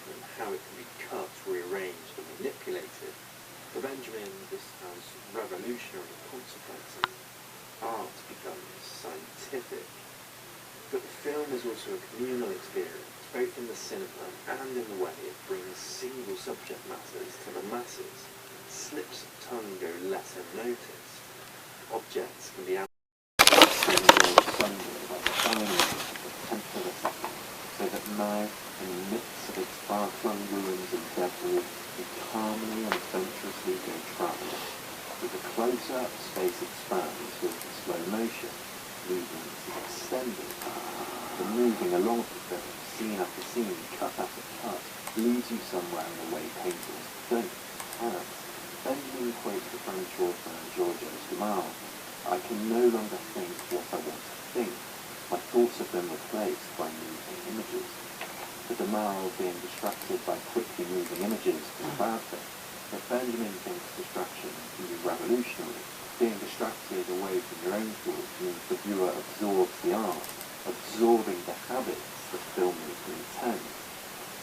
and how it can be cut, rearranged and manipulated, for Benjamin this has revolutionary consequences. Art becomes scientific. But the film is also a communal experience, both in the cinema and in the way it brings single subject matters to the masses. Slips of tongue go less unnoticed. Objects can be sundered by the silence of the tenth of a second, so that now, in the midst of its far-flung ruins and debris, we calmly and adventurously go travelling. With the close-up, space expands with the slow motion. Movement is extended. The moving along the film, scene after scene, cut after cut, leads you somewhere in the way painters don't tell us. Benjamin quotes the French author Georges Dumas, "I can no longer think what I want to think. My thoughts have been replaced by moving images." For Dumas, being distracted by quickly moving images is a bad thing, but Benjamin thinks distraction can be revolutionary. Being distracted away from your own thoughts means the viewer absorbs the art, absorbing the habits that filmmaking intends.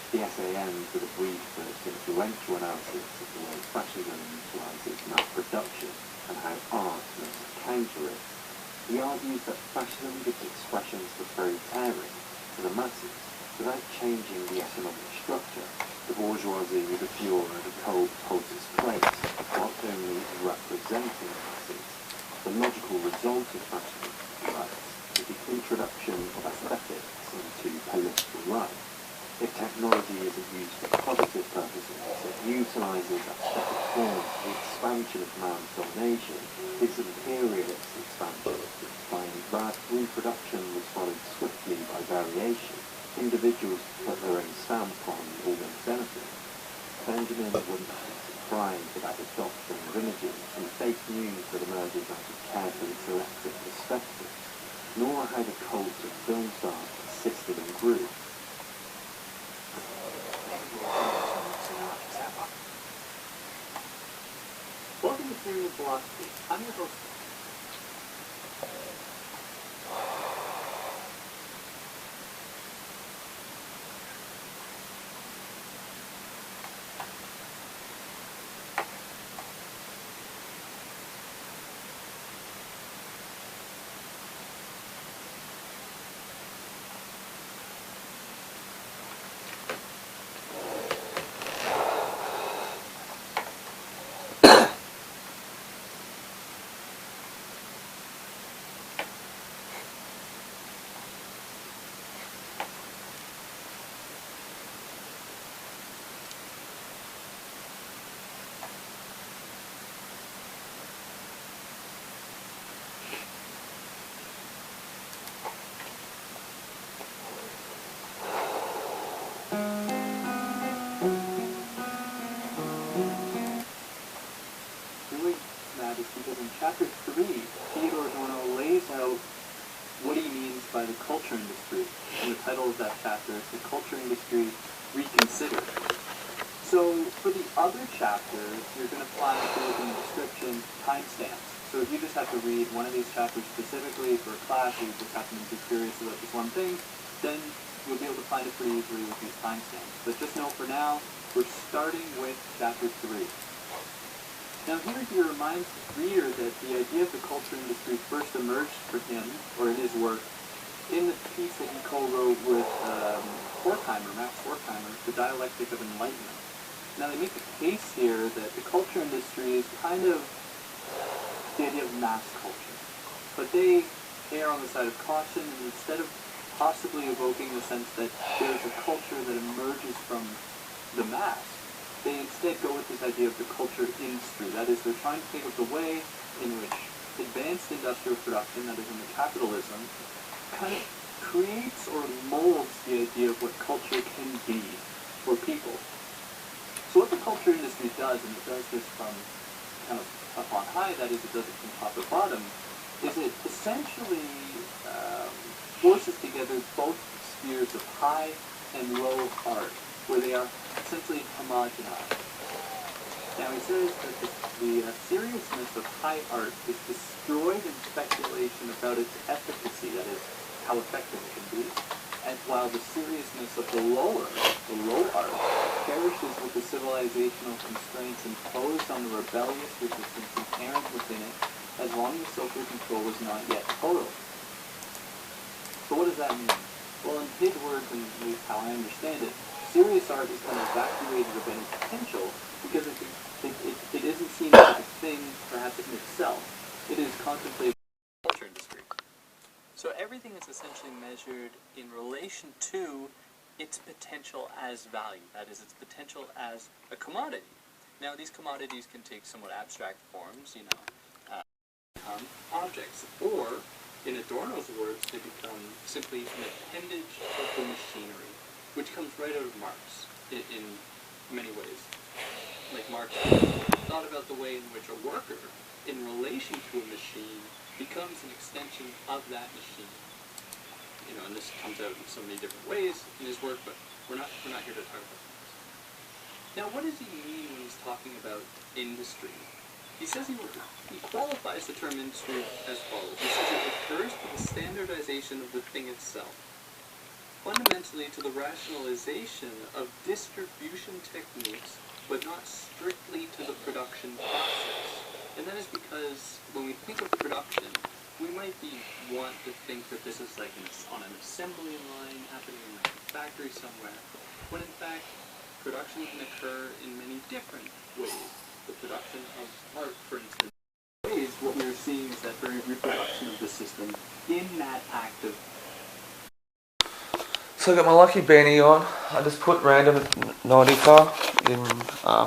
The essay ends with a brief but influential analysis of the way fascism utilizes mass production and how art must counter it. He argues that fascism gives expression to the proletariat, to the masses, without changing the economic structure. The bourgeoisie, the pure and the cult holds its place, not only representing masses. The logical result of fascism, is the introduction of aesthetics into political life. If technology isn't used for positive purposes, it utilizes aesthetic forms for the expansion of man's domination. This imperialist expansion, by that reproduction was followed swiftly by variation. Individuals put their own stamp on almost anything. Benjamin wouldn't be surprised about the doctrine of images and fake news that emerges out of carefully selected perspectives, nor how the cult of film stars persisted and grew. Welcome to Theory of Philosophy. I'm your host. Because in Chapter 3, Theodore Adorno lays out what he means by the culture industry, and the title of that chapter is The Culture Industry Reconsidered. So, for the other chapters, you're going to find, if you look in the description, timestamps. So if you just have to read one of these chapters specifically for a class, or you just happen to be curious about this one thing, then you'll be able to find it pretty easily with these timestamps. But just know for now, we're starting with Chapter 3. Now here he reminds the reader that the idea of the culture industry first emerged for him, or in his work, in the piece that he co-wrote with Max Horkheimer, The Dialectic of Enlightenment. Now they make the case here that the culture industry is kind of the idea of mass culture. But they err on the side of caution, and instead of possibly evoking the sense that there's a culture that emerges from the mass, they instead go with this idea of the culture industry. That is, they're trying to think of the way in which advanced industrial production, that is in the capitalism, kind of creates or molds the idea of what culture can be for people. So what the culture industry does, and it does this from kind of up on high, that is, it does it from top to bottom, is it essentially forces together both spheres of high and low art, where they are essentially homogenized. Now he says that the seriousness of high art is destroyed in speculation about its efficacy, that is, how effective it can be, and while the seriousness of the low art with the civilizational constraints imposed on the rebellious resistance inherent within it, as long as social control was not yet total. So what does that mean? Well, in his words, and at least how I understand it, serious art is then evacuated of any potential because it isn't seen as a thing, perhaps in itself. It is contemplated in the culture industry. So everything is essentially measured in relation to its potential as value, that is, its potential as a commodity. Now, these commodities can take somewhat abstract forms, become objects, or, in Adorno's words, they become simply an appendage of the machinery, which comes right out of Marx, in many ways. Like Marx thought about the way in which a worker, in relation to a machine, becomes an extension of that machine. And this comes out in so many different ways in his work, but we're not here to talk about this. Now, what does he mean when he's talking about industry? He says he qualifies the term industry as follows. He says it refers to the standardization of the thing itself, fundamentally to the rationalization of distribution techniques, but not strictly to the production process. And that is because when we think of production, we might want to think that this is like on an assembly line happening in a factory somewhere, when in fact production can occur in many different ways. The production of art, for instance, what we're seeing is that very reproduction of the system in that act of. So I got my lucky beanie on. I just put random Nautica in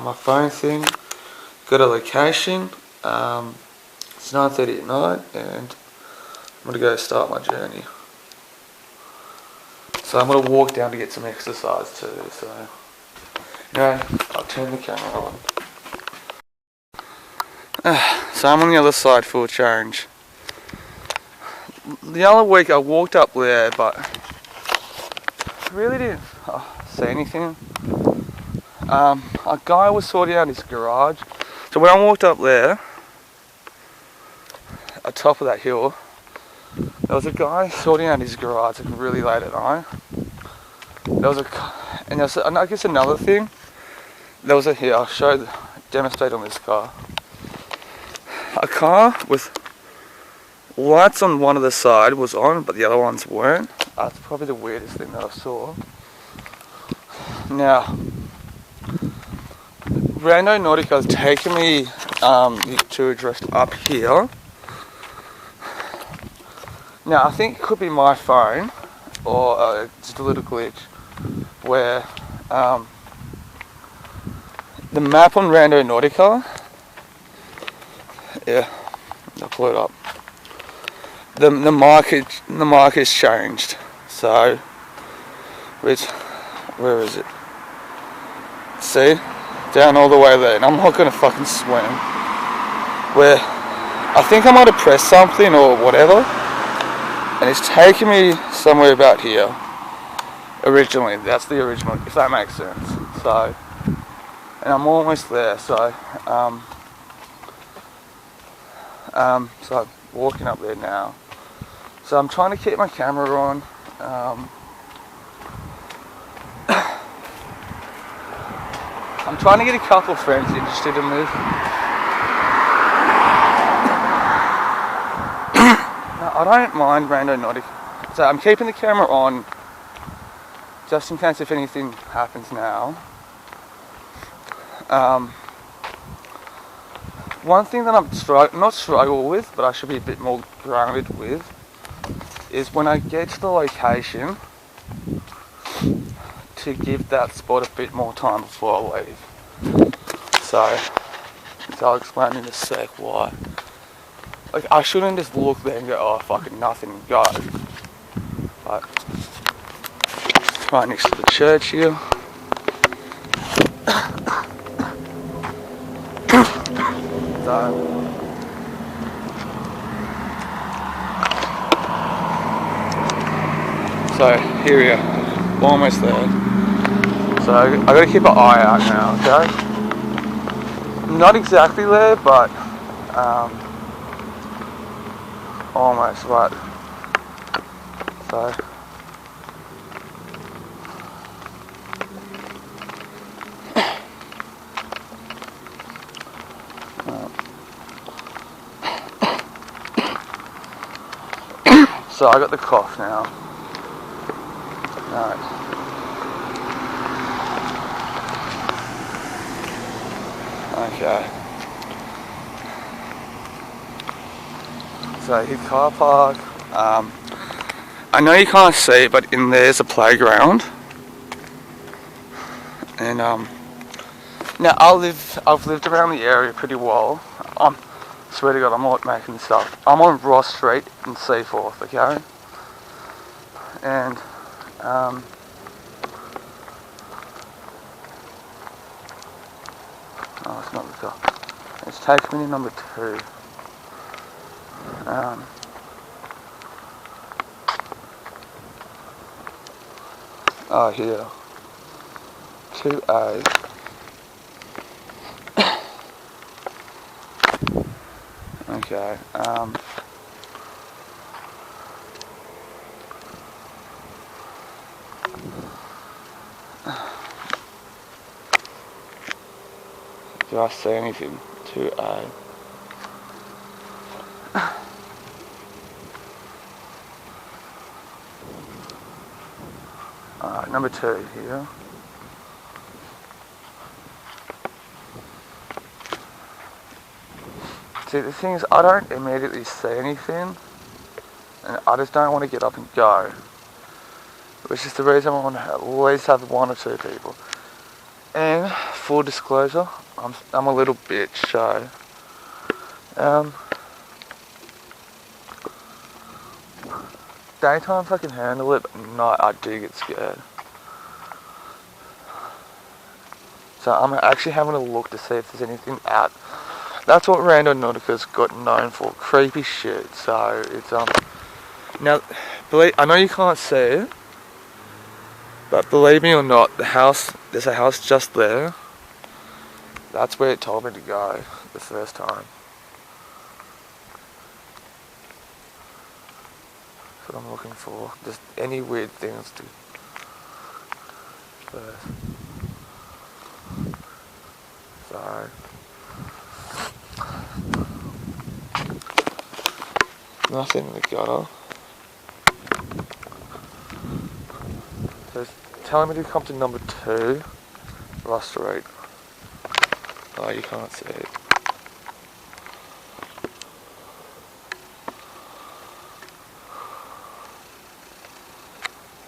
my phone thing. Got a location. It's 9:30 at night, and I'm going to go start my journey. So I'm going to walk down to get some exercise too, so I'll turn the camera on. So I'm on the other side for a change. The other week I walked up there, but I really didn't see anything. A guy was sorting out his garage. So when I walked up there, at top of that hill, there was a guy sorting out his garage like really late at night. And I guess another thing, I'll demonstrate on this car. A car with lights on one of the side was on, but the other ones weren't. That's probably the weirdest thing that I saw. Now, Rando Nautica's taken me to a address up here. Now, I think it could be my phone, or just a little glitch, where the map on Rando Nautica, I'll pull it up. The market's changed. So, where is it? See, down all the way there, and I'm not gonna fucking swim. Where I think I might have pressed something or whatever. And it's taking me somewhere about here. Originally, that's the original, if that makes sense. So, and I'm almost there. So, so I'm walking up there now. So I'm trying to keep my camera on. I'm trying to get a couple of friends interested in this. I don't mind Rando Nautica. So I'm keeping the camera on just in case if anything happens now. One thing that I'm not struggle with, but I should be a bit more grounded with, is when I get to the location to give that spot a bit more time before I leave. So I'll explain in a sec why. Like, I shouldn't just look there and go, oh, fucking nothing, and go. But, it's right next to the church here. So, here we are. Almost there. So, I gotta keep an eye out now, okay? Not exactly there, but, almost, right. So So I got the cough now. Alright. Okay. So hit car park. I know you can't see, but in there's a playground. And now I've lived around the area pretty well. Swear to God, I'm not making this up. I'm on Ross Street in Seaforth, okay? And oh, it's not the car. It's taking me to number 2. Oh, here. 2A. Okay. Do I see anything? 2A. Alright, number 2 here. See, the thing is, I don't immediately see anything, and I just don't want to get up and go. Which is the reason I want to at least have 1 or 2 people. And, full disclosure, I'm a little bitch, so... daytime I can handle it, but at night I do get scared. So I'm actually having a look to see if there's anything out. That's what Rando Nautica's got known for, creepy shit. So it's now, I know you can't see it, but believe me or not, there's a house just there. That's where it told me to go the first time. That's what I'm looking for. Just any weird things to first. So nothing in the gutter. So it's telling me to come to number 2, Ross Street. Oh, you can't see it.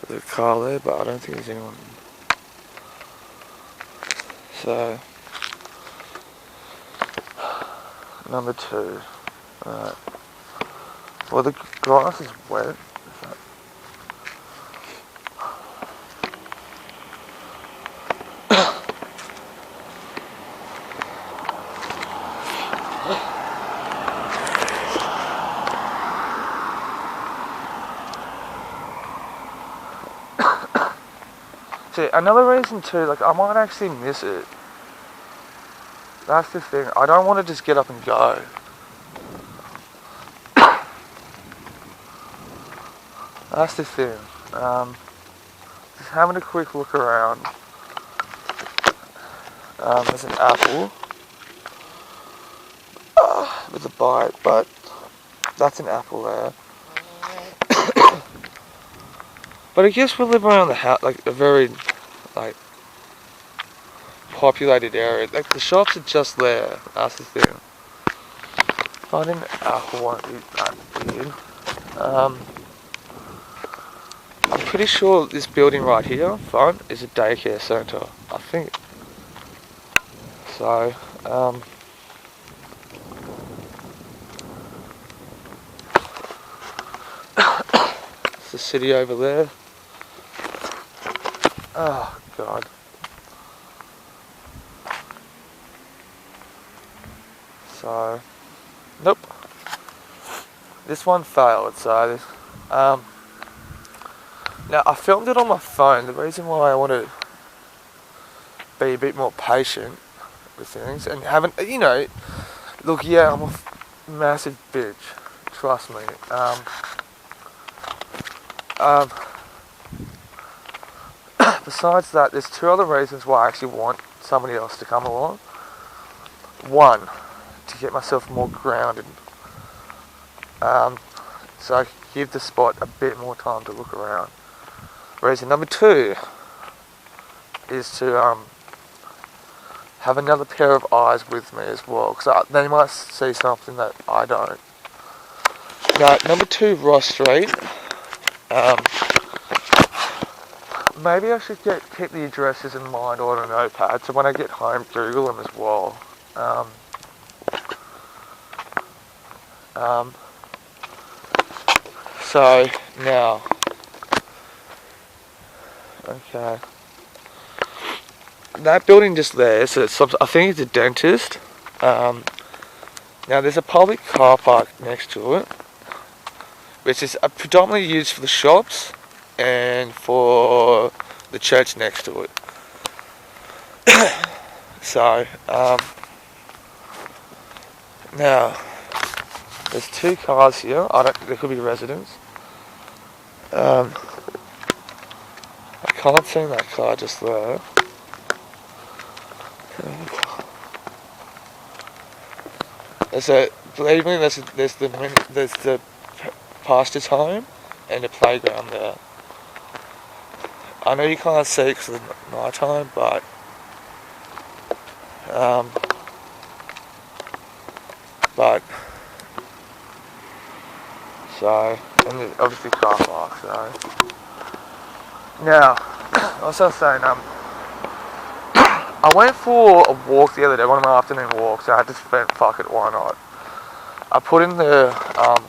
There's a car there, but I don't think there's anyone. So, number 2. Alright. Well, the grass is wet. See, another reason too, like, I might actually miss it. That's the thing. I don't want to just get up and go. That's the thing. Just having a quick look around. There's an apple with a bite, but that's an apple there. But I guess we live around the house, like a very, like, populated area. Like, the shops are just there. That's the thing. Finding an apple won't be that weird. I'm pretty sure this building right here, front, is a daycare centre. I think. So, it's the city over there. Oh, God. So, nope. This one failed, so this, now I filmed it on my phone. The reason why I want to be a bit more patient with things and haven't, you know, look, yeah, I'm a massive bitch. Trust me. Besides that, there's 2 other reasons why I actually want somebody else to come along. 1, to get myself more grounded. so I can give the spot a bit more time to look around. Reason number 2 is to have another pair of eyes with me as well, because they might see something that I don't. Now, number 2, Ross Street. Maybe I should keep the addresses in mind on a notepad, so when I get home, Google them as well. So now, okay, that building just there. So I think it's a dentist. Now there's a public car park next to it, which is predominantly used for the shops and for the church next to it. So now there's 2 cars here. There could be residents. I can't see that car just there. Believe me, there's the pastor's home and a playground there. I know you can't see it because of the night time, but so, and there's obviously car park. So now, also saying, I went for a walk the other day, one of my afternoon walks. I had to spend, fuck it, why not? I put in the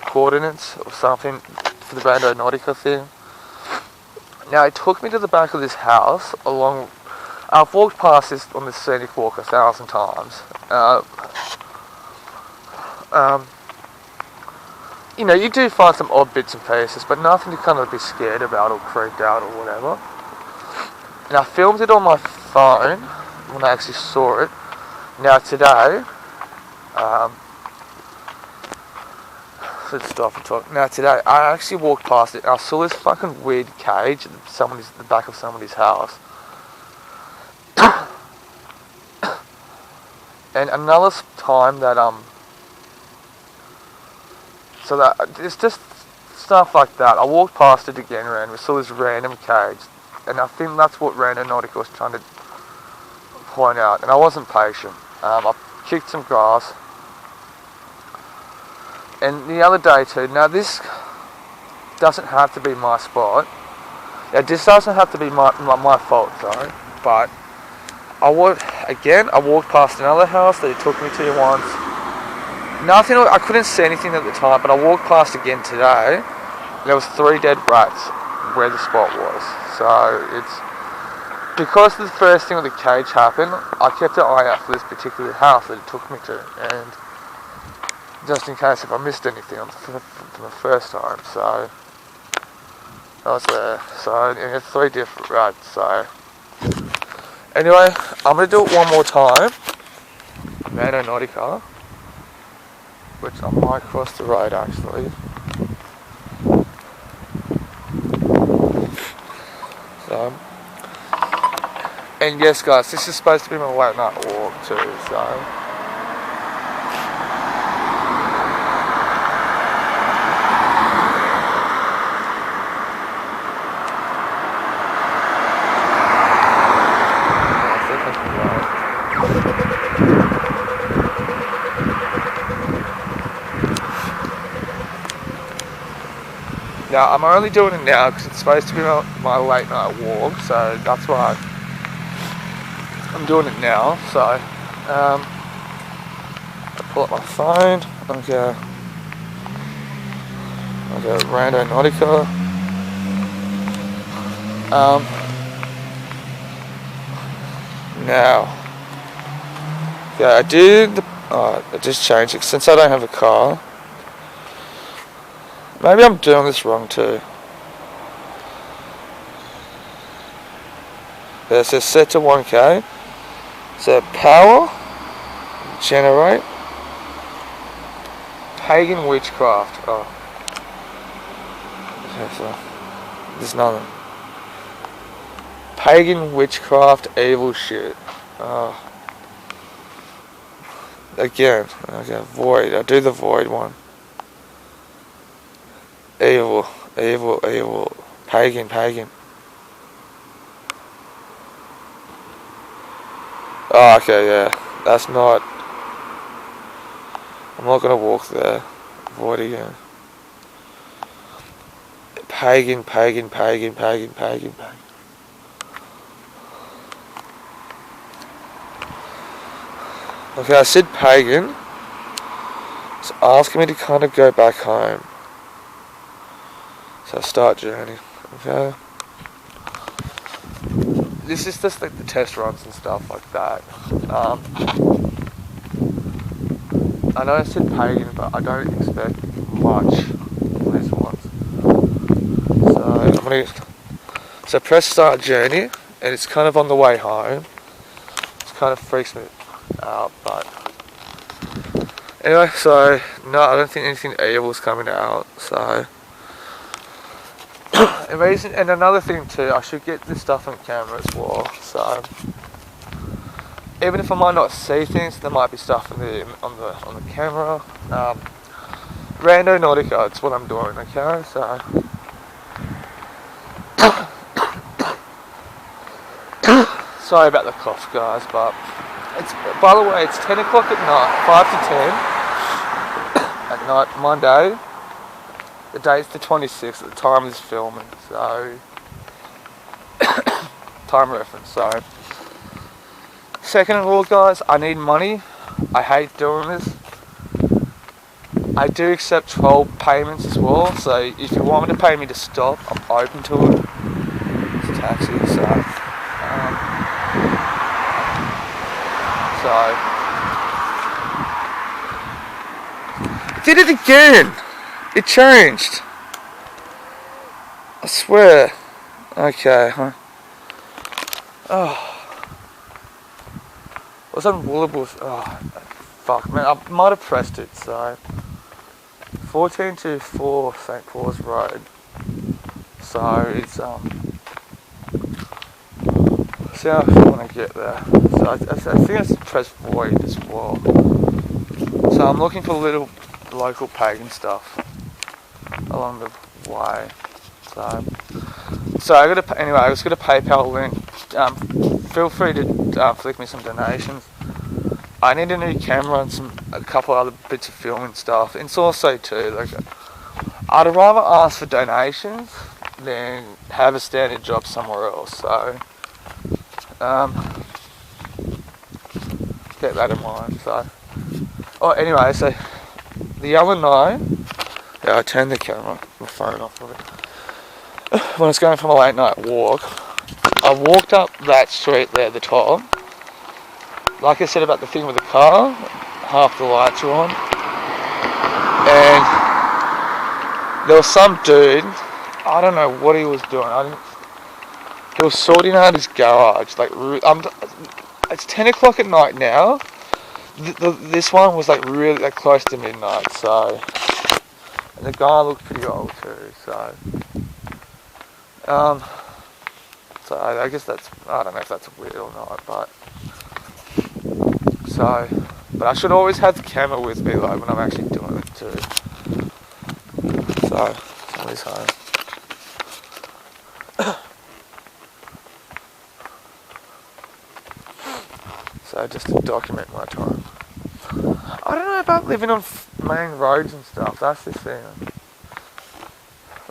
coordinates or something for the Brando Nautica thing. Now it took me to the back of this house along. I've walked past this on this scenic walk 1,000 times. You know, you do find some odd bits and pieces, but nothing to kind of be scared about or creeped out or whatever. And I filmed it on my phone when I actually saw it. Now today, let's stop and talk. Now today, I actually walked past it and I saw this fucking weird cage at the back of somebody's house. And another time that so that it's just stuff like that. I walked past it again, and we saw this random cage, and I think that's what Random Nautica was trying to point out. And I wasn't patient. I kicked some grass, and the other day too. Now this doesn't have to be my spot. Yeah, this doesn't have to be my fault, sorry. But I walked past another house that it took me to once. Nothing, I couldn't see anything at the time, but I walked past again today. And there was 3 dead rats where the spot was. So it's because the first thing with the cage happened, I kept an eye out for this particular house that it took me to, and just in case if I missed anything for the first time. So I was there. So and it's 3 different rats. So anyway, I'm gonna do it one more time. Rando Nautica. Which I might cross the road actually. So, and yes guys, this is supposed to be my late night walk too, so. Now, I'm only doing it now because it's supposed to be my late night walk, so that's why I'm doing it now. So, I pull up my phone, okay, Rando Nautica. Now, yeah, I just changed it since I don't have a car. Maybe I'm doing this wrong too. It says set to 1K. So power, generate, pagan witchcraft. Oh. Okay, so there's nothing. Pagan witchcraft, evil shit. Oh. Again, okay, void. I'll do the void one. Evil, evil, evil. Pagan, pagan. Oh, okay, yeah. That's not... I'm not gonna walk there. Avoid again. Pagan, pagan, pagan, pagan, pagan, pagan. Okay, I said pagan. It's asking me to kind of go back home. So start journey. Okay. This is just like the test runs and stuff like that. I know I said pagan, but I don't expect much from these ones. So press start journey, and it's kind of on the way home. It kind of freaks me out, but anyway. So no, I don't think anything evil's coming out. So amazing. And another thing too, I should get this stuff on camera as well. So even if I might not see things, there might be stuff on the camera. Rando Nautica, it's what I'm doing. Okay, so. Sorry about the cough, guys, but by the way, it's 10 o'clock at night, 5 to 10 at night, Monday. The date's the 26th at the time of this filming, so time reference. So second of all, guys, I need money. I hate doing this. I do accept troll payments as well, so if you want me to pay me to stop, I'm open to it. It's taxi, so. Did it again! It changed! I swear. Okay, huh? Oh. I was on Woolaboos. Oh, fuck, man. I might have pressed it, so. 1424 St. Paul's Road. So, it's, see how I want to get there. So I think it's press void as well. So I'm looking for little local pagan stuff along the way. So I gotta, anyway, I was gonna PayPal link. Feel free to flick me some donations. I need a new camera and a couple other bits of filming stuff. And it's also too, like, I'd rather ask for donations than have a standard job somewhere else. So keep that in mind. So, anyway, so the other night, I turned the camera, my phone off of it. When I was going for my late night walk, I walked up that street there at the top. Like I said about the thing with the car, half the lights were on, and there was some dude. I don't know what he was doing. He was sorting out his garage. Like, it's 10 o'clock at night now. This one was like really like close to midnight. So, and the guy looked pretty old too. So, so I guess that's, I don't know if that's weird or not, but so, but I should always have the camera with me like when I'm actually doing it too. So, somebody's home. So just to document my time. I don't know about living on main roads and stuff. That's the thing.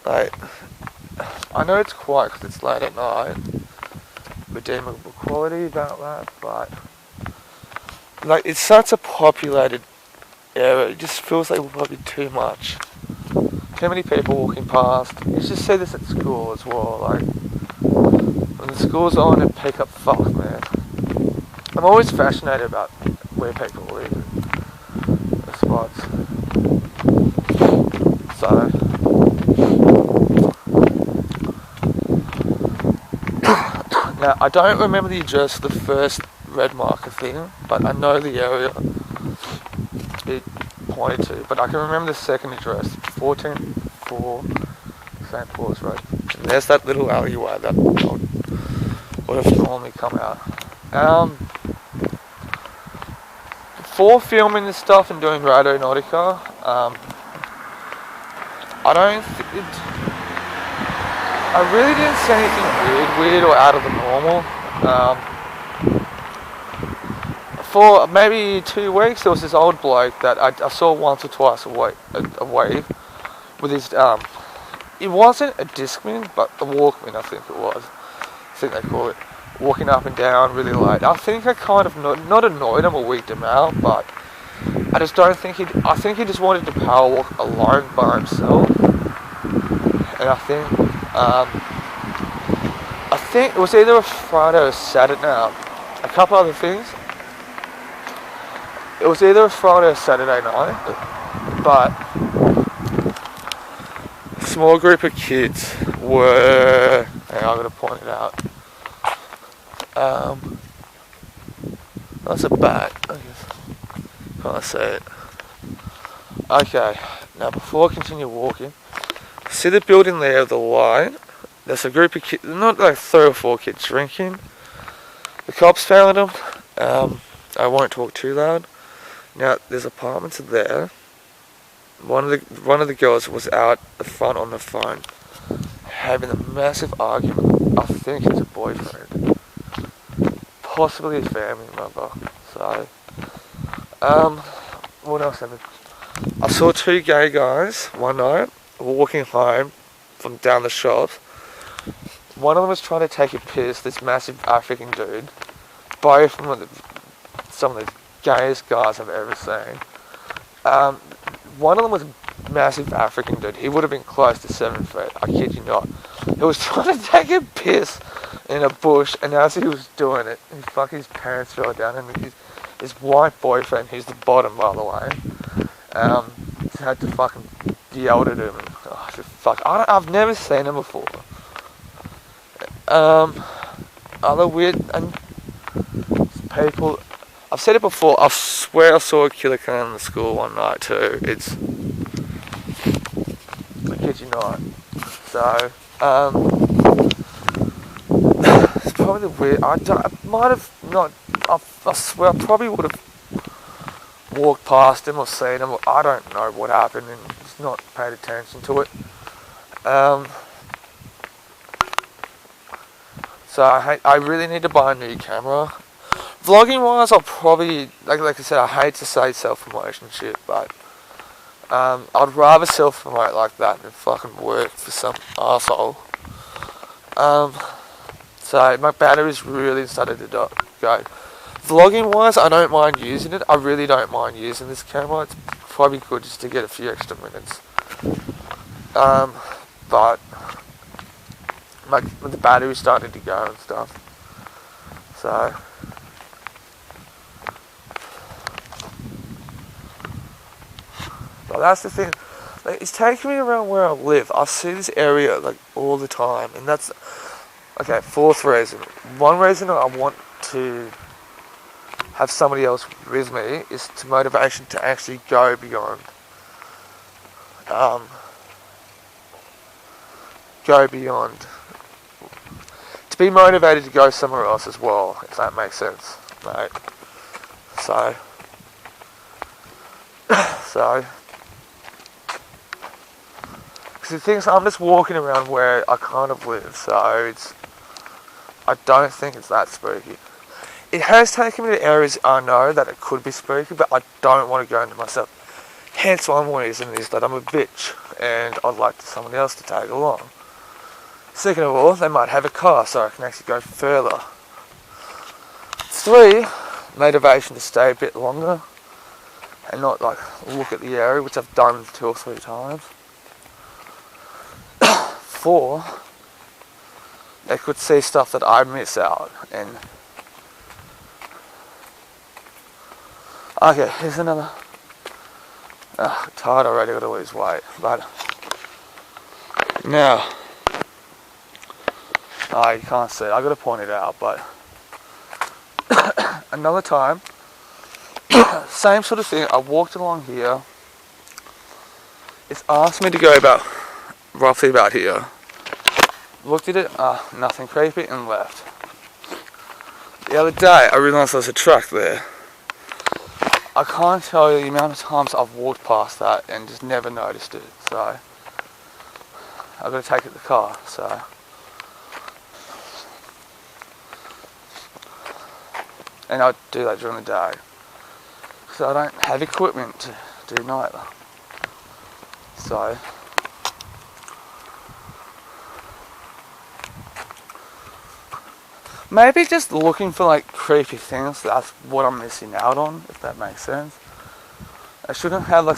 Like, I know it's quiet because it's late at night. Redeemable quality about that, but like, it's such a populated area. It just feels like probably too much. Too many people walking past. You just see this at school as well. Like, when the school's on and pick up, fuck, man. I'm always fascinated about where people live in the spots. So, now I don't remember the address of the first red marker thing, but I know the area it pointed to. But I can remember the second address, 144 St. Paul's Road. And there's that little alleyway that would have normally come out. For filming this stuff and doing Radio Nautica, I really didn't see anything weird or out of the normal. For maybe 2 weeks, there was this old bloke that I saw once or twice a wave with his, it wasn't a Discman, but a Walkman, I think it was. I think they call it. Walking up and down really late. I think I kind of not annoyed him or wigged him out, but I just don't think I think he just wanted to power walk alone by himself. And I think it was either a Friday or a Saturday. Now, a couple other things. It was either a Friday or Saturday night, but a small group of kids were. Hang on, I'm gonna point it out. That's a bat. I guess. Can't see it. Okay. Now, before I continue walking, see the building there, the line. There's a group of kids, not like 3 or 4 kids drinking. The cops found them. I won't talk too loud. Now, there's apartments there. One of the girls was out the front on the phone, having a massive argument. I think it's a boyfriend, possibly his family member. So, what else happened? I saw 2 gay guys one night walking home from down the shops. One of them was trying to take a piss, this massive African dude. Both of them, some of the gayest guys I've ever seen. One of them was a massive African dude. He would have been close to 7 feet, I kid you not. He was trying to take a piss in a bush, and as he was doing it, his pants fell down, and his white boyfriend, he's the bottom by the way, had to fucking yell at him. I've never seen him before. Other weird and people. I've said it before. I swear I saw a killer come in the school one night too. I kid you not. So it's probably weird. I might have not. I swear I probably would have walked past him or seen him. I don't know what happened and just not paid attention to it. So I really need to buy a new camera. Vlogging wise, I'll probably, like I said, I hate to say self-promotion shit, but I'd rather self-promote like that than fucking work for some arsehole. So my battery's really started to go. Vlogging wise, I don't mind using it. I really don't mind using this camera. It's probably good just to get a few extra minutes. But the battery's starting to go and stuff. So but that's the thing. Like, it's taking me around where I live. I see this area like all the time, and that's okay. 4th reason. One reason I want to have somebody else with me is to motivation to actually go beyond. Go beyond. To be motivated to go somewhere else as well, if that makes sense, mate. So, because the thing is, I'm just walking around where I kind of live, so I don't think it's that spooky. It has taken me to areas I know that it could be spooky, but I don't want to go into myself. Hence one reason is that I'm a bitch, and I'd like someone else to tag along. Second of all, they might have a car, so I can actually go further. 3, motivation to stay a bit longer, and not like look at the area, which I've done 2 or 3 times. 4, they could see stuff that I miss out, and okay, here's another. Tired already, gotta lose weight, but now, you can't see it, I gotta point it out, but another time, same sort of thing, I walked along here, it's asked me to go roughly about here, looked at it, nothing creepy, and left. The other day, I realised there was a truck there. I can't tell you the amount of times I've walked past that and just never noticed it, so I've got to take it to the car, so. And I do that during the day. So I don't have equipment to do neither. So. Maybe just looking for like creepy things, that's what I'm missing out on, if that makes sense. I shouldn't have like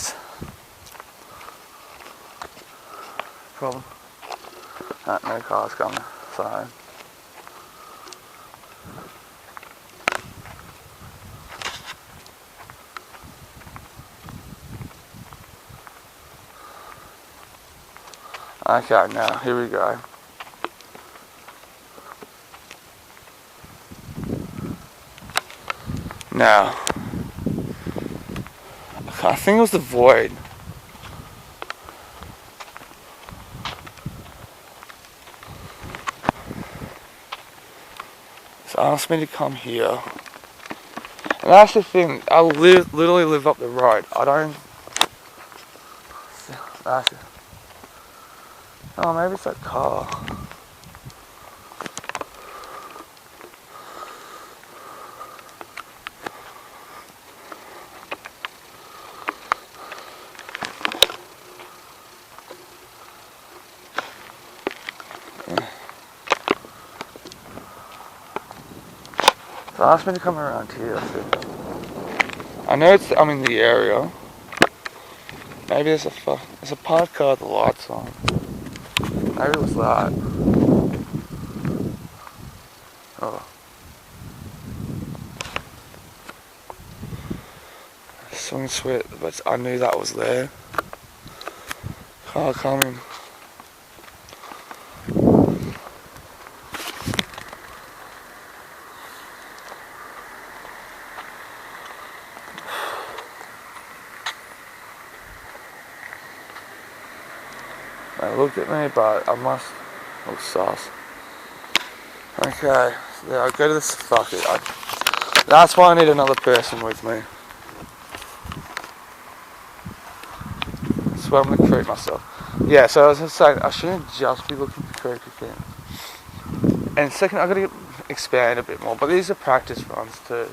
problem. No cars coming, so. Okay, now here we go. Now, I think it was the void. So asked me to come here. And that's the thing, I literally live up the road. I don't. That's it. Oh, maybe it's that car. So asked me to come around here. I know I'm in the area. Maybe there's a parked car with the lights on. Maybe it was that. Oh. Swing sweat, but I knew that was there. Car coming. They looked at me, but I must look sus. Okay, yeah, I'll go to this. Fuck it. That's why I need another person with me. That's why I'm gonna creep myself. Yeah, so as I was saying, I shouldn't just be looking for creepy things. And second, I've got to expand a bit more. But these are practice runs too,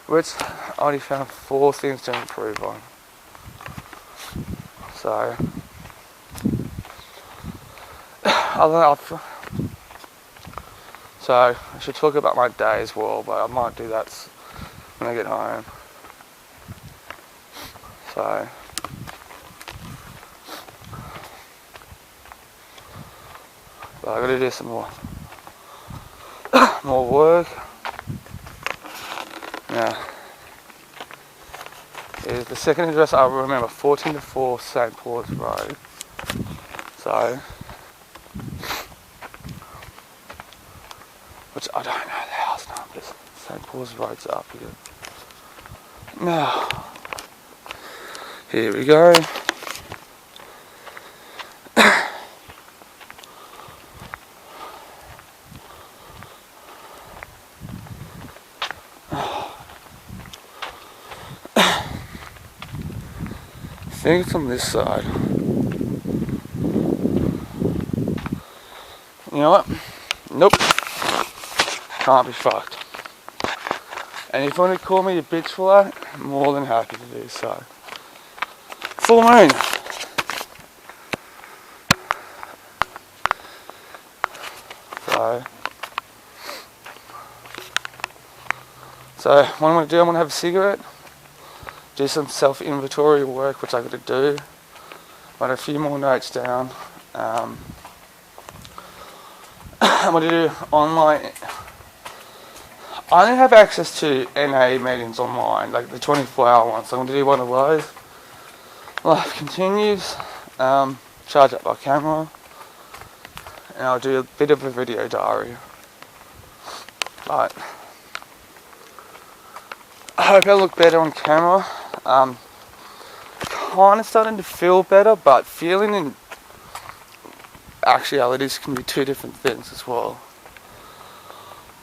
which I already found 4 things to improve on. So. So I should talk about my day as well, but I might do that when I get home. So but I gotta do some more work. Now is the second address I remember, 14 to 4 St. Paul's Road. So which I don't know the house numbers. St. Paul's Road's up here. Now, here we go. I think it's on this side. You know what? Nope. Can't be fucked. And if you want to call me a bitch for that, I'm more than happy to do so. Full moon. So what I'm going to do, I'm going to have a cigarette, do some self-inventory work, which I've got to do, write a few more notes down. I'm going to do online. I don't have access to NA meetings online, like the 24-hour ones, so I'm going to do one of those. Life continues, charge up my camera, and I'll do a bit of a video diary. But I hope I look better on camera. Kind of starting to feel better, but feeling and actualities can be 2 different things as well.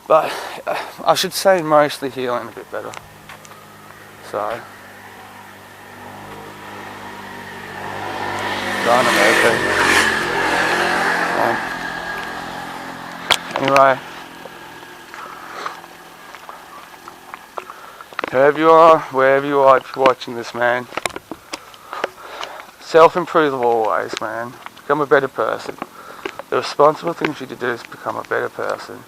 But I should say mostly healing a bit better. So done and everything. Anyway, whoever you are, wherever you are, if you're watching this, man, self-improve always, man. Become a better person. The responsible thing for you to do is become a better person.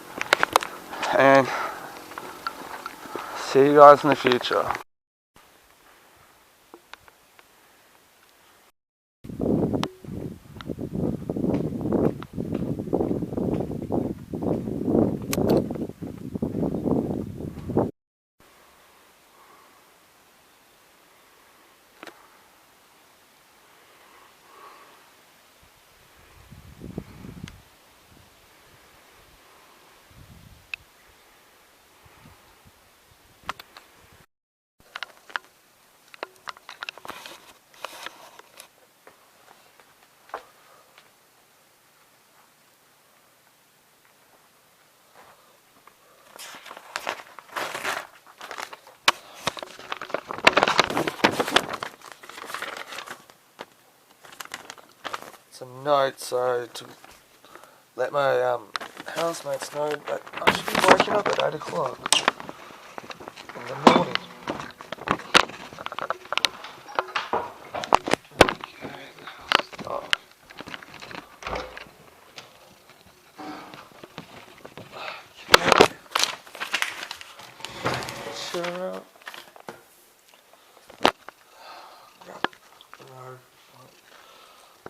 And see you guys in the future. Some notes, so to let my housemates know that I should be waking up at 8 o'clock in the morning. Oh. Sure up.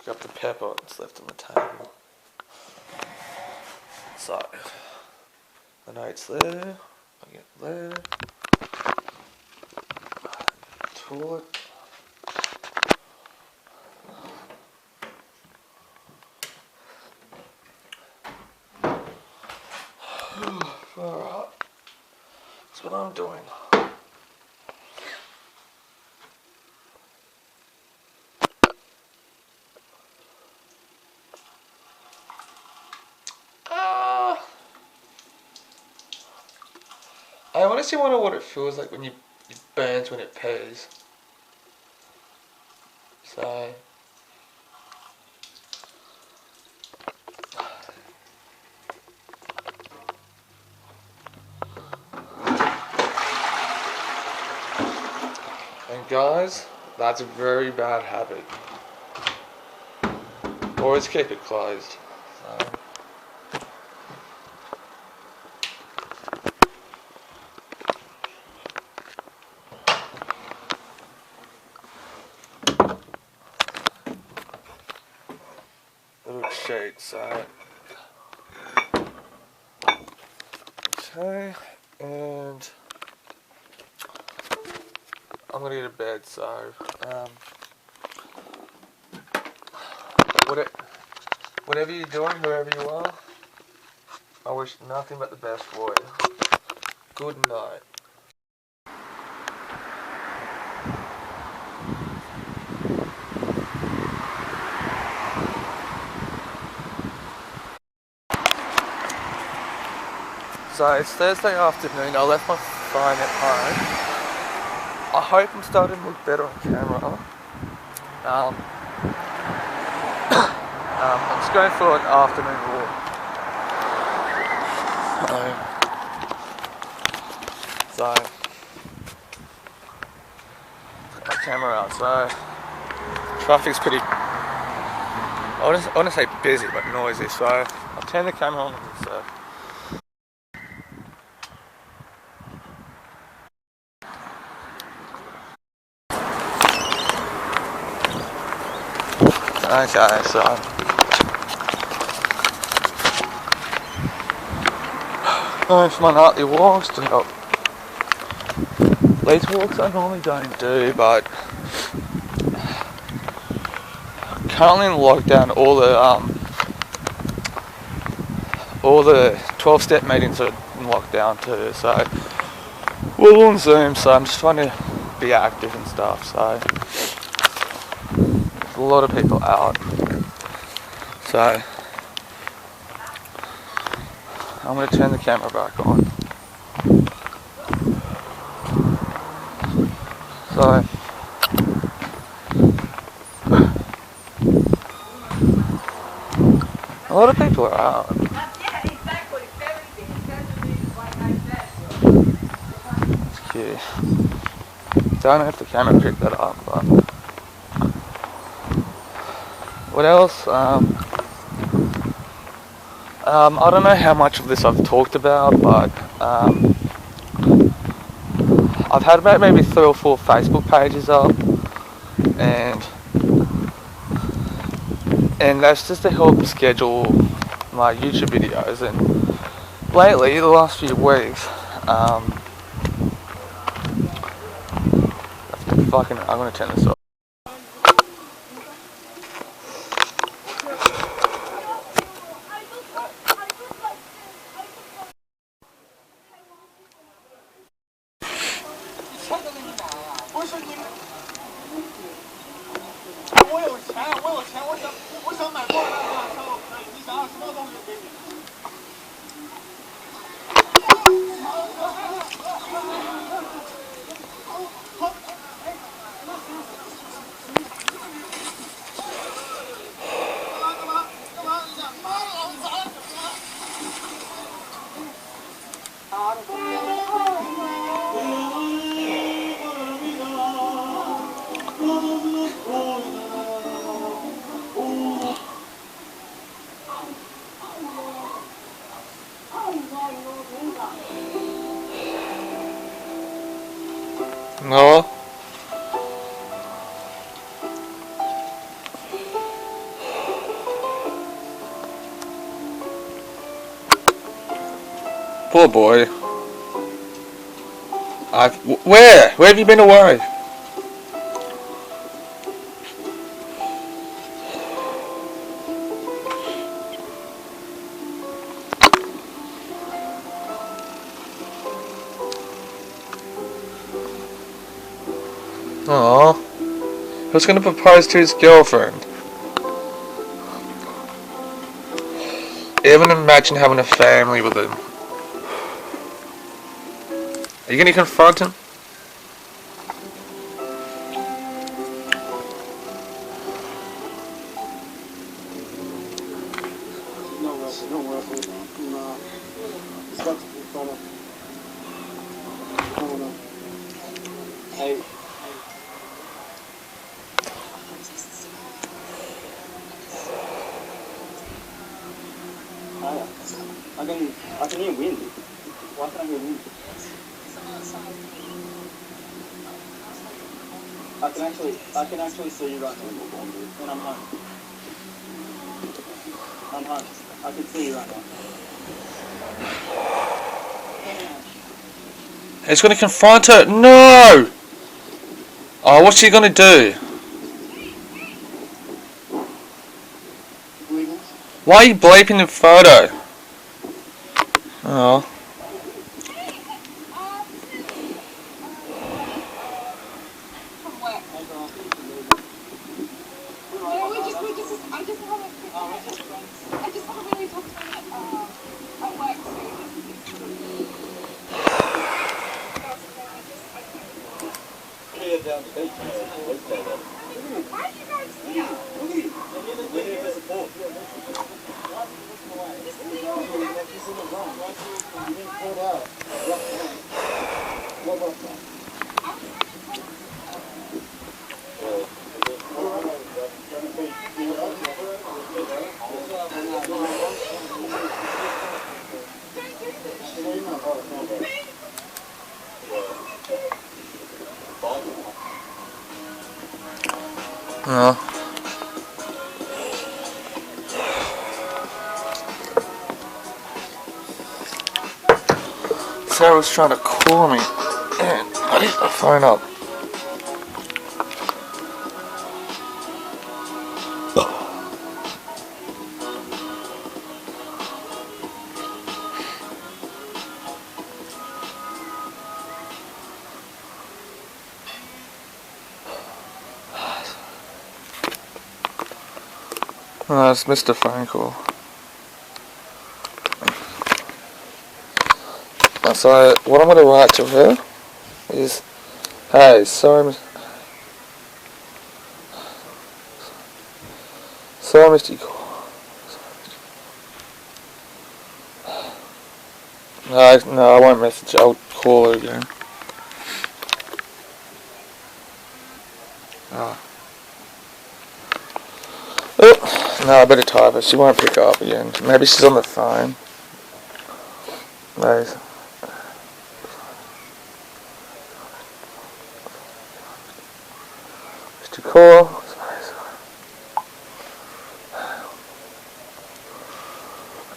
Got the pepper that's left on the table. So, the note's there. I get there. Toilet. Alright. That's what I'm doing. I honestly wonder what it feels like when it burns when it pees. So. And guys, that's a very bad habit. Always keep it closed. So. Little sheet, so. Okay, and I'm gonna get to bed, so whatever you're doing, wherever you are, I wish nothing but the best for you. Good night. So it's Thursday afternoon, I left my phone at home. I hope I'm starting to look better on camera. I'm just going for an afternoon walk. So put my camera out, so traffic's pretty, I want to say busy but noisy, so I'll turn the camera on and so. Okay, so going for my nightly walks to help. These walks I normally don't do, but currently in lockdown, all the 12-step meetings are in lockdown too. So we're all on Zoom, so I'm just trying to be active and stuff. So there's a lot of people out. So I'm going to turn the camera back on. So a lot of people are out. Yeah, exactly. you. Don't know if the camera picked that up, but what else? I don't know how much of this I've talked about, but I've had about maybe 3 or 4 Facebook pages up, and that's just to help schedule my YouTube videos. And lately, the last few weeks, I'm gonna turn this off. No. Poor boy. Where? Where have you been away? Aww. Who's gonna propose to his girlfriend? Even imagine having a family with him. Are you gonna confront him? I can hear wind. Why can't I hear wind? I can actually see you right now. And I'm home. I'm home. I can see you right now. He's gonna confront her. No! Oh, what's she gonna do? Why are you bleeping the photo? Oh. Oh. Sarah was trying to call me and I hit the phone up. Oh, it's Mr. Phone Call. So what I'm going to write to her is, hey, sorry Mr. Call. No, I won't message her. I'll call her again. Oh, no, I better type her. She won't pick up again. Maybe she's on the phone. Nice. Mr. Call.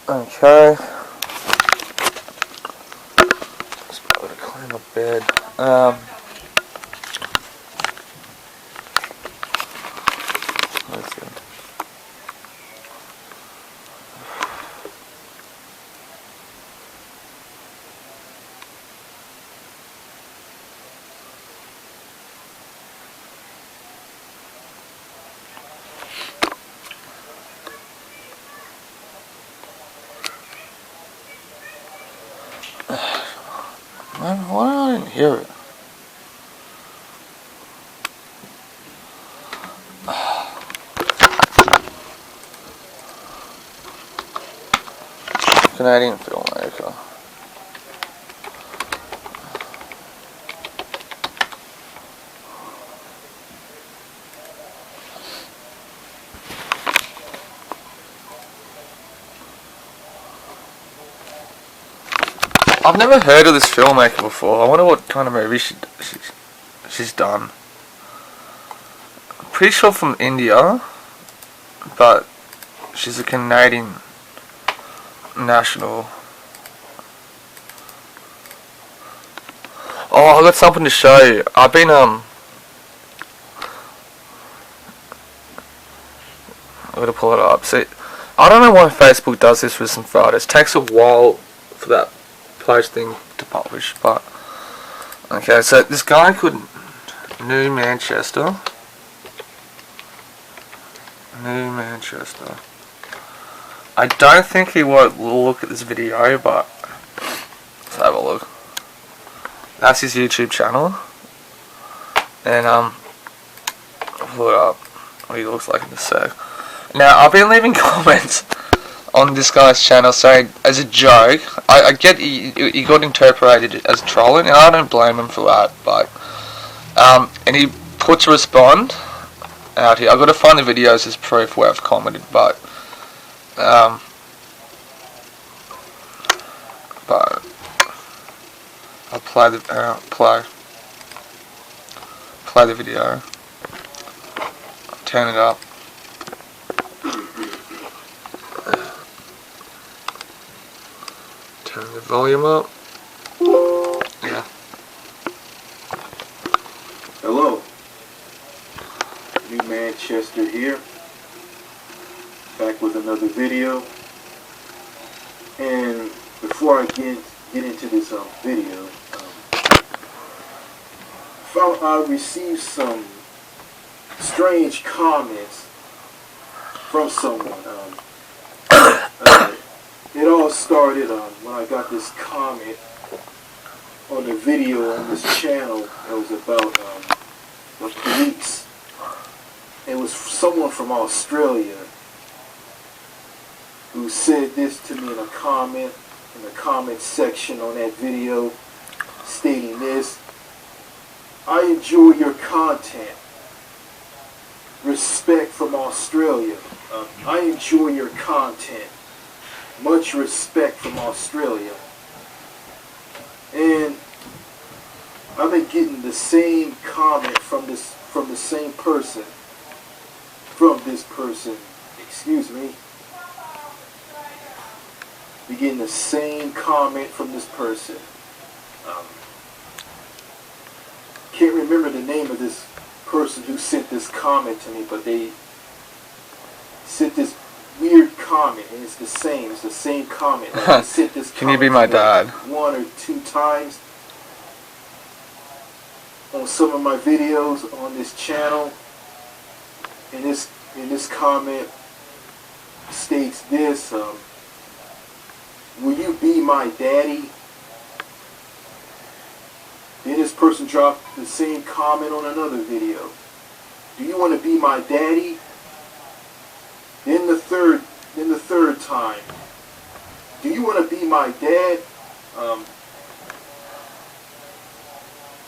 Okay. Just got to clean my bed. Let's see. Man, why didn't I hear it? Canadian filmmaker. I've never heard of this filmmaker before. I wonder what kind of movie she's done. I'm pretty sure from India, but she's a Canadian national. Oh, I got something to show you. I've been I gotta pull it up. See, I don't know why Facebook does this with some photos. It takes a while for that post thing to publish, but okay. So this guy called New Manchester. I don't think he won't look at this video, but let's have a look. That's his YouTube channel, and I'll pull it up what he looks like in a sec. Now I've been leaving comments on this guy's channel saying, as a joke, I get he got interpreted as trolling, and I don't blame him for that, but and he puts a respond out here. I've got to find the videos as proof where I've commented, but I'll play the play the video, turn it up. Turn the volume up. Yeah. Hello. New Manchester here. Back with another video. And before I get into this video, I received some strange comments from someone. It all started when I got this comment on the video on this channel. It was about the police. It was someone from Australia who said this to me in the comment section on that video, stating this: I enjoy your content. Respect from Australia. I enjoy your content. Much respect from Australia. And I've been getting the same comment from the same person. Excuse me. Been getting the same comment from this person. Can't remember the name of this person who sent this comment to me, but they sent this weird comment, and it's the same comment. Like, they sent this Can you be my dad? One or two times on some of my videos on this channel, and this comment states this: will you be my daddy? Then this person dropped the same comment on another video. Do you want to be my daddy? Then the third time. Do you want to be my dad? I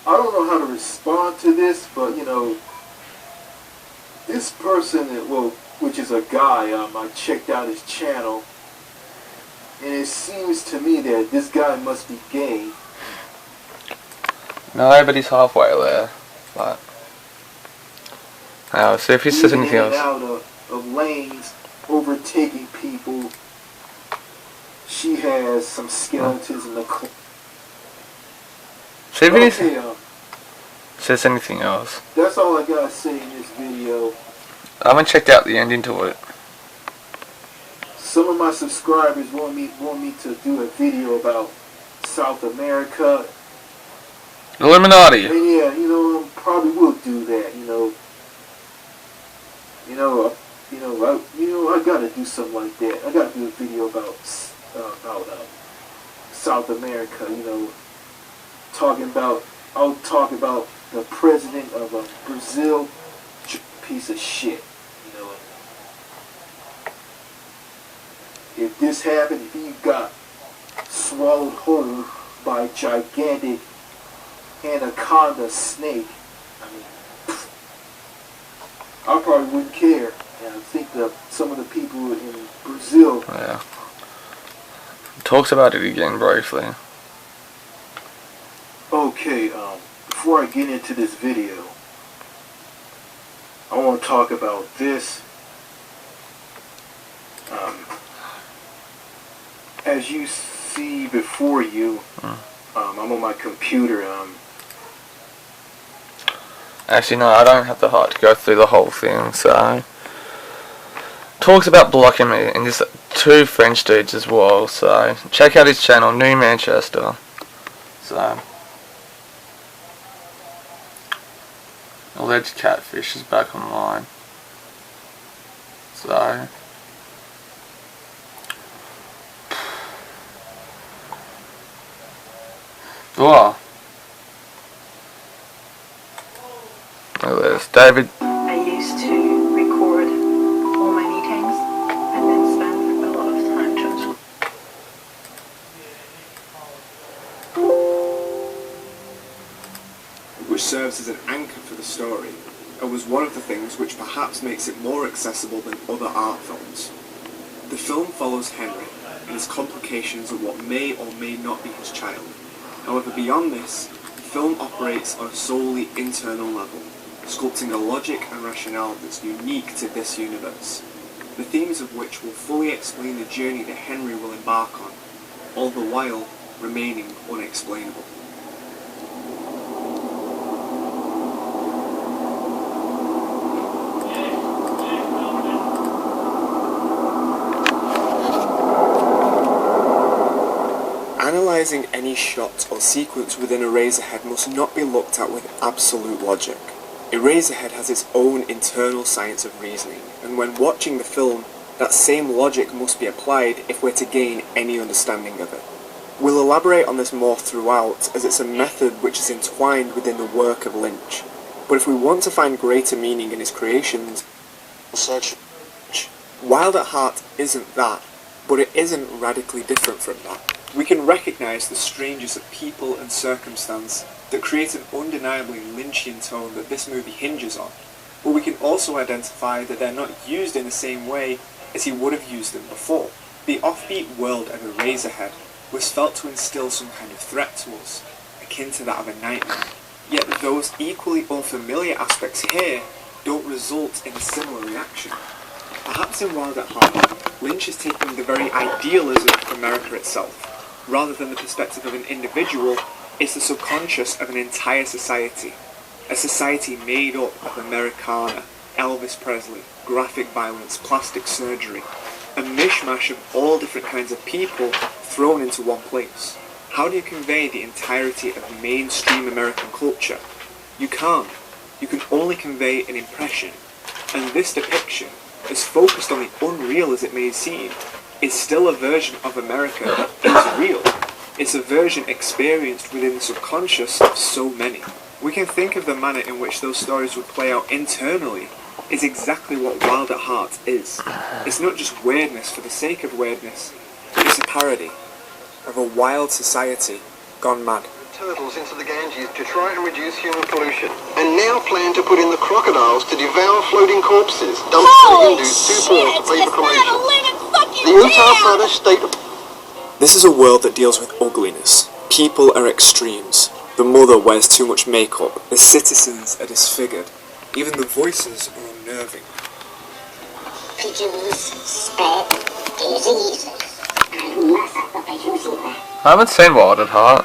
don't know how to respond to this, but you know, this person, well, which is a guy, I checked out his channel, and it seems to me that this guy must be gay. No, but he's halfway there. But I'll see if he says anything else. Out of lanes, overtaking people. She has some skeletons in the car. See if he says anything else. That's all I gotta say in this video. I haven't checked out the ending to it. Some of my subscribers want me to do a video about South America. Illuminati. And yeah, I probably will do that. I gotta do something like that. I gotta do a video about South America. I'll talk about the president of Brazil, piece of shit. If this happened, if he got swallowed whole by a gigantic anaconda snake, I probably wouldn't care. And I think that some of the people in Brazil... Yeah. Talks about it again briefly. Okay, before I get into this video, I want to talk about this. As you see before you, I'm on my computer. Actually, no, I don't have the heart to go through the whole thing, so... Talks about blocking me, and there's 2 French dudes as well, so... Check out his channel, New Manchester. So... Alleged catfish is back online. So... Oh. Look at this, David. I used to record all my meetings and then spend a lot of time transcribing. Which serves as an anchor for the story, and was one of the things which perhaps makes it more accessible than other art films. The film follows Henry and his complications of what may or may not be his child. However, beyond this, the film operates on a solely internal level, sculpting a logic and rationale that's unique to this universe, the themes of which will fully explain the journey that Henry will embark on, all the while remaining unexplainable. Analysing any shot or sequence within Eraserhead must not be looked at with absolute logic. Eraserhead has its own internal science of reasoning, and when watching the film, that same logic must be applied if we're to gain any understanding of it. We'll elaborate on this more throughout, as it's a method which is entwined within the work of Lynch. But if we want to find greater meaning in his creations, search. Wild at Heart isn't that, but it isn't radically different from that. We can recognise the strangest of people and circumstance that create an undeniably Lynchian tone that this movie hinges on, but we can also identify that they're not used in the same way as he would have used them before. The offbeat world of Eraserhead was felt to instill some kind of threat to us, akin to that of a nightmare, yet those equally unfamiliar aspects here don't result in a similar reaction. Perhaps in Wild at Heart, Lynch is taking the very idealism of America itself. Rather than the perspective of an individual, it's the subconscious of an entire society. A society made up of Americana, Elvis Presley, graphic violence, plastic surgery. A mishmash of all different kinds of people thrown into one place. How do you convey the entirety of mainstream American culture? You can't. You can only convey an impression. And this depiction, as focused on the unreal as it may seem, is still a version of America that is real. It's a version experienced within the subconscious of so many. We can think of the manner in which those stories would play out internally is exactly what Wild at Heart is. It's not just weirdness for the sake of weirdness. It's a parody of a wild society gone mad. turtles into the Ganges to try and reduce human pollution, and now plan to put in the crocodiles to devour floating corpses dumped to the Hindus too poor to pay for cremation. The Uttar Pradesh state of... This is a world that deals with ugliness. People are extremes. The mother wears too much makeup. The citizens are disfigured. Even the voices are unnerving. Pigeons spread diseases and mess up the baby's liver. I haven't seen Wild at Heart.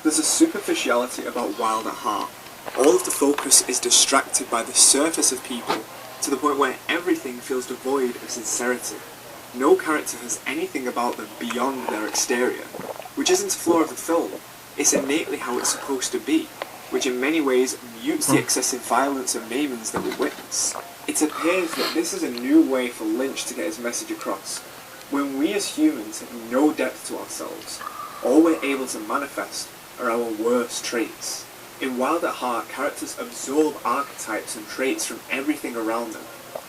There's a superficiality about Wild at Heart. All of the focus is distracted by the surface of people to the point where everything feels devoid of sincerity. No character has anything about them beyond their exterior, which isn't a flaw of the film. It's innately how it's supposed to be, which in many ways mutes the excessive violence and maimings that we witness. It appears that this is a new way for Lynch to get his message across. When we as humans have no depth to ourselves, all we're able to manifest are our worst traits. In Wild at Heart, characters absorb archetypes and traits from everything around them,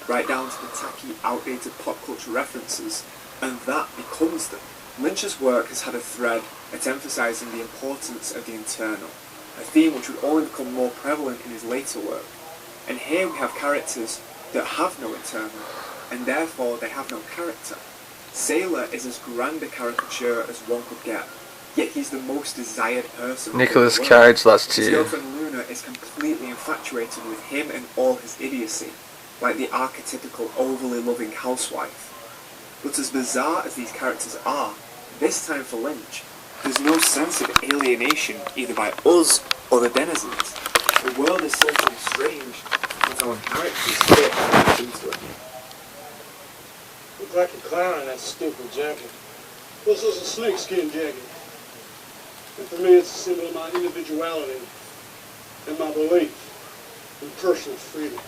right down to the tacky, outdated pop culture references, and that becomes them. Lynch's work has had a thread at emphasising the importance of the internal, a theme which would only become more prevalent in his later work. And here we have characters that have no internal, and therefore they have no character. Sailor is as grand a caricature as one could get, yet he's the most desired person. Nicolas Cage, that's to His you. girlfriend Luna is completely infatuated with him and all his idiocy, like the archetypical overly loving housewife. But as bizarre as these characters are, this time for Lynch, there's no sense of alienation either by us or the denizens. The world is something strange, but our characters fit into it. Look like a clown in that stupid jacket. This is a snakeskin jacket. And for me, it's a symbol of my individuality and my belief in personal freedom.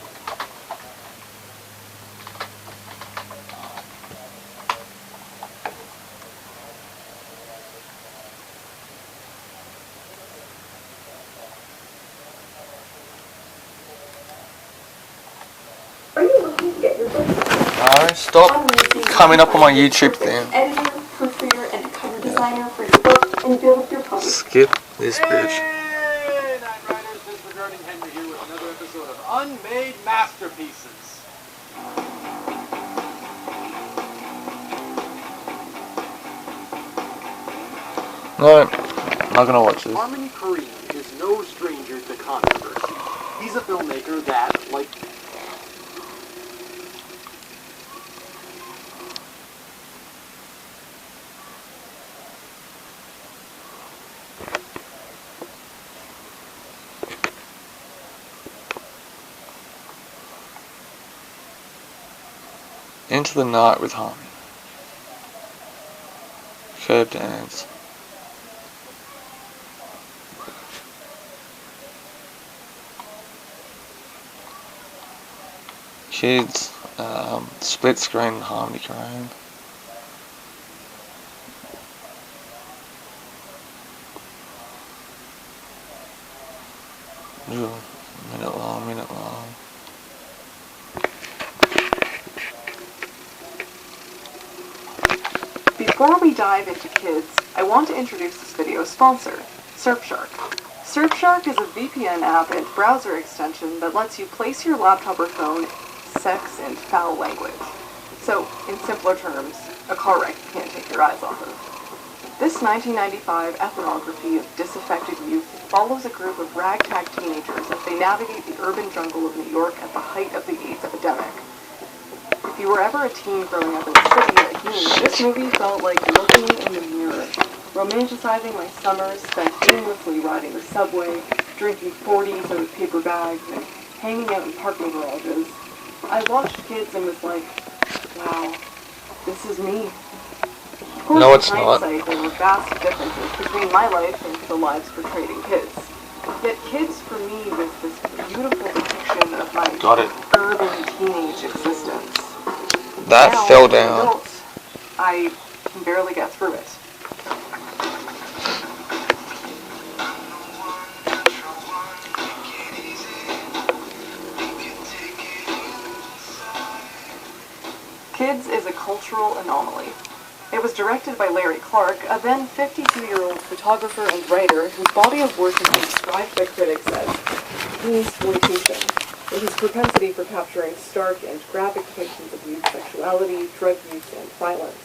Are you looking to get your books? No, stop coming up on my YouTube thing. Editor, proofreader, and cover designer for your book and build your public. Skip this bitch. Hey, Night Riders, this is Regarding Henry here with another episode of Unmade Masterpieces. No, not gonna watch this. Harmony Korine is no stranger to controversy. He's a filmmaker that, like... Into the Night with Harmony. Curb Dance. Kids, split screen Harmony Korine. Minute long. Before we dive into kids, I want to introduce this video's sponsor, Surfshark. Surfshark is a VPN app and browser extension that lets you place your laptop or phone sex and foul language. So, in simpler terms, a car wreck you can't take your eyes off of. This 1995 ethnography of disaffected youth follows a group of ragtag teenagers as they navigate the urban jungle of New York at the height of the AIDS epidemic. If you were ever a teen growing up in the city like me, this movie felt like looking in the mirror, romanticizing my summers spent aimlessly riding the subway, drinking 40s out of paper bags, and hanging out in parking garages. I watched kids and was like, wow, this is me. Of course, No, it's in not. hindsight, there were vast differences between my life and the lives portrayed in Kids. Yet Kids, for me, was this beautiful depiction of my Got it. urban teenage existence. That Now, fell as an down. adult, I can barely get through it. Kids is a cultural anomaly. It was directed by Larry Clark, a then 52-year-old photographer and writer whose body of work has been described by critics as exploitation, with his propensity for capturing stark and graphic depictions of youth sexuality, drug use, and violence.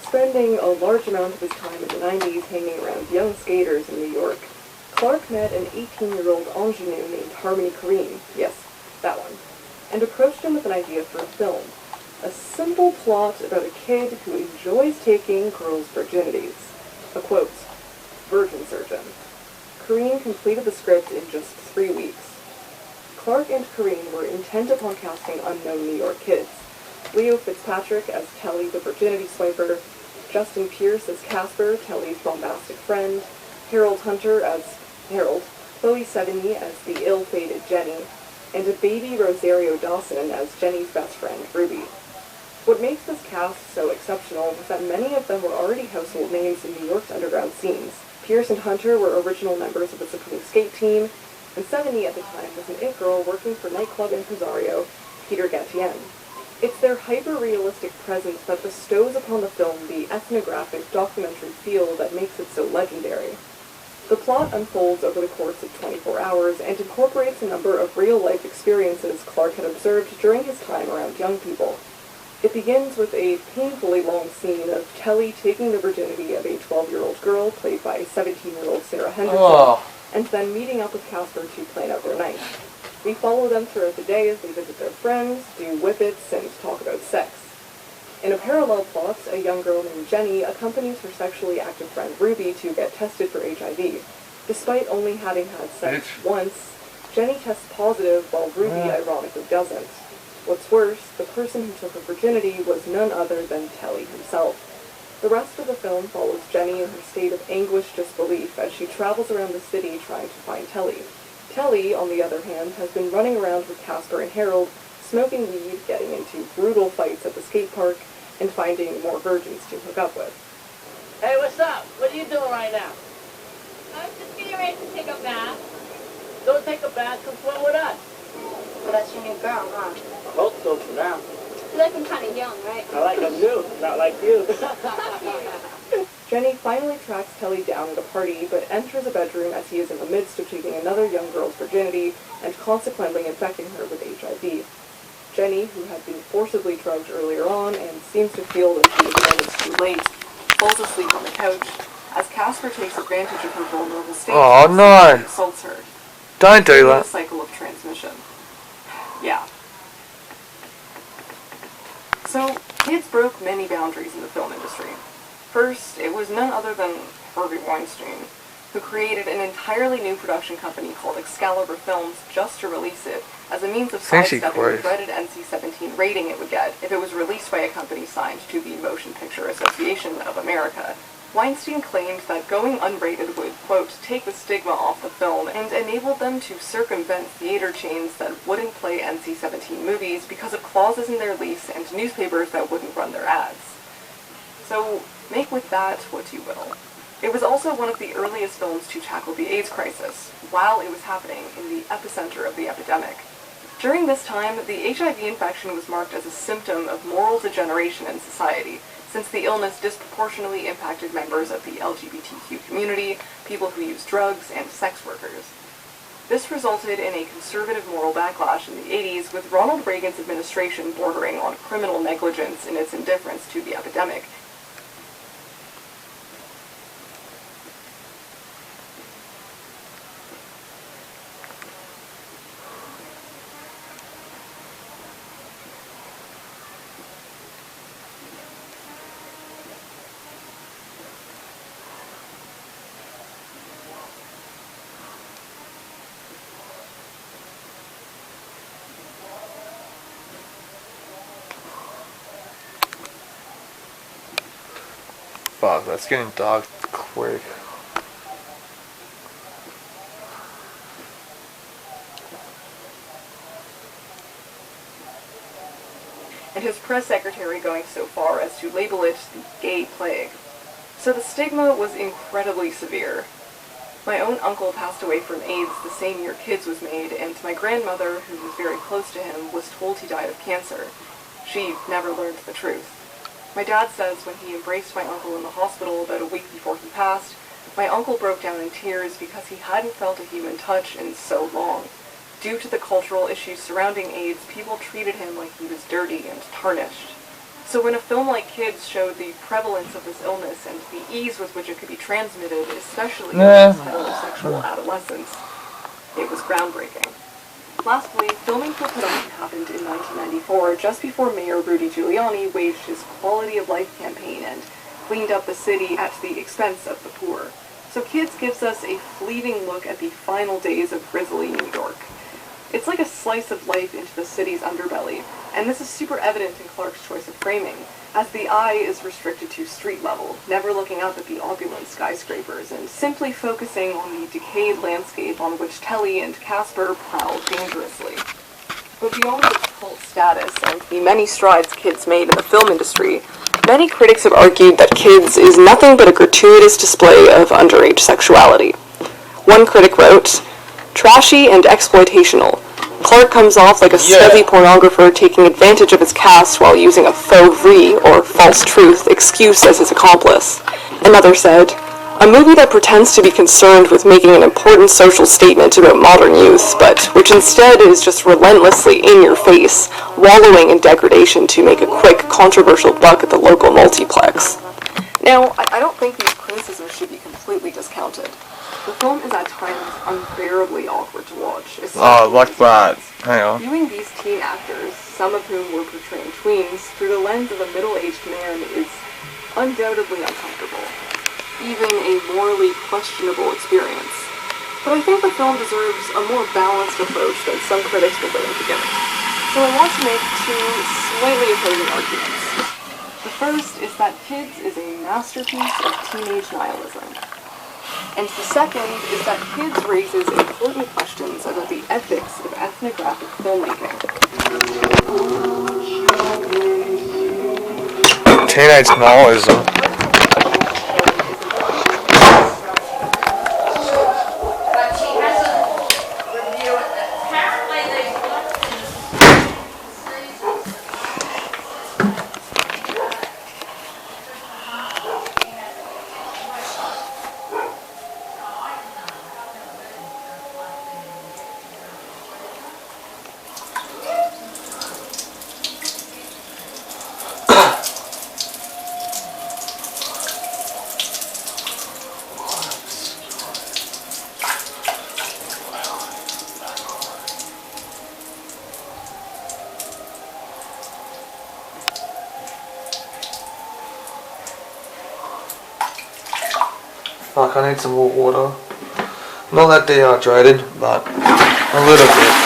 Spending a large amount of his time in the 90s hanging around young skaters in New York, Clark met an 18-year-old ingenue named Harmony Korine, yes, that one, and approached him with an idea for a film. A simple plot about a kid who enjoys taking girls' virginities. A quote, virgin surgeon. Korine completed the script in just 3 weeks. Clark and Korine were intent upon casting unknown New York kids. Leo Fitzpatrick as Telly the virginity swiper, Justin Pierce as Casper, Telly's bombastic friend, Harold Hunter as Harold, Chloe Sevigny as the ill-fated Jenny, and a baby Rosario Dawson as Jenny's best friend, Ruby. What makes this cast so exceptional was that many of them were already household names in New York's underground scenes. Pierce and Hunter were original members of the Supreme Skate team, and Sevigny at the time was an it girl working for nightclub impresario Peter Gatien. It's their hyper-realistic presence that bestows upon the film the ethnographic documentary feel that makes it so legendary. The plot unfolds over the course of 24 hours and incorporates a number of real-life experiences Clark had observed during his time around young people. It begins with a painfully long scene of Telly taking the virginity of a 12-year-old girl, played by 17-year-old Sarah Henderson, and then meeting up with Casper to plan out their night. We follow them throughout the day as they visit their friends, do whippets, and talk about sex. In a parallel plot, a young girl named Jenny accompanies her sexually active friend Ruby to get tested for HIV. Despite only having had sex once, Jenny tests positive while Ruby ironically doesn't. What's worse, the person who took her virginity was none other than Telly himself. The rest of the film follows Jenny in her state of anguished disbelief as she travels around the city trying to find Telly. Telly, on the other hand, has been running around with Casper and Harold, smoking weed, getting into brutal fights at the skate park, and finding more virgins to hook up with. Hey, what's up? What are you doing right now? I was just getting ready to take a bath. Don't take a bath, come swim with us. Well, that's your new girl, huh? I hope so for now. You like him kind of young, right? I like them new, not like you. Jenny finally tracks Telly down at a party, but enters a bedroom as he is in the midst of taking another young girl's virginity and consequently infecting her with HIV. Jenny, who had been forcibly drugged earlier on and seems to feel that she was almost too late, falls asleep on the couch as Casper takes advantage of her vulnerable state and assaults her. Don't do that. A cycle of transmission. Yeah. So, kids broke many boundaries in the film industry. First, it was none other than Harvey Weinstein, who created an entirely new production company called Excalibur Films just to release it, as a means of sidestepping the dreaded NC-17 rating it would get if it was released by a company signed to the Motion Picture Association of America. Weinstein claimed that going unrated would, quote, take the stigma off the film and enabled them to circumvent theater chains that wouldn't play NC-17 movies because of clauses in their lease and newspapers that wouldn't run their ads. So, make with that what you will. It was also one of the earliest films to tackle the AIDS crisis, while it was happening in the epicenter of the epidemic. During this time, the HIV infection was marked as a symptom of moral degeneration in society, since the illness disproportionately impacted members of the LGBTQ community, people who use drugs, and sex workers. This resulted in a conservative moral backlash in the 80s, with Ronald Reagan's administration bordering on criminal negligence in its indifference to the epidemic. Fuck, that's getting dark quick. And his press secretary going so far as to label it the gay plague. So the stigma was incredibly severe. My own uncle passed away from AIDS the same year Kids was made, and my grandmother, who was very close to him, was told he died of cancer. She never learned the truth. My dad says when he embraced my uncle in the hospital about a week before he passed, my uncle broke down in tears because he hadn't felt a human touch in so long. Due to the cultural issues surrounding AIDS, people treated him like he was dirty and tarnished. So when a film like Kids showed the prevalence of this illness and the ease with which it could be transmitted, especially amongst heterosexual adolescents, it was groundbreaking. Lastly, filming for production happened in 1994, just before Mayor Rudy Giuliani waged his Quality of Life campaign and cleaned up the city at the expense of the poor. So Kids gives us a fleeting look at the final days of grisly New York. It's like a slice of life into the city's underbelly, and this is super evident in Clark's choice of framing, as the eye is restricted to street level, never looking up at the opulent skyscrapers, and simply focusing on the decayed landscape on which Telly and Casper prowl dangerously. But beyond its cult status and the many strides Kids made in the film industry, many critics have argued that Kids is nothing but a gratuitous display of underage sexuality. One critic wrote, "Trashy and exploitational. Clark comes off like a scuzzy pornographer taking advantage of his cast while using a faux vrai, or false truth, excuse as his accomplice." Another said, "A movie that pretends to be concerned with making an important social statement about modern youth, but which instead is just relentlessly in your face, wallowing in degradation to make a quick, controversial buck at the local multiplex." Now, I don't think these criticisms should be completely discounted. The film is at times unbearably awkward to watch. Like that. Hang on. Viewing these teen actors, some of whom were portraying tweens, through the lens of a middle-aged man is undoubtedly uncomfortable. Even a morally questionable experience. But I think the film deserves a more balanced approach than some critics were willing to give it. So I want to make two slightly opposing arguments. The first is that Kids is a masterpiece of teenage nihilism. And the second is that Kids raises important questions about the ethics of ethnographic filmmaking. Teenage nihilism. Fuck, I need some more water. Not that dehydrated, but a little bit.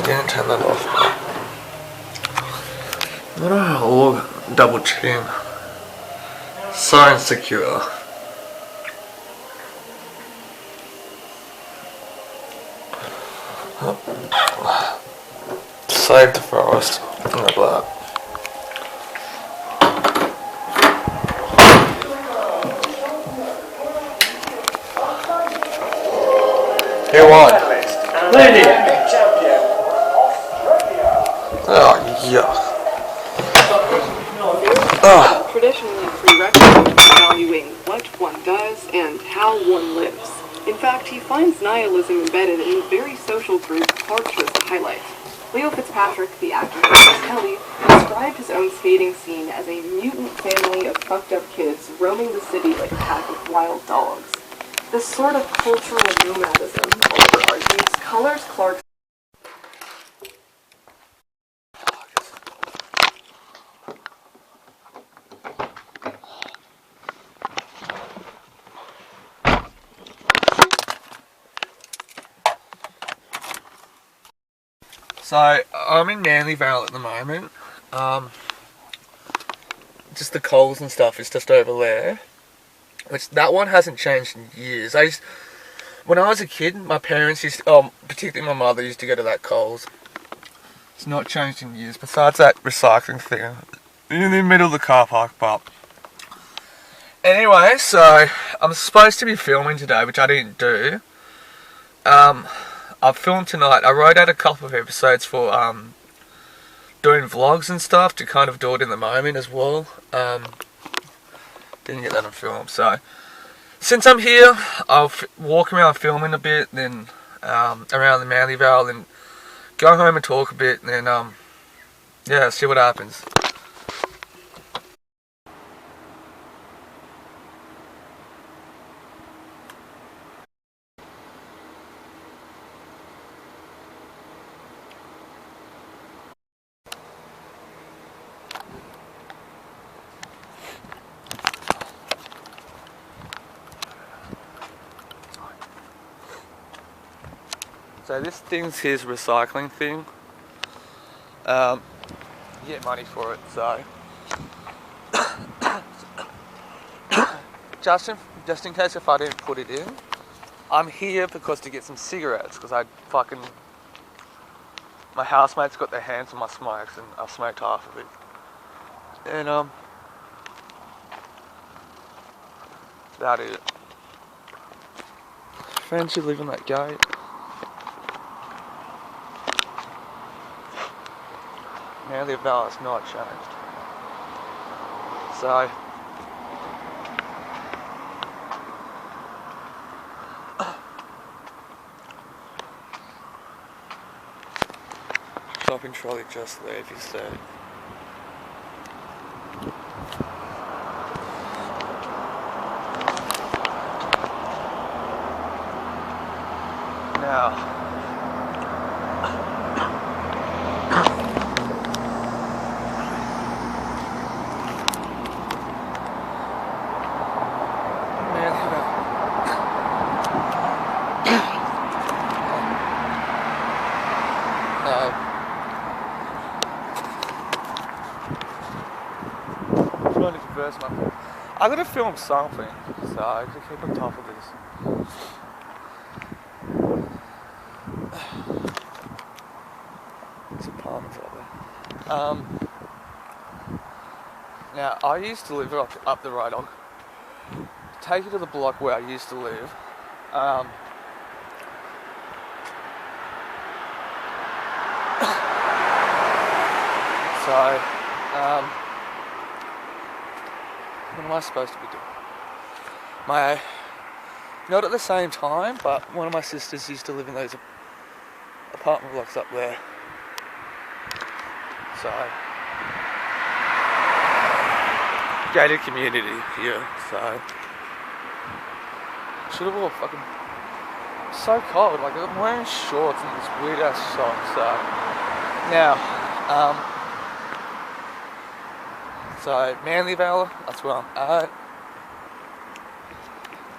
Didn't turn that off. Oh, double checking. So insecure. Save the forest. Like that. Who won? Oh, yuck. Traditionally prerequisite for evaluating what one does and how one lives. In fact, he finds nihilism embedded in the very social group Clark chose to highlight. Leo Fitzpatrick, the actor who plays Kelly, described his own skating scene as a mutant family of fucked up kids roaming the city like a pack of wild dogs. This sort of cultural nomadism, Oliver argues, colors Clark's So, I'm in Manly Vale at the moment. Just the coals and stuff is just over there. which that one hasn't changed in years. When I was a kid, my parents used to, particularly my mother, used to go to that Coles. It's not changed in years, besides that recycling thing in the middle of the car park. But anyway, so I'm supposed to be filming today, which I didn't do. I filmed tonight. I wrote out a couple of episodes for doing vlogs and stuff to kind of do it in the moment as well. Didn't get that on film, so since I'm here, I'll walk around filming a bit, then around the Manly Vale, then go home and talk a bit, and then yeah, see what happens. So this thing's his recycling thing. You get money for it, so just in case if I didn't put it in, I'm here because to get some cigarettes, because my housemates got their hands on my smokes and I smoked half of it. And that is it. Friends who live in that gate. Manly Vale has not changed. So shopping trolley just there if you see. Now I gotta film something, so I can keep on top of this. There's apartments out there. Now I used to live up the road. I'll take you to the block where I used to live. What am I supposed to be doing? Not at the same time, but one of my sisters used to live in those apartment blocks up there. So, gated community here, so. Should have all fucking. So cold, like I'm wearing shorts and this weird ass socks, so. Now, so, Manly Vale, that's where I'm at.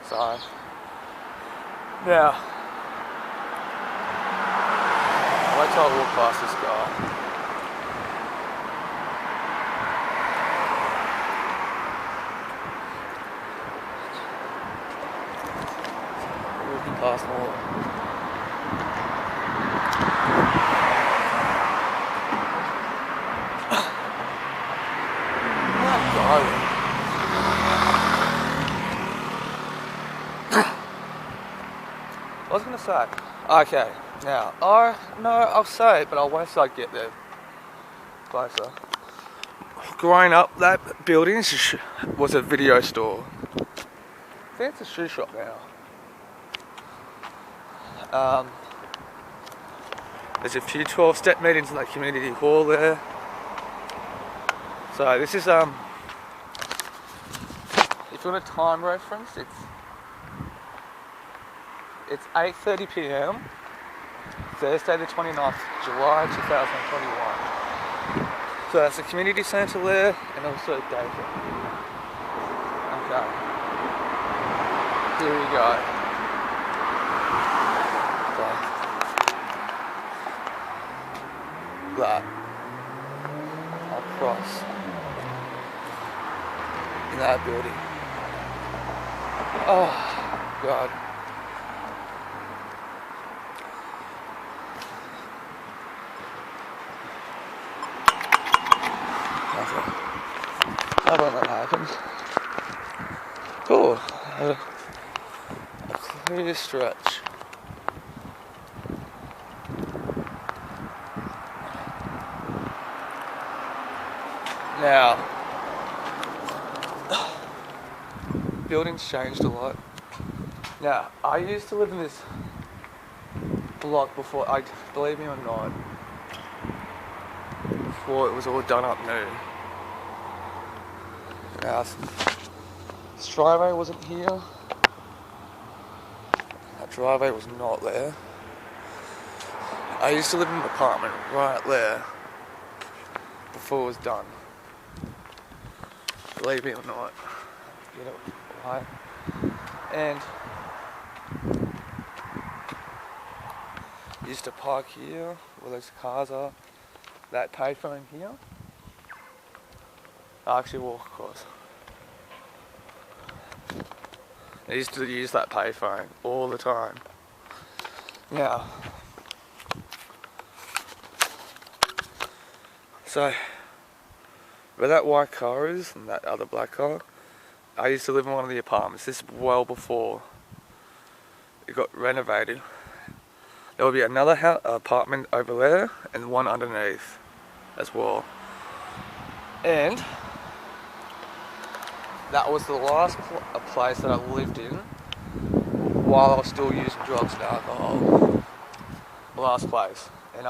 So, now, wait till I walk past this guy. Walking past more. I was gonna say, okay, now, I'll say it, but I'll wait till I get there closer. Growing up, that building was a video store. I think it's a shoe shop now. There's a few 12-step meetings in that community hall there. So this is, if you want a time reference, it's 8:30 PM, Thursday the 29th July 2021. So that's a community centre there, and also a daycare. Okay. Here we go. So, that. I'll cross in that building. Oh, God. Okay. I don't know what happened. Cool. A clear stretch. Now, building's changed a lot. Now, I used to live in this block before, believe me or not, before it was all done up new. Now, this driveway wasn't here. That driveway was not there. I used to live in an apartment right there before it was done. Believe me or not. Get it right. And used to park here where those cars are. That payphone here. I actually walk across. I used to use that payphone all the time. Now, so where that white car is and that other black car, I used to live in one of the apartments. This is well before it got renovated. There will be another apartment over there and one underneath as well. And that was the last place that I lived in while I was still using drugs and alcohol. The last place. And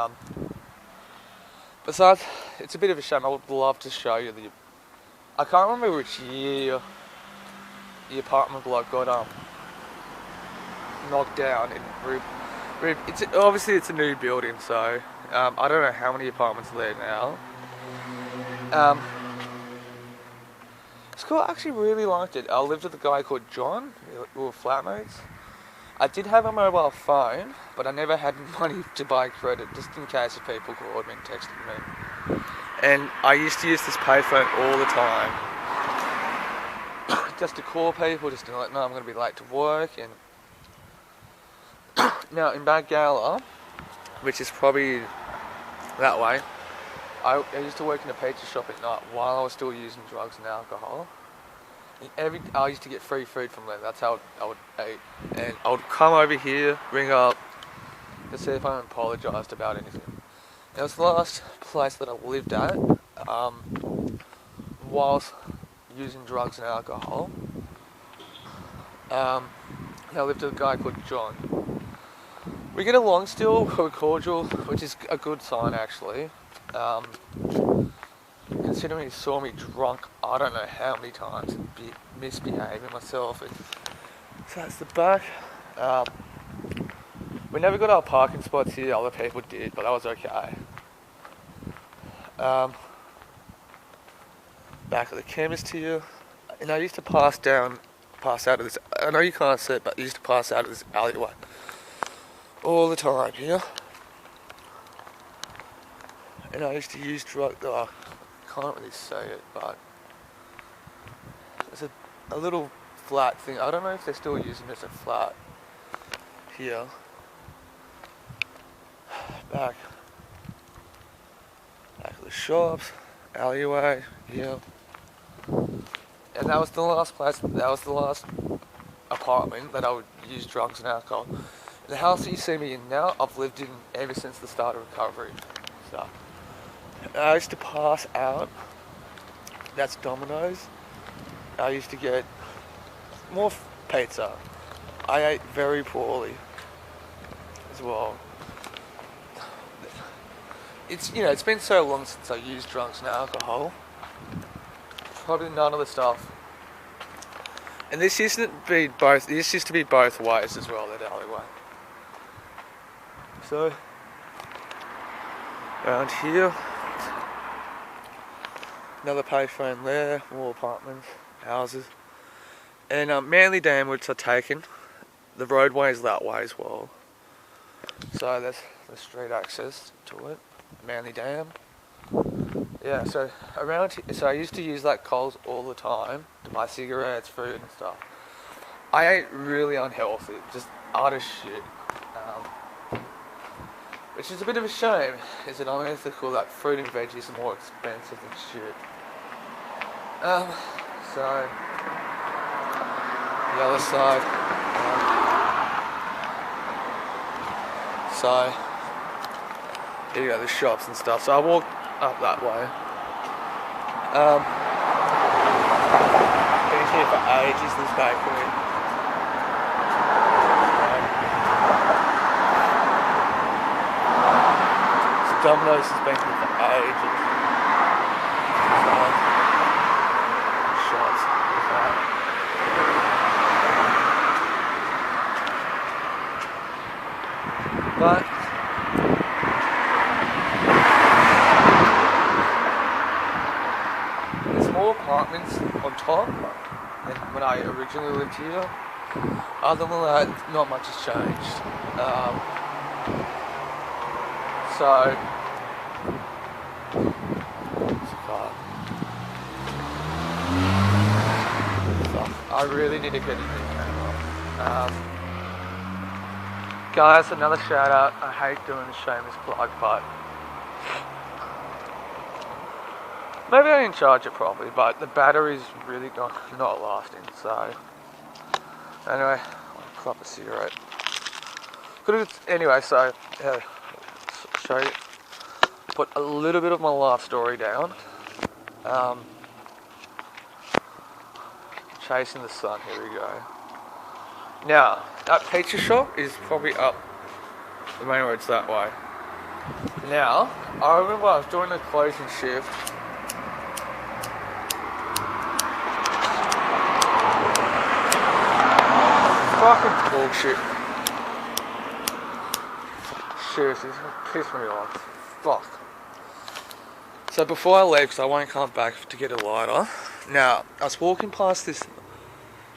besides, it's a bit of a shame. I would love to show you I can't remember which year the apartment block got knocked down and obviously it's a new building, so I don't know how many apartments are there now. School, I actually really liked it. I lived with a guy called John. We were flatmates. I did have a mobile phone, but I never had money to buy credit, just in case if people called me and texted me. And I used to use this payphone all the time. Just to call people, just to let them know I'm going to be late to work. And now in Gala, which is probably that way, I used to work in a pizza shop at night while I was still using drugs and alcohol. And I used to get free food from them. That's how I would eat. And I would come over here, ring up, to see if I apologised about anything. It was the last place that I lived at whilst using drugs and alcohol. I lived with a guy called John. We get along still, we're cordial, which is a good sign actually. Considering he saw me drunk, I don't know how many times, and misbehaving myself. So that's the back. We never got our parking spots here, other people did, but that was okay. Back of the chemist here. And I used to pass out of this, I know you can't see it, but I used to pass out of this alleyway all the time here. And I used to use drugs, I can't really say it, but there's a little flat thing. I don't know if they're still using it as a flat here. Back of the shops, alleyway, yeah. And that was the last apartment that I would use drugs and alcohol. The house that you see me in now, I've lived in ever since the start of recovery. So I used to pass out. That's Domino's. I used to get more pizza. I ate very poorly as well. It's been so long since I used drugs and alcohol. Probably none of the stuff. And this used to be both ways as well, that alleyway. So around here, another payphone there, more apartments, houses. And Manly Dam, which I've taken, the roadway is that way as well. So there's the street access to it, Manly Dam. Yeah, so I used to use that Coles all the time to buy cigarettes, food and stuff. I ate really unhealthy, just utter shit. Which is a bit of a shame. Is it unethical that fruit and veggies are more expensive than shit? So the other side. So here you go, the shops and stuff. So I walked up that way. Been here for ages, this bakery. Domino's has been here for ages. Shots. But there's more apartments on top than when I originally lived here. Other than that, not much has changed. So I really need to get a new camera. Guys, another shout out. I hate doing the shameless plug, but maybe I didn't charge it properly, but the battery's really not lasting, so anyway, I'll crop a cigarette. Anyway, so show you, put a little bit of my life story down. Chasing the sun, here we go. Now, that pizza shop is probably up the main road's that way. Now, I remember I was doing the closing shift. Fucking bullshit. Seriously, this piss me off. Fuck. So before I leave, because I won't come back to get a lighter. Now, I was walking past this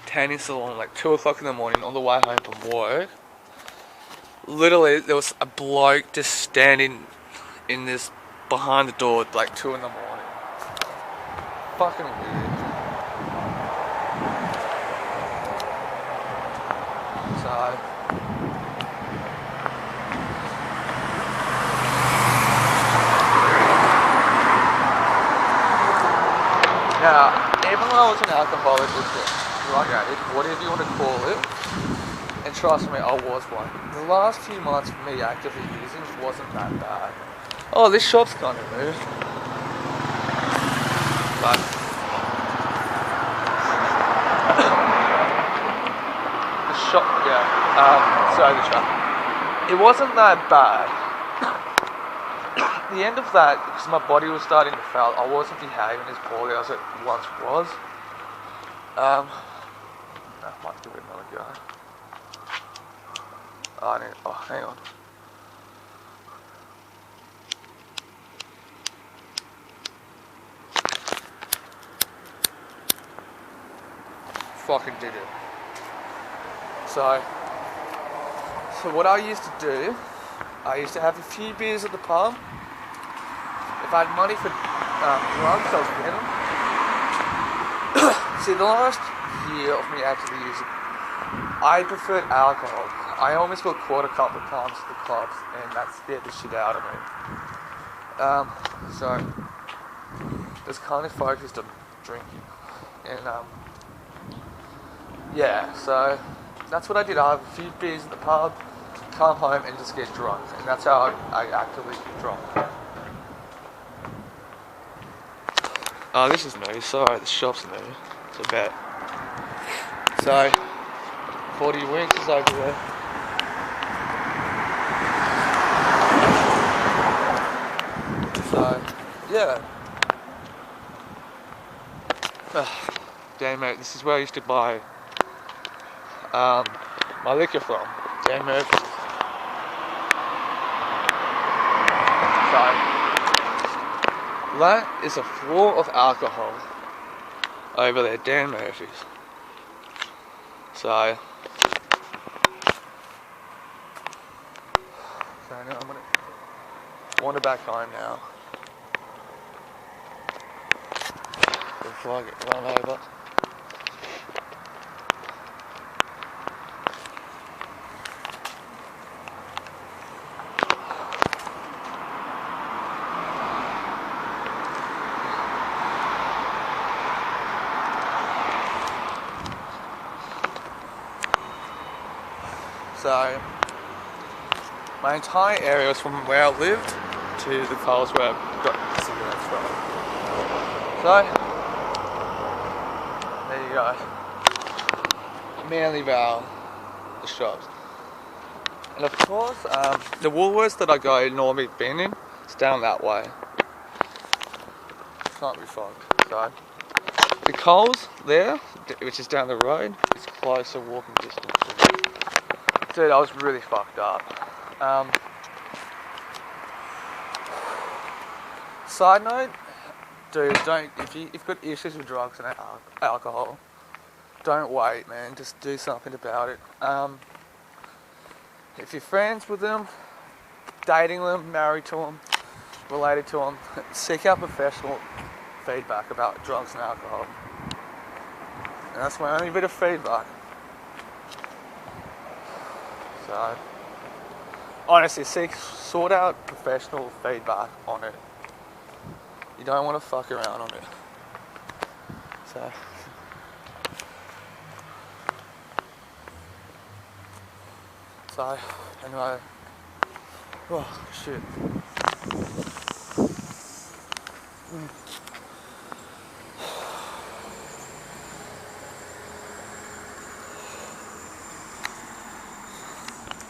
tanning salon like 2 o'clock in the morning on the way home from work. Literally, there was a bloke just standing in this behind the door at like 2 in the morning. Fucking weird. So now, even though I was an alcoholic or drug addict, whatever you want to call it, and trust me, I was one. The last few months of me actively using wasn't that bad. Oh, this shop's kind of moved. But the shop, yeah. Sorry, the shop. It wasn't that bad. At the end of that, because my body was starting to fail, I wasn't behaving as poorly as it once was. I might give it another go. Hang on. Fucking did it. So what I used to do, I used to have a few beers at the pub. If I had money for drugs, I was getting them. See, the last year of me actually using, I preferred alcohol. I almost got caught a couple of times at the clubs, and that scared the shit out of me. So just kind of focused on drinking, and yeah. So that's what I did. I have a few beers at the pub, come home, and just get drunk, and that's how I actively get drunk. Oh, this is new. Sorry, the shop's new. It's a bet. So 40 winks is over there. So, yeah. Damn mate, this is where I used to buy my liquor from. Damn mate. So, that is a floor of alcohol over there, Dan Murphy's. So now I'm gonna wander back home now before I get run over. So my entire area was from where I lived to the Coles where I got cigarettes from. So there you go. Manly Vale, the shops. And of course, the Woolworths that I go normally been in, it's down that way. Can't be fucked. So the Coles there, which is down the road, is closer walking distance. Dude, I was really fucked up. Side note, dude, if you've got issues with drugs and alcohol, don't wait, man. Just do something about it. If you're friends with them, dating them, married to them, related to them, seek out professional feedback about drugs and alcohol. And that's my only bit of feedback. So, honestly, sort out professional feedback on it. You don't want to fuck around on it. So, anyway. Oh, shit.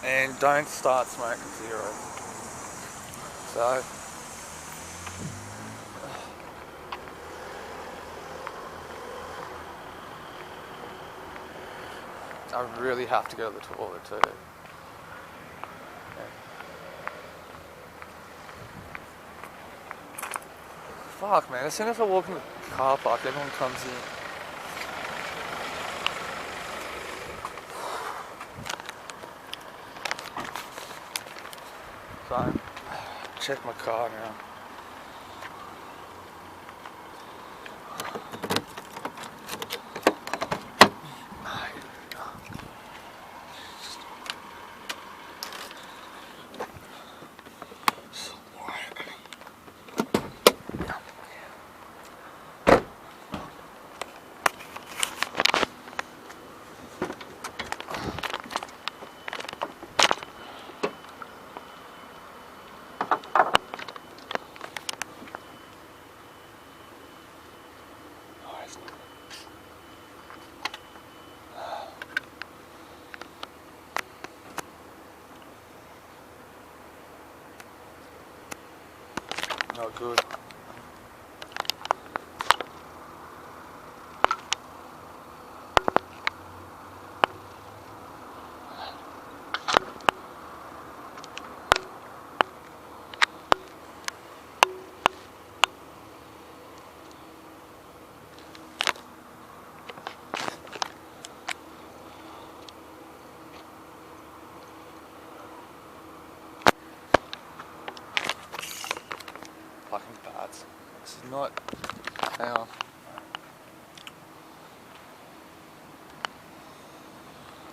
And don't start smoking zero. So, I really have to go to the toilet too. Fuck, man, as soon as I walk in the car park, everyone comes in. So, check my car now. Not good. Fucking bats. This is not. Hang on.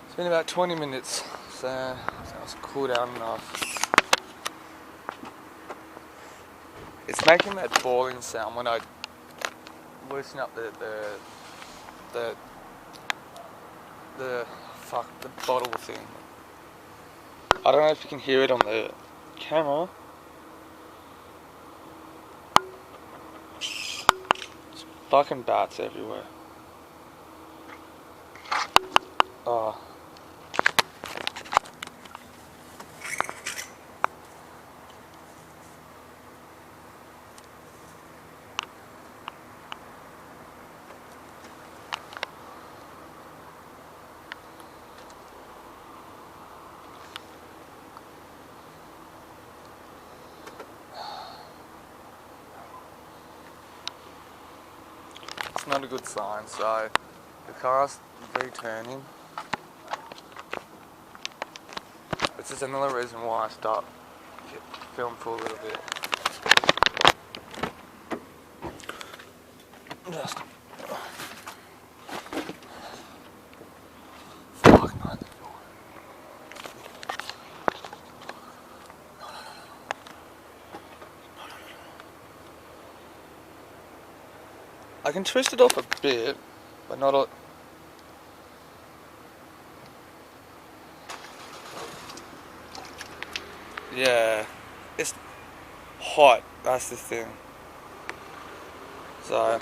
It's been about 20 minutes, so that was cool down enough. It's making that falling sound when I loosen up the bottle thing. I don't know if you can hear it on the camera. There's fucking bats everywhere. Oh. It's not a good sign, so the car's returning. This is another reason why I stopped film for a little bit. Just fuck no. I can twist it off a bit, but not a... yeah, it's hot, that's the thing. So,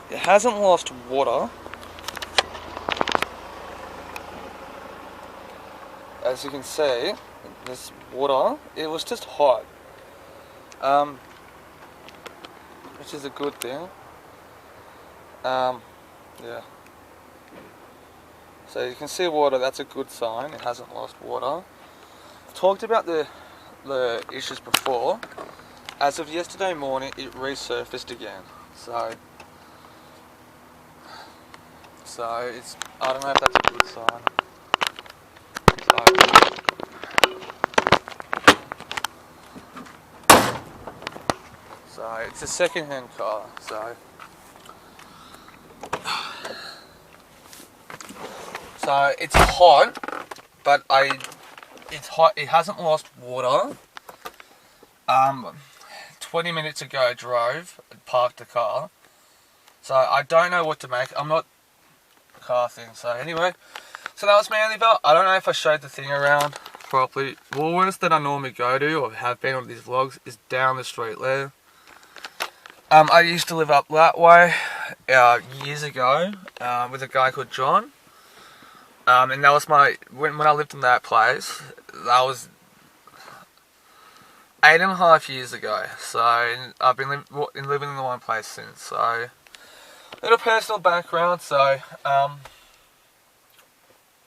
it hasn't lost water. As you can see, this water, it was just hot. Which is a good thing. Yeah. So you can see water, that's a good sign, it hasn't lost water. I've talked about the issues before. As of yesterday morning, it resurfaced again. So it's, I don't know if that's a good sign. So it's a second-hand car. So it's hot, but it's hot. It hasn't lost water. 20 minutes ago, I drove and parked the car. So I don't know what to make. I'm not a car thing. So anyway, so that was Manlyville. I don't know if I showed the thing around properly. Woolworths that I normally go to or have been on these vlogs is down the street there. I used to live up that way years ago with a guy called John. And that was when I lived in that place, that was 8.5 years ago. So I've been living in the one place since. So little personal background. So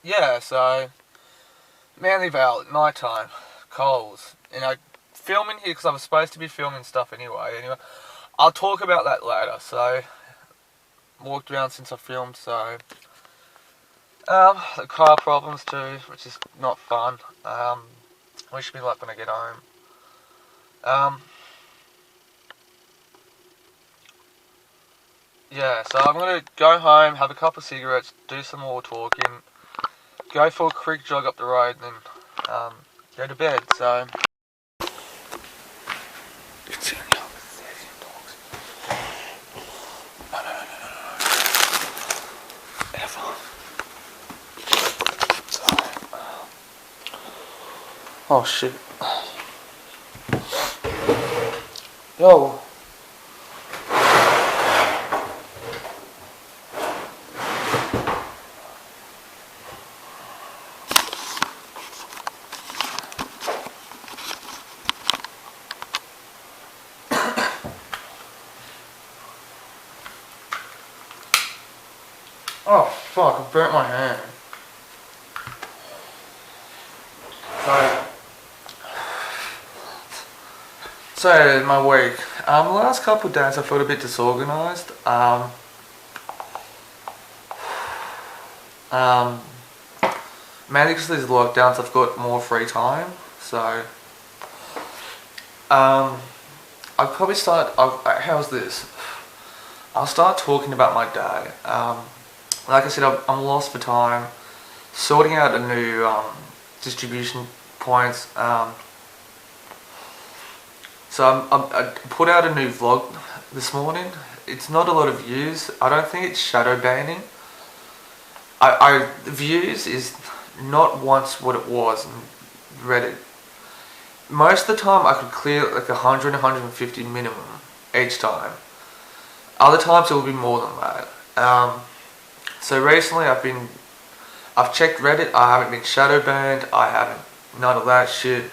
yeah. So Manlyvale, night time, Coles. You know, filming here because I was supposed to be filming stuff anyway. Anyway, I'll talk about that later. So walked around since I filmed. So the car problems too, which is not fun. Wish me luck when I get home. Yeah, so I'm gonna go home, have a couple of cigarettes, do some more talking, go for a quick jog up the road, and then go to bed. So. Oh shit. Yo. Oh fuck, I burnt my hand. So my week. The last couple of days I felt a bit disorganised. Mainly because of these lockdowns, I've got more free time. So I'll probably start. How's this? I'll start talking about my day. Like I said, I'm lost for time, sorting out a new distribution points. So I put out a new vlog this morning. It's not a lot of views. I don't think it's shadow banning. Views is not once what it was in Reddit. Most of the time I could clear like 100, 150 minimum each time. Other times it will be more than that. So recently I've checked Reddit. I haven't been shadow banned. I haven't none of that shit.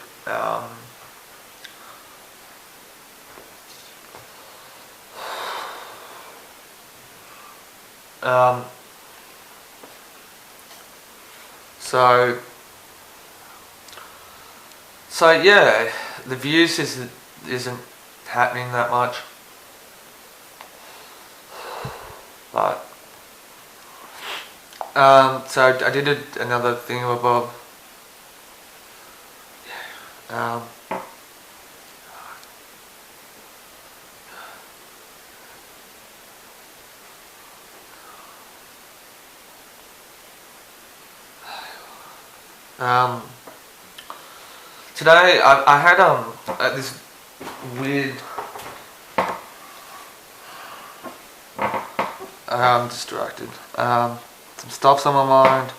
So yeah, the views isn't happening that much, but so I did another thing above. Today I had this weird I'm distracted. Some stuff's on my mind.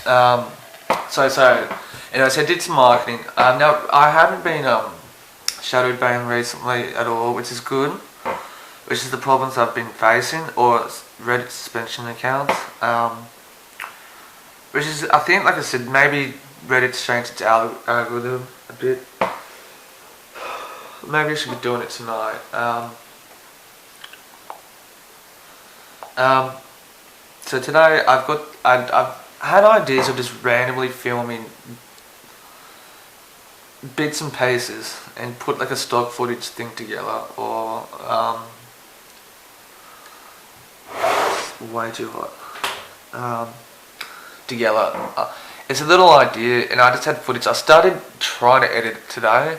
Anyway, so I did some marketing. Now, I haven't been shadow banned recently at all, which is good, which is the problems I've been facing, or Reddit suspension accounts, which is, I think, like I said, maybe Reddit's changed its algorithm a bit. Maybe I should be doing it tonight. So today I've had ideas of just randomly filming bits and pieces and put like a stock footage thing together, or way too hot. Together. It's a little idea, and I just had footage. I started trying to edit it today.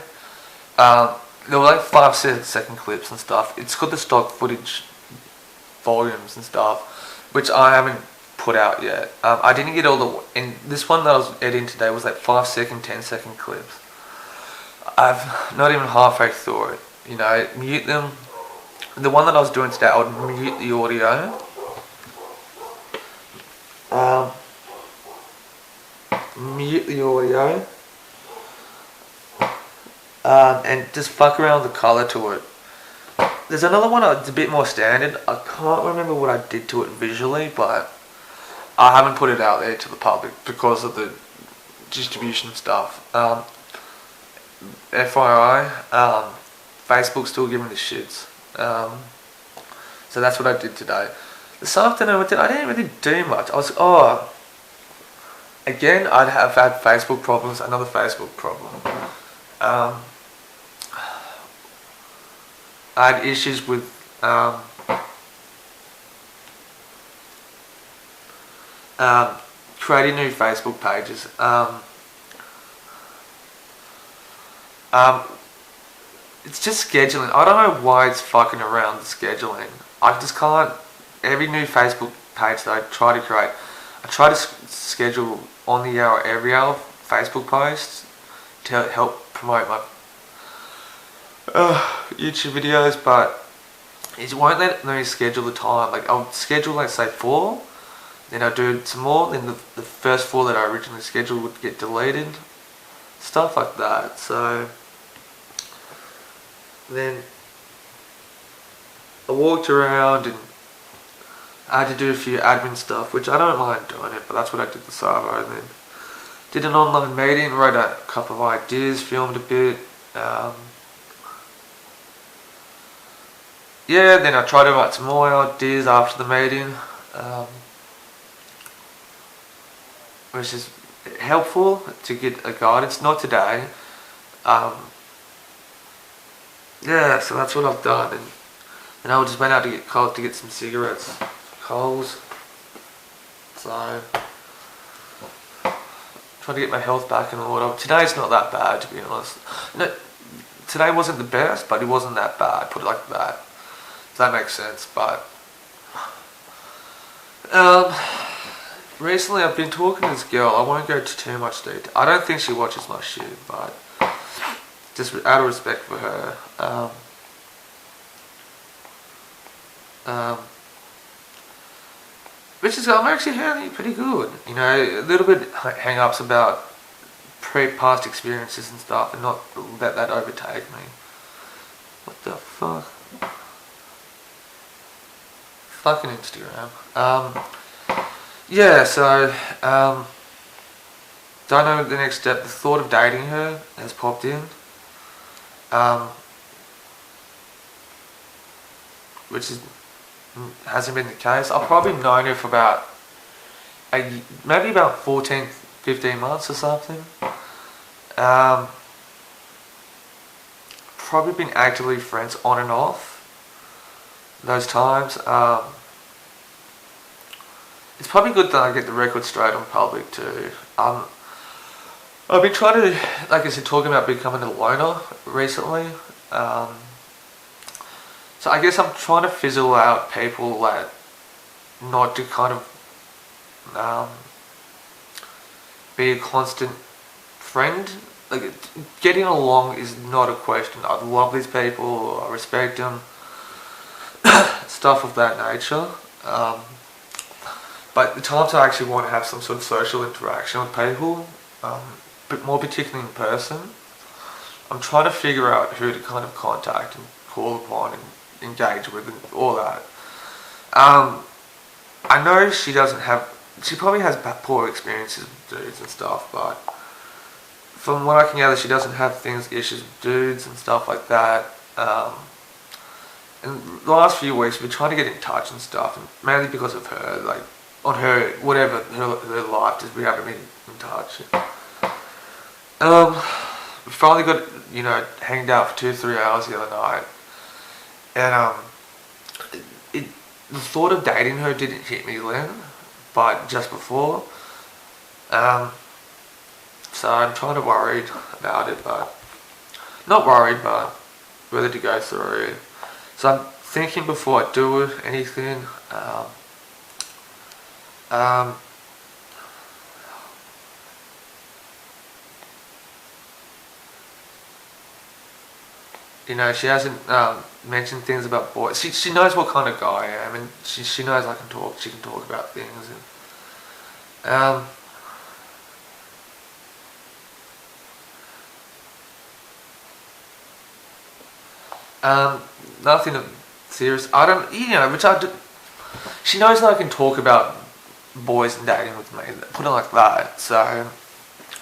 There were like 5-second clips and stuff. It's got the stock footage volumes and stuff, which I haven't put out yet. I didn't get all the, and this one that I was editing today was like 5-second, 10-second clips. I've not even halfway through it. You know, mute them. The one that I was doing today, I would mute the audio. Mute the audio. And just fuck around with the colour to it. There's another one that's a bit more standard. I can't remember what I did to it visually, but I haven't put it out there to the public because of the distribution stuff. FYI, Facebook's still giving the shits. So that's what I did today. This afternoon, I didn't really do much. Again, I'd have had Facebook problems, another Facebook problem. I had issues with creating new Facebook pages. It's just scheduling. I don't know why it's fucking around with scheduling. I just can't. Every new Facebook page that I try to create, I try to schedule on the hour, every hour Facebook posts to help promote my YouTube videos, but it won't let me schedule the time. Like, I'll schedule, let's say 4, then I'll do some more, then the first 4 that I originally scheduled would get deleted, stuff like that. So then I walked around and I had to do a few admin stuff, which I don't mind doing it, but that's what I did this hour. And then did an online meeting, wrote a couple of ideas, filmed a bit. Yeah, then I tried to write some more ideas after the meeting, which is helpful to get a guidance. Not today. Yeah, so that's what I've done, and I just went out to get Coles to get some cigarettes. Coles. So trying to get my health back in order. Today's not that bad, to be honest. No, today wasn't the best, but it wasn't that bad. Put it like that. If that makes sense. But recently I've been talking to this girl. I won't go into too much detail. I don't think she watches my shit, but just out of respect for her. Which is, I'm actually handling it pretty good. You know, a little bit hang-ups about past experiences and stuff, and not let that overtake me. What the fuck? Fucking Instagram. Yeah, so, don't know the next step. The thought of dating her has popped in. Which hasn't been the case. I've probably known her for about maybe about 14, 15 months or something. Probably been actively friends on and off those times. It's probably good that I get the record straight on public too. I've been trying to, like I said, talking about becoming a loner recently. So I guess I'm trying to fizzle out people that not to kind of be a constant friend. Like, getting along is not a question. I love these people, I respect them, stuff of that nature. but the times I actually want to have some sort of social interaction with people, but more particularly in person, I'm trying to figure out who to kind of contact and call upon and engage with and all that. I know she probably has poor experiences with dudes and stuff, but from what I can gather, she doesn't have issues with dudes and stuff like that. And the last few weeks we've been trying to get in touch and stuff, and mainly because of her, like, on her, whatever, her life, just we haven't been in touch. We finally got, hanged out for 2-3 hours the other night, and the thought of dating her didn't hit me then, but just before. So I'm trying to worried about it, but not worried, but whether to go through it. So I'm thinking before I do anything. She hasn't mentioned things about boys. She knows what kind of guy I am, and she knows she can talk about things. And, nothing serious. She knows that I can talk about boys and dating with me, put it like that. So,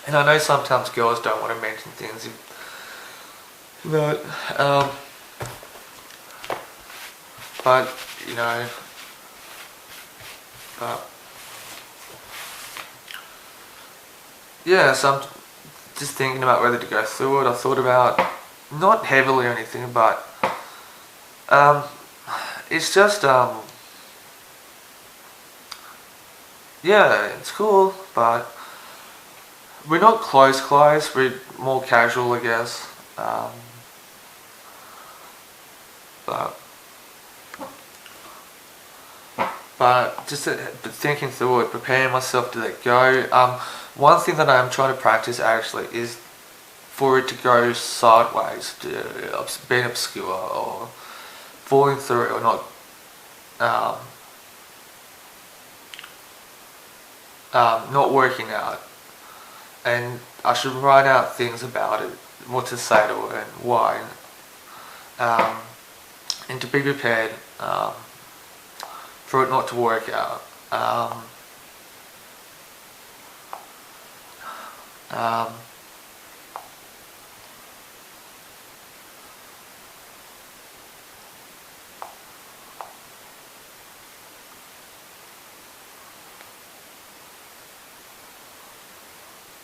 and I know sometimes girls don't want to mention things, but yeah, so I'm just thinking about whether to go through it. I thought about, not heavily or anything, but it's just yeah, it's cool, but we're not close, we're more casual, I guess. But just thinking through it, preparing myself to let go. One thing that I'm trying to practice actually is for it to go sideways, to being obscure or falling through or not not working out. And I should write out things about it, what to say to her and why, and to be prepared for it not to work out.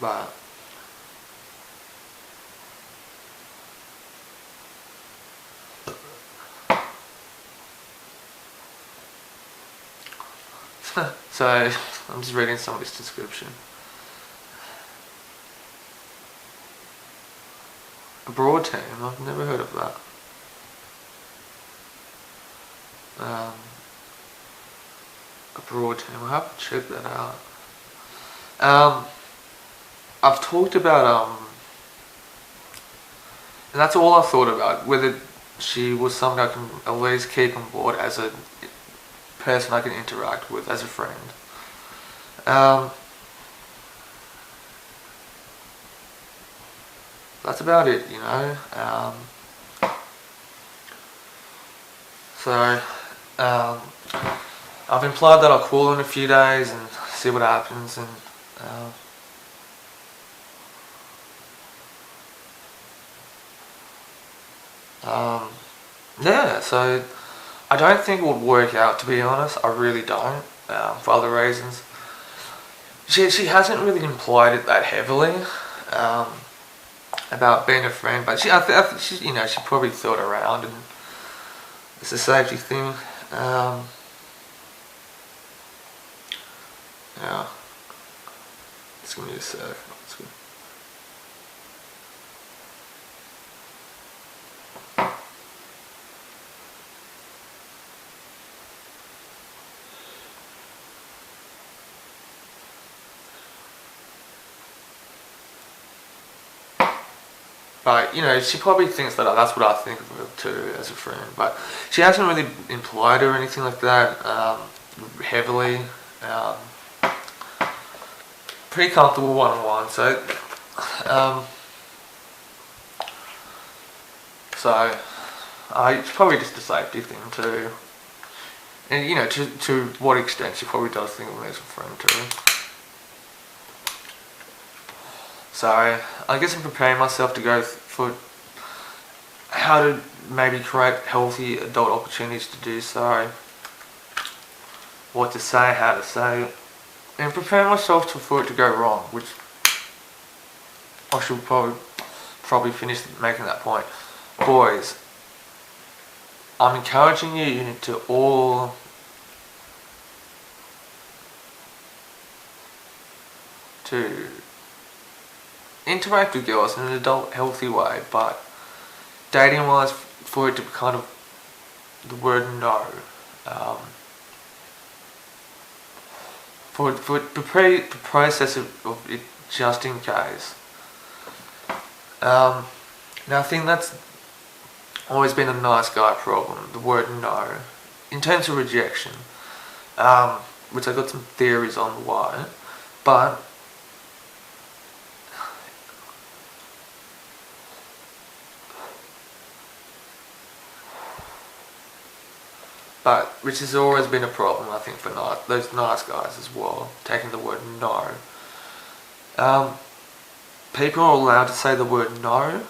But so I'm just reading some of this description. A broad team, I've never heard of that. A broad team, I'll have to check that out. I've talked about, and that's all I thought about, whether she was someone I can at least keep on board as a person I can interact with, as a friend. That's about it, So, I've implied that I'll call in a few days and see what happens, and yeah, so I don't think it would work out, to be honest. I really don't, for other reasons. She hasn't really implied it that heavily about being a friend, but I think she probably thought around, and it's a safety thing. Yeah, it's gonna be a sec. It's good. But, she probably thinks that that's what I think of her too, as a friend. But she hasn't really implied or anything like that heavily. Pretty comfortable one-on-one, so it's probably just a safety thing too. And you know, to what extent she probably does think of me as a friend too. So I guess I'm preparing myself to go for how to maybe create healthy adult opportunities to do so. What to say, how to say it, and preparing myself for it to go wrong, which I should probably finish making that point. Boys, I'm encouraging you to all to interact with girls in an adult, healthy way, but dating wise, for it to be kind of the word no. For the process of it, just in case. Now I think that's always been a nice guy problem, the word no. In terms of rejection, which I've got some theories on why, but which has always been a problem, I think, for those nice guys as well, taking the word no. People are allowed to say the word no.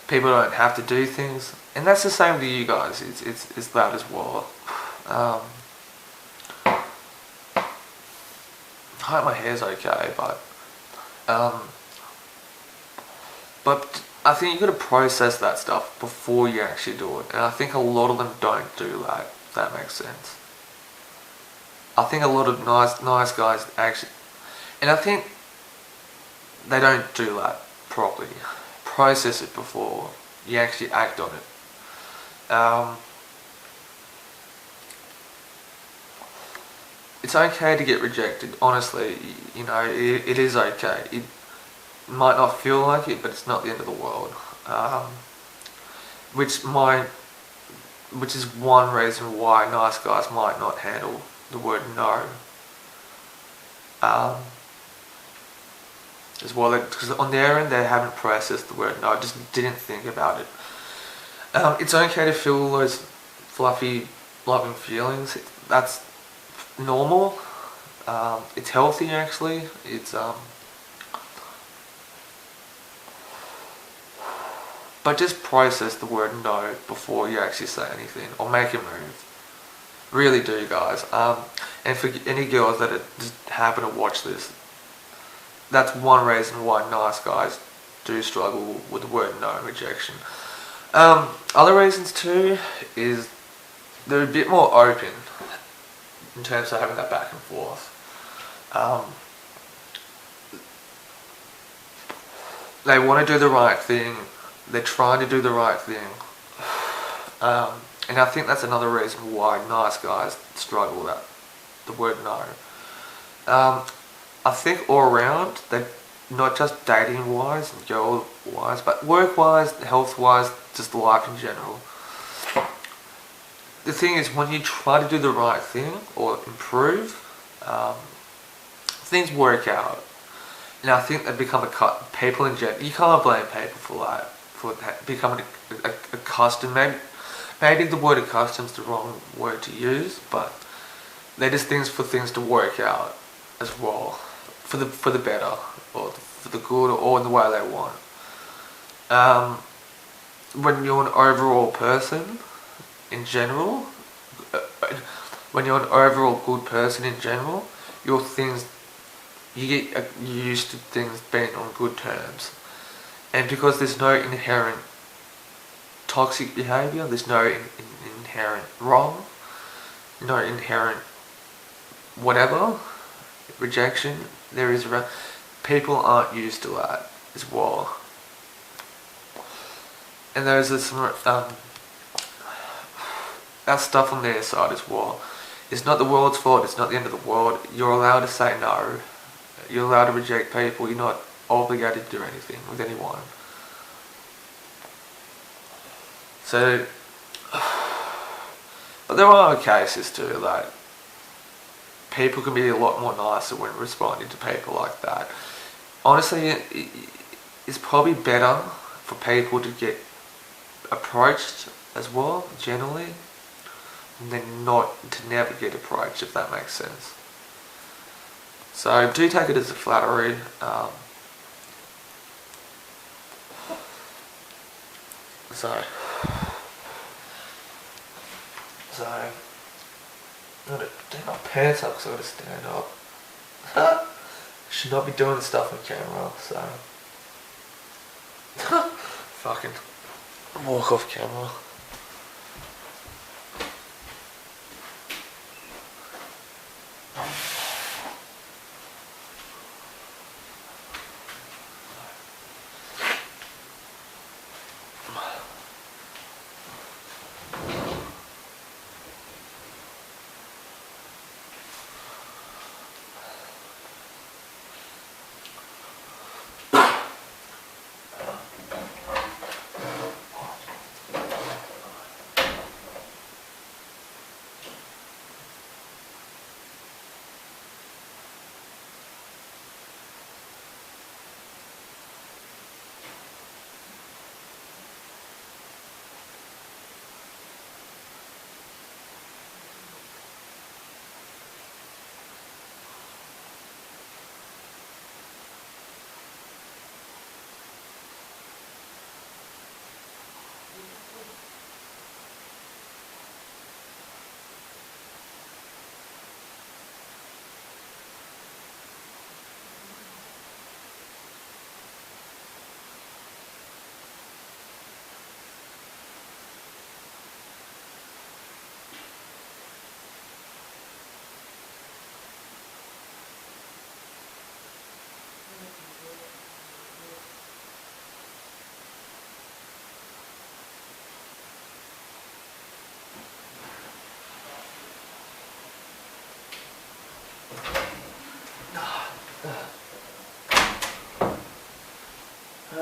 People don't have to do things, and that's the same to you guys. It's that as well. I hope my hair's okay, but I think you've got to process that stuff before you actually do it, and I think a lot of them don't do that, if that makes sense. I think a lot of nice guys actually, and I think they don't do that properly. Process it before you actually act on it. It's okay to get rejected, honestly. You know, it is okay. It might not feel like it, but it's not the end of the world. Which is one reason why nice guys might not handle the word no. As well, because on their end they haven't processed the word no, just didn't think about it. It's okay to feel those fluffy, loving feelings. That's normal. It's healthy actually. It's but just process the word no before you actually say anything or make a move. Really do, guys. And for any girls that just happen to watch this, that's one reason why nice guys do struggle with the word no, rejection. Other reasons too is they're a bit more open in terms of having that back and forth. They want to do the right thing. They're trying to do the right thing. And I think that's another reason why nice guys struggle with that, the word no. I think all around, they not just dating wise and girl wise, but work wise, health wise, just life in general. The thing is, when you try to do the right thing or improve, things work out. And I think they become people in general. You can't blame people for that, for becoming accustomed. Maybe the word accustomed is the wrong word to use, but they're just things for things to work out as well, for the better, or for the good, or in the way they want. When you're an overall person in general, when you're an overall good person in general, you get used to things being on good terms. And because there's no inherent toxic behaviour, there's no inherent wrong, no inherent whatever, rejection, there is people aren't used to that as well. And there's some that stuff on their side as well. It's not the world's fault, it's not the end of the world. You're allowed to say no. You're allowed to reject people. You're not obligated to do anything with anyone. So But there are cases too, like, people can be a lot more nicer when responding to people like that. Honestly, it's probably better for people to get approached as well, generally, than not to never get approached, if that makes sense. So do take it as a flattery. So I'm gonna take my pants up because I gotta stand up. Should not be doing stuff on camera, so fucking walk off camera.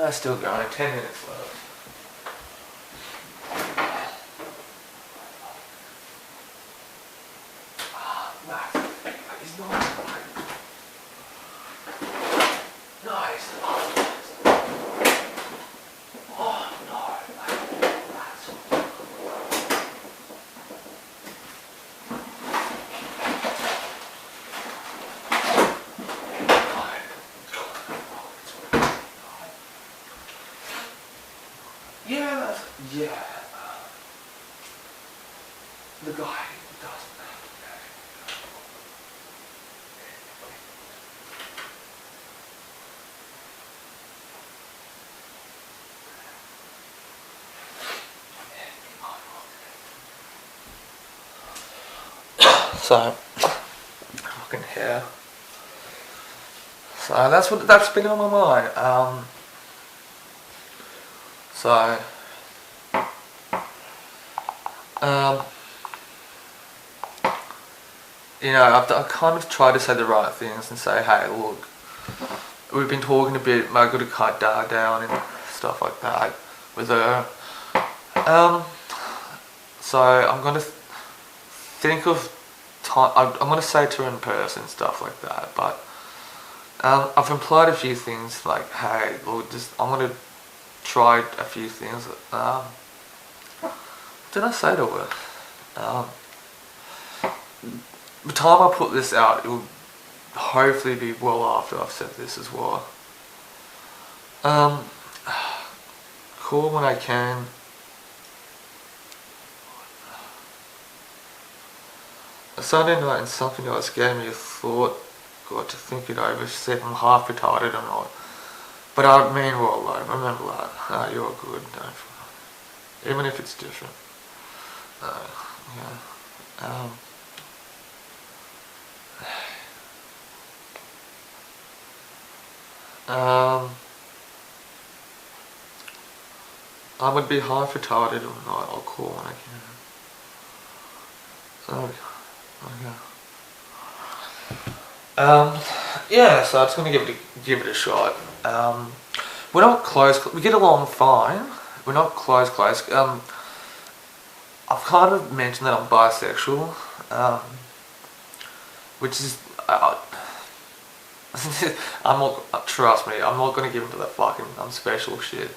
Still going, 10 minutes left. He's nice. Nice. Oh no, yeah, yeah. The guy doesn't have to pay. So, fucking hair. So that's been on my mind. You know, I've kind of tried to say the right things and say, hey, look, we've been talking a bit, I got to cut Dad down and stuff like that with her. So I'm going to think of time, I'm going to say to her in person, stuff like that, but I've implied a few things like, hey, look, I'm going to try a few things. What did I say to her? The time I put this out, it will hopefully be well after I've said this as well. Call when I can. A Sunday night and something else gave me a thought. Got to think it over, see if I'm half retarded or not. But I mean well though, remember that. You're good, don't. Even if it's different. Yeah. I would be half retarded or not, I'll call when I can. Okay. Yeah, so I'm just gonna give it a shot. We're not close, we get along fine. We're not close. I've kind of mentioned that I'm bisexual, which is, I'm not, trust me, I'm not going to give into that fucking I'm special shit.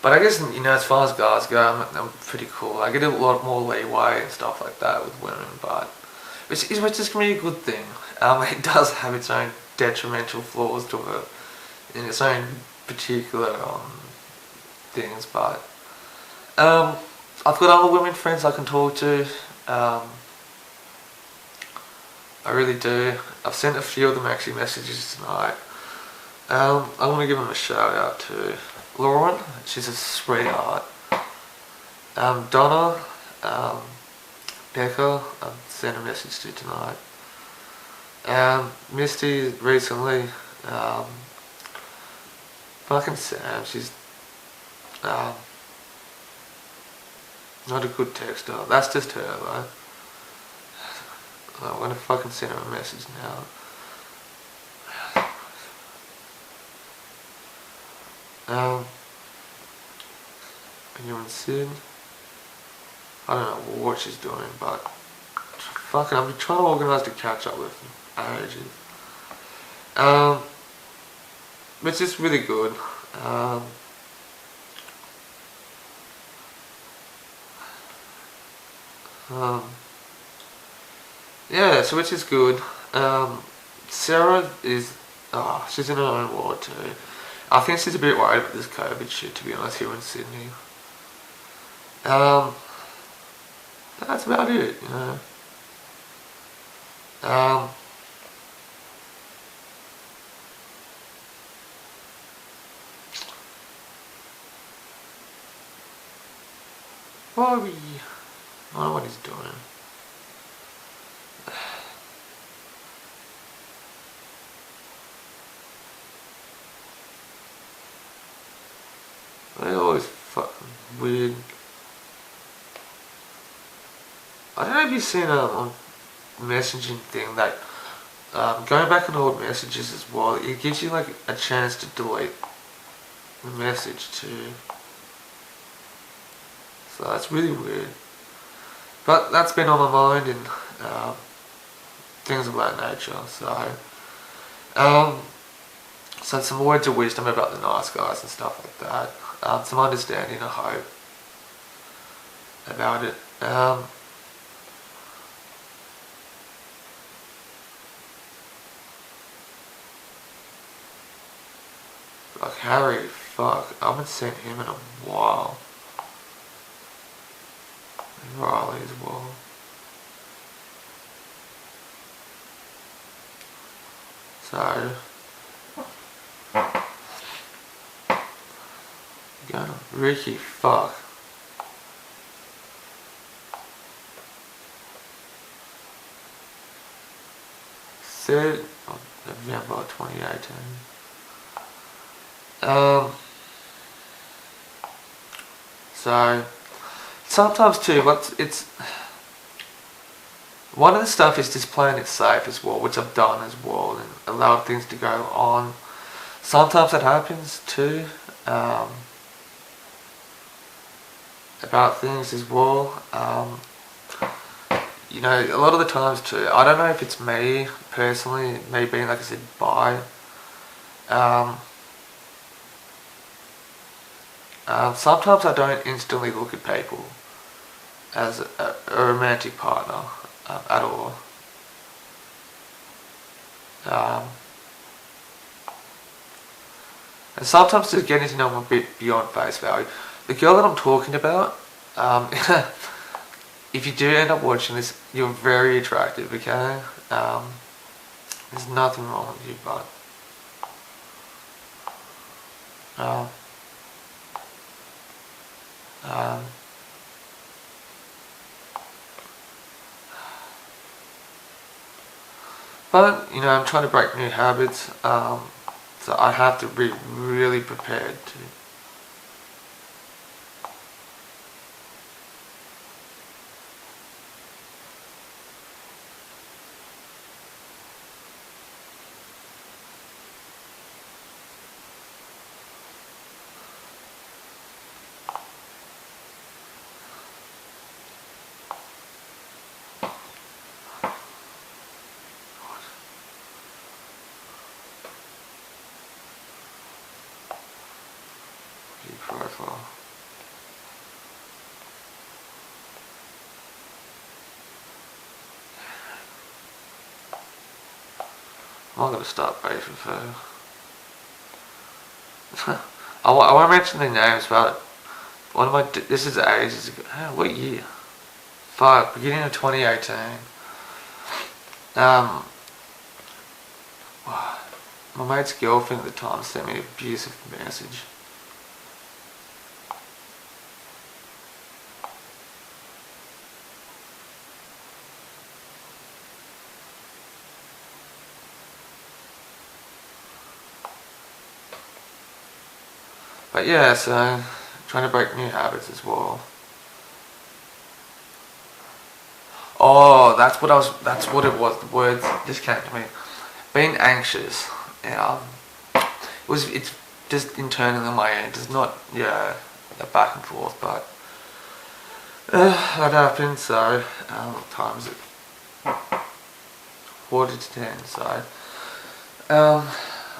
But I guess, you know, as far as guys go, I'm pretty cool. I get a lot more leeway and stuff like that with women, but which is going to be a good thing. It does have its own detrimental flaws to it, in its own particular things, but I've got other women friends I can talk to. I really do. I've sent a few of them actually messages tonight. I want to give them a shout out to Lauren, she's a sweetheart. Donna, Becca, I sent a message to tonight. Misty recently, fucking Sam, she's not a good texter. That's just her though. I'm gonna fucking send her a message now. You're in Sid. I don't know what she's doing, but fucking, I've been trying to organise to catch up with ages. Which is really good. Yeah, so which is good. Sarah is, she's in her own ward too. I think she's a bit worried about this COVID shit, to be honest, here in Sydney. That's about it, you know. Bobby, I don't know what he's doing. They're always fucking weird. I don't know if you've seen on messaging thing that going back on old messages as well, it gives you like a chance to delete the message too. So that's really weird. But that's been on my mind and things of that nature. So some words of wisdom about the nice guys and stuff like that. Some understanding, I hope, about it. Like Harry, fuck, I haven't seen him in a while. And Riley as well. So, going on, Ricky, fuck. Third of November 2018. So sometimes too, but it's one of the stuff is just playing it safe as well, which I've done as well, and allowed things to go on. Sometimes that happens too, about things as well. You know, a lot of the times too, I don't know if it's me personally, me being, like I said, bi. Sometimes I don't instantly look at people as a romantic partner at all. And sometimes just getting to know them a bit beyond face value. The girl that I'm talking about, if you do end up watching this, you're very attractive, okay? There's nothing wrong with you, but but, you know, I'm trying to break new habits, so I have to be really prepared to. profile. I'm not going to start beefing for her. I won't mention their names, but one of my, this is ages ago, what year? Fuck, beginning of 2018. My mate's girlfriend at the time sent me an abusive message. But yeah, so trying to break new habits as well. Oh, that's what it was. The words just came to me. Being anxious. Yeah. It's just internal in my end. It's not, yeah, back and forth, but that happened. So times it 4 to 10. So I'm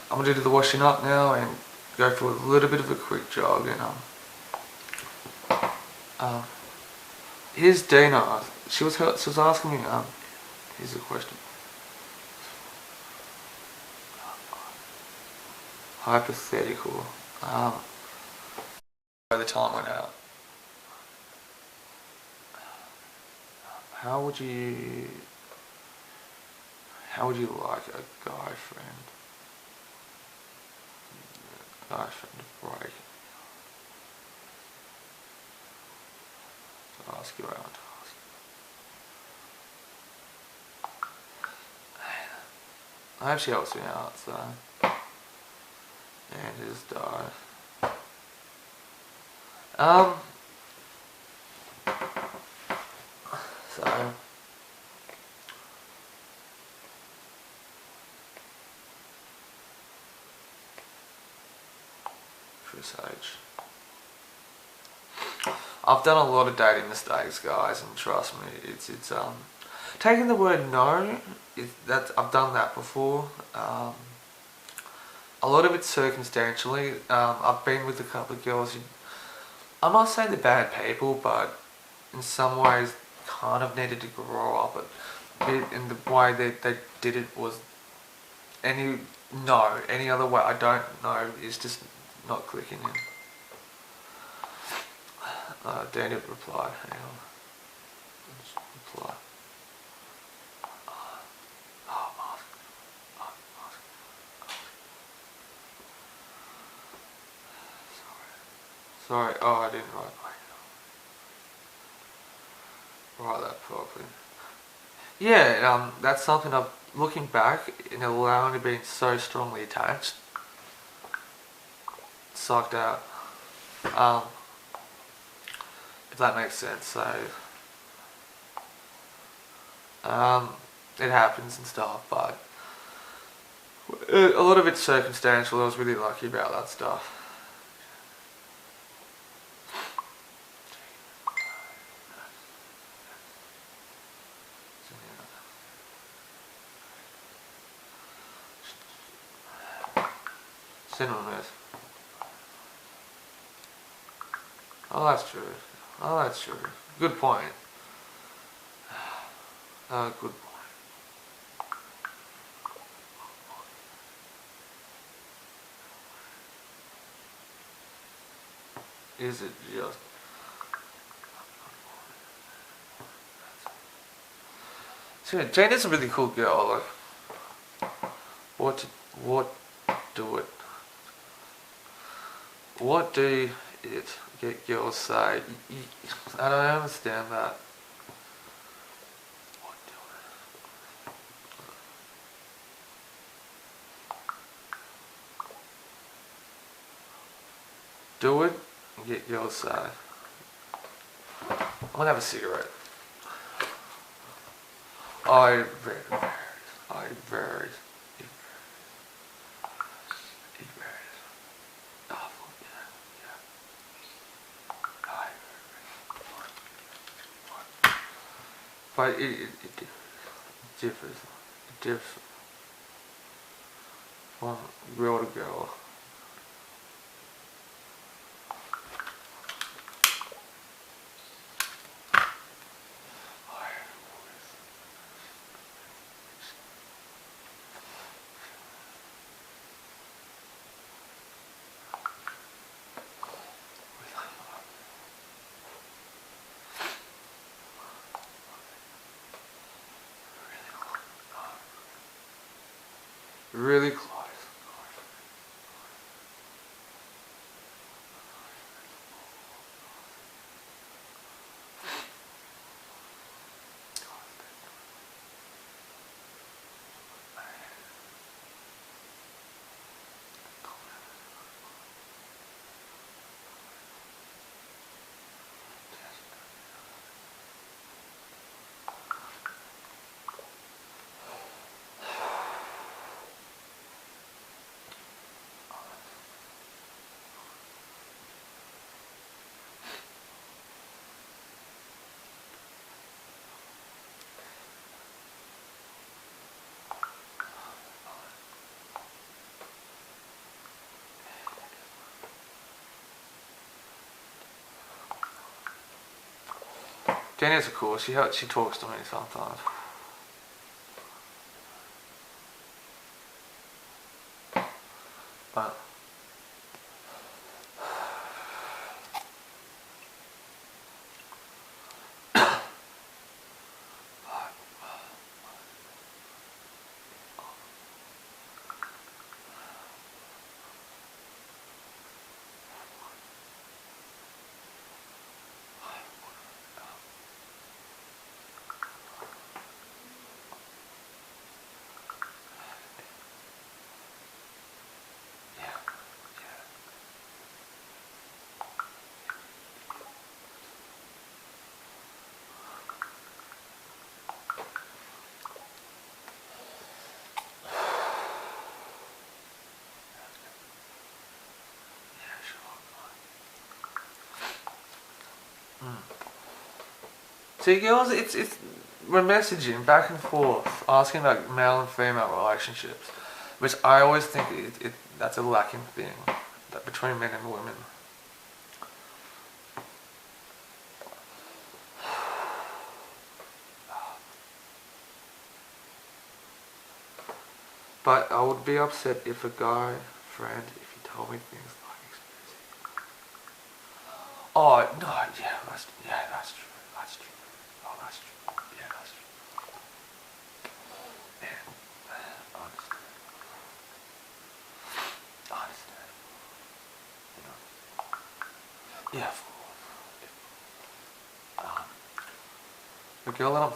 gonna do the washing up now and go for a little bit of a quick jog. And here's Dina. She was asking me. Here's a question. Hypothetical. By the time went out. How would you like a guy friend to break? To ask you around. I hope she helps me out, so. And his died. So. This age. I've done a lot of dating mistakes, guys, and trust me, it's taking the word no. I've done that before. A lot of it's circumstantially. I've been with a couple of girls who, I'm not saying they're bad people, but in some ways kind of needed to grow up a bit, and the way they did it was any other way I don't know is just not clicking in. Daniel replied, hang on. Let's reply. Sorry, I didn't write that properly. Yeah, that's something I'm looking back and allowing to being so strongly attached. Sucked out. If that makes sense, so it happens and stuff, but a lot of it's circumstantial. I was really lucky about that stuff. Cinnamon. Oh, that's true. Good point. Good point. Is it just... So, Jane is a really cool girl. Like, what do it get girls say? I don't understand that. Do it and get girls say. I'm gonna have a cigarette. I varied. But it differs. It differs from girl to girl. really close. Jenny's cool. She talks to me sometimes. But see, girls, it's we're messaging back and forth, asking about male and female relationships, which I always think that's a lacking thing that between men and women. But I would be upset if a guy friend, if he told me things like exclusive. Oh no, that's true. That's true. Oh, that's true. Yeah, that's true. Yeah, I understand. I understand. You know. Yeah, of course. The girl that I'm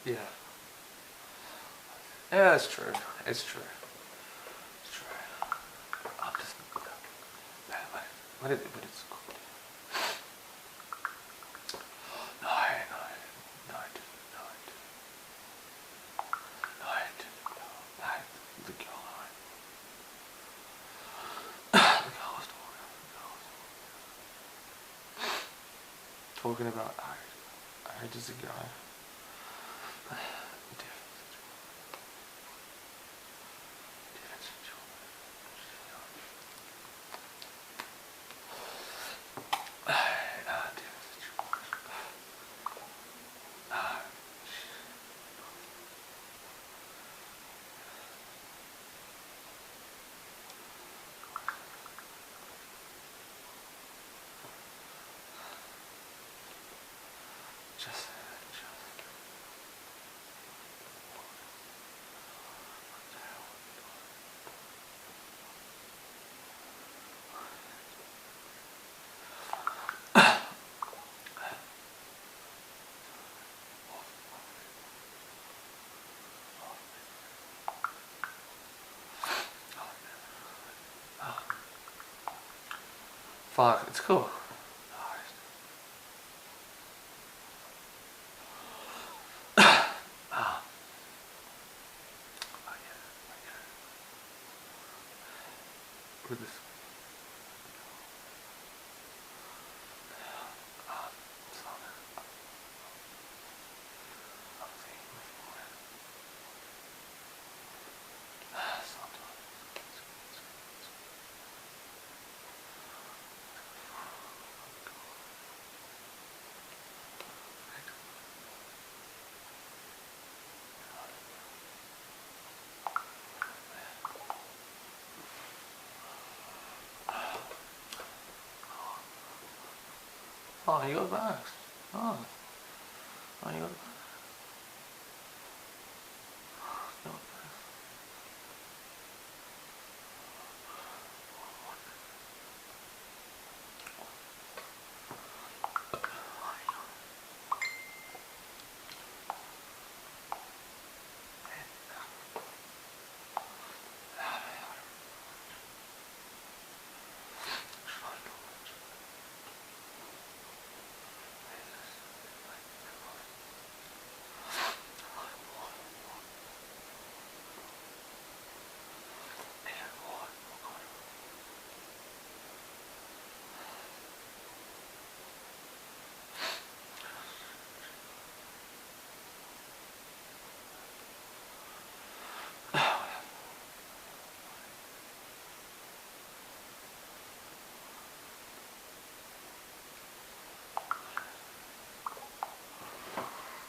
yeah. Yeah, it's true. It's true. It's true. I'm just but it's cool. No, the girl was talking about I just a guy. Fuck, it's cool. With this. Oh, you got bags. Oh, you got bags.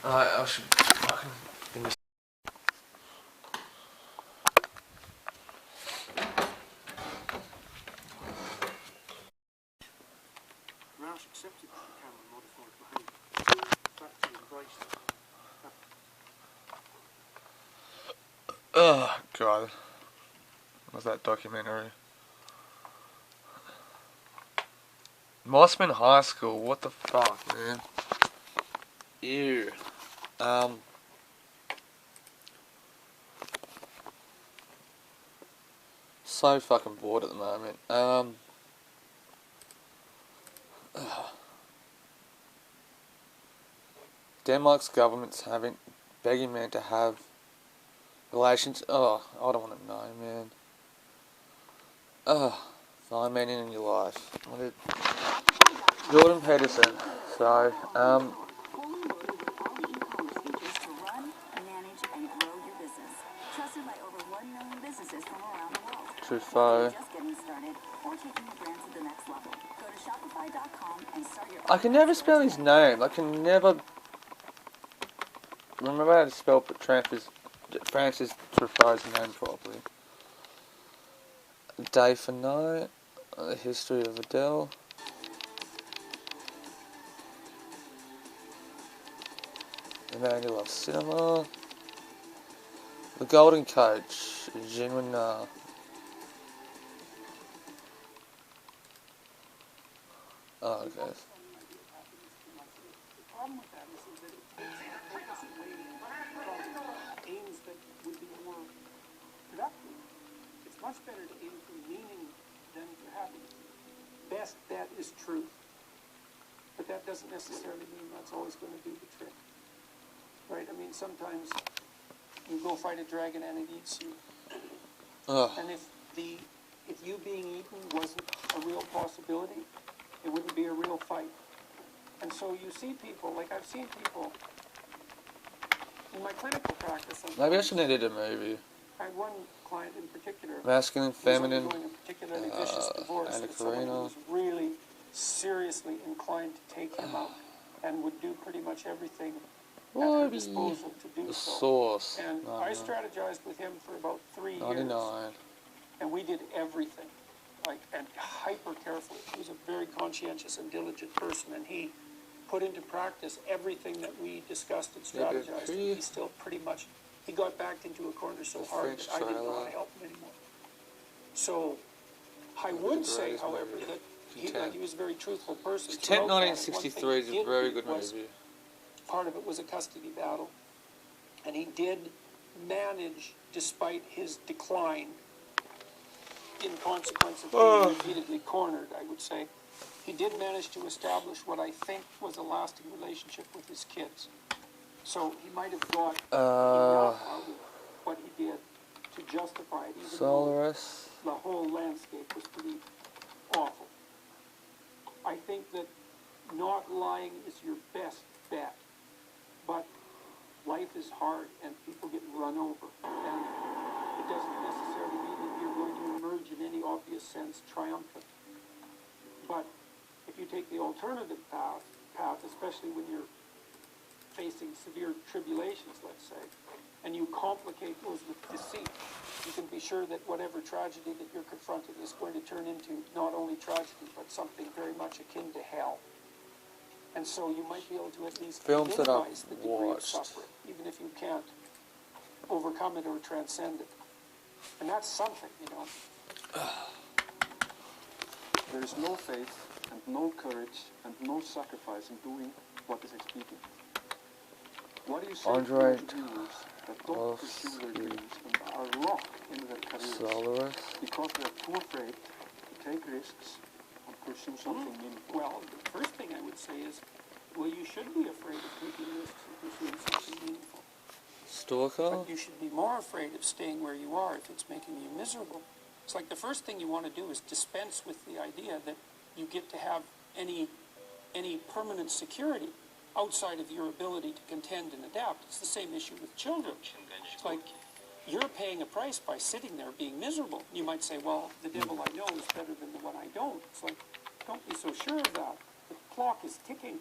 I should fucking finish. Rash accepted that the camera modified behaviour. In fact, he embraced it. Oh, God. What's that documentary? Mossman High School, what the fuck, man? Ew. So fucking bored at the moment. Denmark's government's begging men to have relations. Oh, I don't want to know, man. Find meaning in your life. Jordan Peterson. So, Truffaut. I can never spell his name. I can never remember how to spell Francis Truffaut's name properly. Day for Night. The History of Adele. The Man Who Loves Cinema. The Golden Coach. Genuine. Oh, okay. The problem with that is that it's away from aims that would be more productive. It's much better to aim for meaning than for happiness. Best bet is truth. But that doesn't necessarily mean that's always going to do the trick. Right? I mean, sometimes you go fight a dragon and it eats you. And if you being eaten wasn't a real possibility, it wouldn't be a real fight. And so you see people, like I've seen people in my clinical practice. Maybe I should edit a movie. I had one client in particular. Masculine, feminine, who was undergoing a particularly vicious divorce. Anna That someone Karina. was really seriously inclined to take him out and would do pretty much everything at her disposal to do The so. Source. And I strategized with him for about 3 years. 99. And we did everything, and hyper carefully. He was a very conscientious and diligent person, and he put into practice everything that we discussed and strategized. And he still he got backed into a corner so hard that I didn't want to help him anymore. So I would say, however, that he was a very truthful person. Tent 1963 is a very good movie. Part of it was a custody battle, and he did manage, despite his decline, in consequence of being repeatedly cornered, I would say, he did manage to establish what I think was a lasting relationship with his kids. So he might have got enough out of what he did to justify it, even though the whole landscape was pretty awful. I think that not lying is your best bet, but life is hard and people get run over, and it doesn't necessarily mean that you're going to emerge in any obvious sense triumphant. But if you take the alternative path, especially when you're facing severe tribulations, let's say, and you complicate those with deceit, you can be sure that whatever tragedy that you're confronted is going to turn into not only tragedy, but something very much akin to hell. And so you might be able to at least minimize the degree of suffering, even if you can't overcome it or transcend it. And that's something, you know. There is no faith and no courage and no sacrifice in doing what is expedient. What do you say to entrepreneurs that don't pursue their dreams and are locked in their careers because they are too afraid to take risks and pursue something meaningful? Well, the first thing I would say is, well, you should be afraid of taking risks and pursuing something meaningful. Stalker? But you should be more afraid of staying where you are if it's making you miserable. It's like the first thing you want to do is dispense with the idea that you get to have any permanent security outside of your ability to contend and adapt. It's the same issue with children. It's like you're paying a price by sitting there being miserable. You might say, well, the devil I know is better than the one I don't. It's like, don't be so sure of that. The clock is ticking.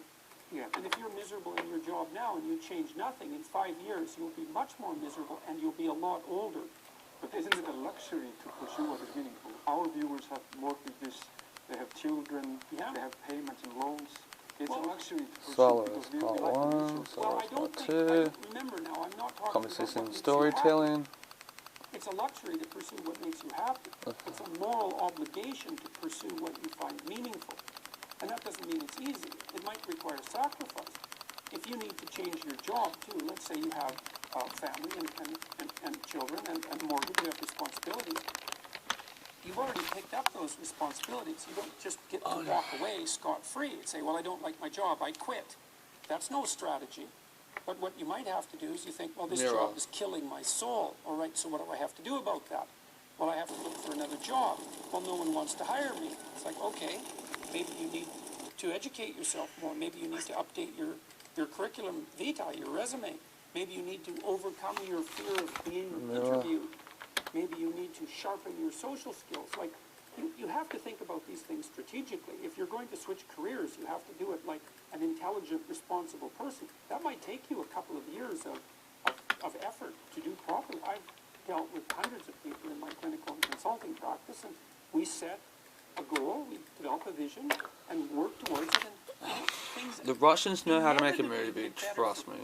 Yeah. And if you're miserable in your job now and you change nothing, in 5 years you'll be much more miserable and you'll be a lot older. But isn't it a luxury to pursue what is meaningful? Our viewers have mortgages, they have children, they have payments and loans. It's a luxury to pursue because we like to do so. Well, I don't think, remember now, I'm not talking about what makes storytelling. It's a luxury to pursue what makes you happy. It's a moral obligation to pursue what you find meaningful. And that doesn't mean it's easy. It might require sacrifice. If you need to change your job too, let's say you have a family and children and mortgage, you have responsibilities. You've already picked up those responsibilities. You don't just get to walk away scot-free and say, well, I don't like my job, I quit. That's no strategy. But what you might have to do is you think, well, this job is killing my soul. All right, so what do I have to do about that? Well, I have to look for another job. Well, no one wants to hire me. It's like, okay, maybe you need to educate yourself more. Maybe you need to update your curriculum vitae, your resume. Maybe you need to overcome your fear of being interviewed. Maybe you need to sharpen your social skills. Like, you have to think about these things strategically. If you're going to switch careers, you have to do it like an intelligent, responsible person. That might take you a couple of years of effort to do properly. I've dealt with hundreds of people in my clinical and consulting practice, and we set a goal, we develop a vision, and work towards it. And things. The Russians know how to make a movie, trust me.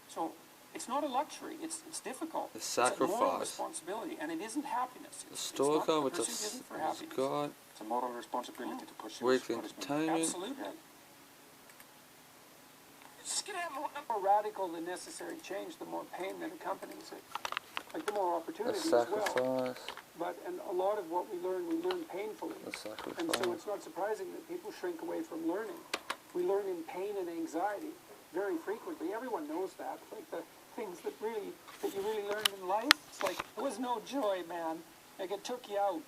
So it's not a luxury. It's difficult. It's sacrifice. It's a moral responsibility, and it isn't happiness. The stalker with the God. It's a moral responsibility to pursue weekly entertainment. Absolutely. It's going to have more radical than necessary change, the more pain that accompanies it. Like the more opportunities as well. But and a lot of what we learn painfully. And so it's not surprising that people shrink away from learning. We learn in pain and anxiety very frequently. Everyone knows that. Like the things that you really learned in life, it's like there was no joy, man. Like it took you out.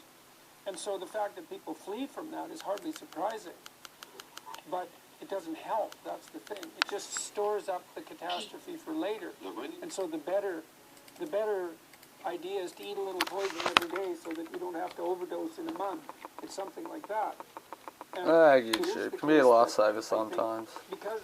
And so the fact that people flee from that is hardly surprising. But it doesn't help, that's the thing. It just stores up the catastrophe for later. And so the better idea is to eat a little poison every day so that you don't have to overdose in a month. It's something like that. YouTube can be a lifesaver sometimes. Because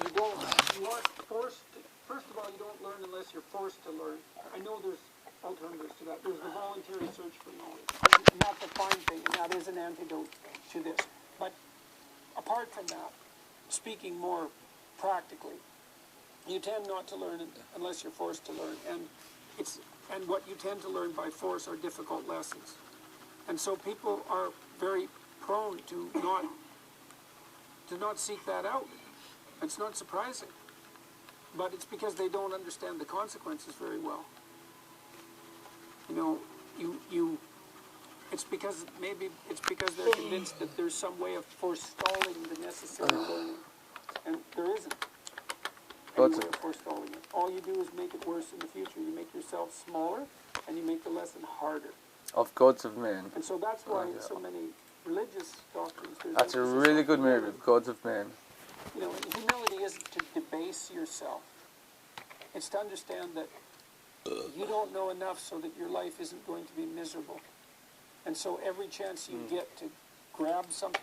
you aren't forced to, first of all, you don't learn unless you're forced to learn. I know there's alternatives to that. There's the voluntary search for knowledge. And that's a fine thing, and that is an antidote to this. But apart from that, speaking more practically, you tend not to learn unless you're forced to learn. And what you tend to learn by force are difficult lessons. And so people are very prone to not seek that out. It's not surprising. But it's because they don't understand the consequences very well. You know, It's because they're convinced that there's some way of forestalling the necessary learning, and there isn't any way of forestalling it. All you do is make it worse in the future. You make yourself smaller, and you make the lesson harder. Of Gods of Men. And so that's why so many religious doctrines. That's a really good movie, Gods of Men. You know, humility isn't to debase yourself. It's to understand that you don't know enough so that your life isn't going to be miserable. And so every chance you get to grab something.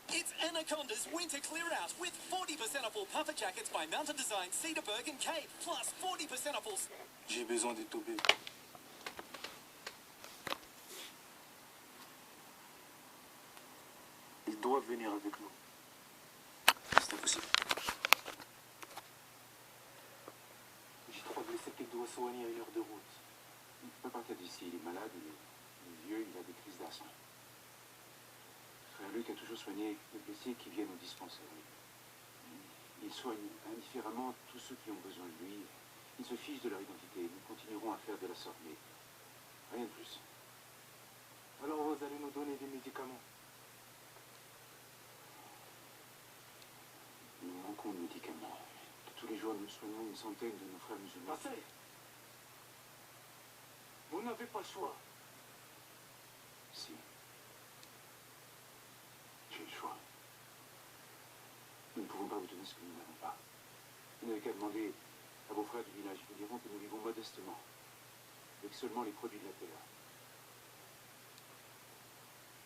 It's Anaconda's winter clear out with 40% off all puffer jackets by Mountain Design, Cedarburg and Cape, plus 40% off all... J'ai besoin de tomber. Ils doivent venir avec nous. C'est impossible. J'ai 3 blessés qu'il doit soigner à 1 heure de route. Il ne peut pas partir d'ici, il est malade, il est vieux, il a des crises d'asthme. Frère Luc a toujours soigné les blessés qui viennent au dispensaire. Il soigne indifféremment tous ceux qui ont besoin de lui. Il se fiche de leur identité. Nous continuerons à faire de la sorte, mais rien de plus. Alors vous allez nous donner des médicaments? Nous manquons de médicaments. Tous les jours, nous soignons une centaine de nos frères musulmans. Assez. Vous n'avez pas le choix. Si. J'ai le choix. Nous ne pouvons pas vous donner ce que nous n'avons pas. Vous n'avez qu'à demander à vos frères du village. Ils vous diront que nous vivons modestement, avec seulement les produits de la terre.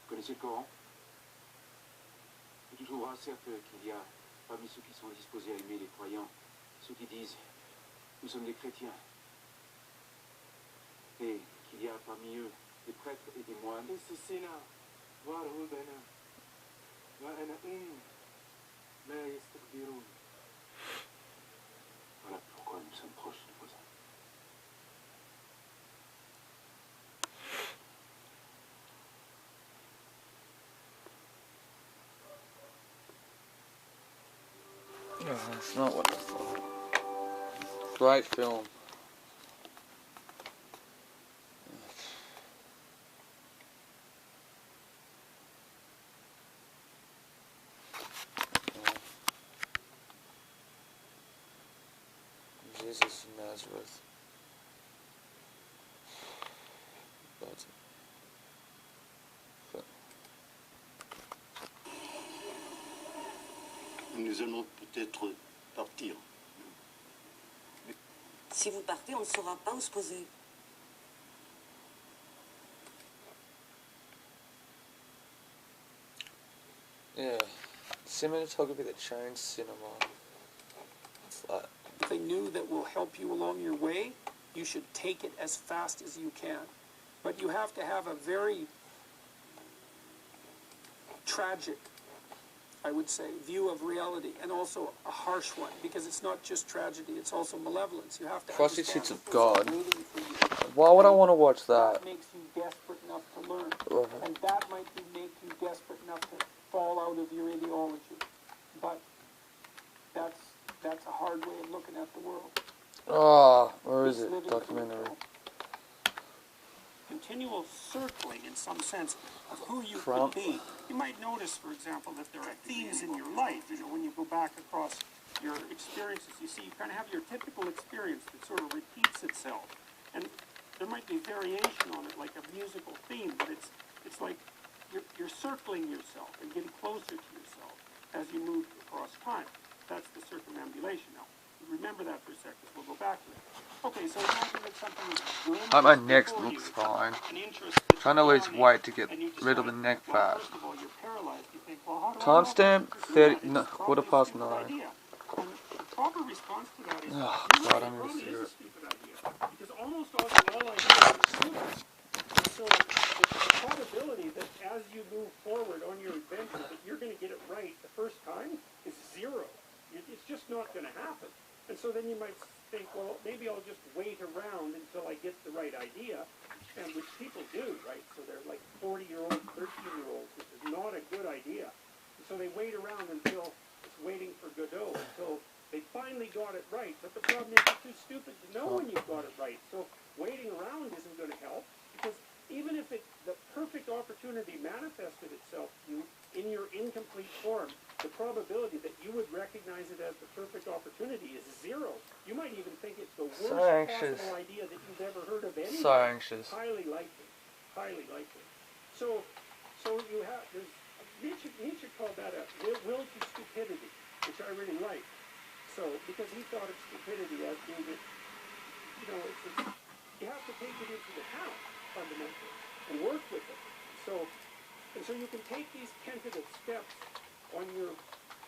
Vous connaissez le Coran? Et tu trouveras certes qu'il y a parmi ceux qui sont disposés à aimer les croyants, ceux qui disent « nous sommes des chrétiens ». Et qu'il y a parmi eux des prêtres et des moines. Voilà pourquoi nous sommes proches de voisins. Oh, that's not what I thought. Great film. Jesus of Nazareth. Nous allons peut-être partir. Si vous partez, on ne saura pas où se poser. Yeah. Cinematography that changed cinema. It's like... They knew that will help you along your way, you should take it as fast as you can. But you have to have a very tragic, I would say, view of reality, and also a harsh one, because it's not just tragedy, it's also malevolence. You have to Prostitutes understand of God. you. Why would I want to watch that? That makes you desperate enough to learn, and that might make you desperate enough to fall out of your ideology. But that's a hard way of looking at the world. Oh, where is it? Documentary. Continual circling, in some sense, of who you could be. You might notice, for example, that there are themes in your life. You know, when you go back across your experiences, you see you kind of have your typical experience that sort of repeats itself. And there might be variation on it, like a musical theme, but it's like you're circling yourself and getting closer to yourself as you move across time. That's the circumambulation. Now, remember that for a second. We'll go back to it. Okay, so imagine that something is good. My neck looks fine. Trying to lose weight to get rid of the neck fat. First of all, you're paralyzed. You think, well, how do Timestamp 30, no, Probably a 9:15. idea. And the proper response to that is, Oh, you're God, right, I'm it gonna probably see is a it. stupid idea. Because almost all ideas are stupid. And so the probability that as you move forward on your adventure that you're going to get it right the first time is zero. It's just not going to happen. And so then you might think, well, maybe I'll just wait around until I get the right idea, and which people do, right? So they're like 40-year-olds, 13-year-olds, which is not a good idea. And so they wait around until it's waiting for Godot, until They finally got it right, but the problem is you're too stupid to know when you've got it right. So waiting around isn't going to help, because even if the perfect opportunity manifested itself to you in your incomplete form, the probability that you would recognize it as the perfect opportunity is 0. You might even think it's the worst possible idea that you've ever heard of anyway. So anxious. Highly likely. Highly likely. So you have, there's, Nietzsche called that a will to stupidity, which I really like. So, because he thought of stupidity as being, you have to take it into account, fundamentally, and work with it. And so you can take these tentative steps on your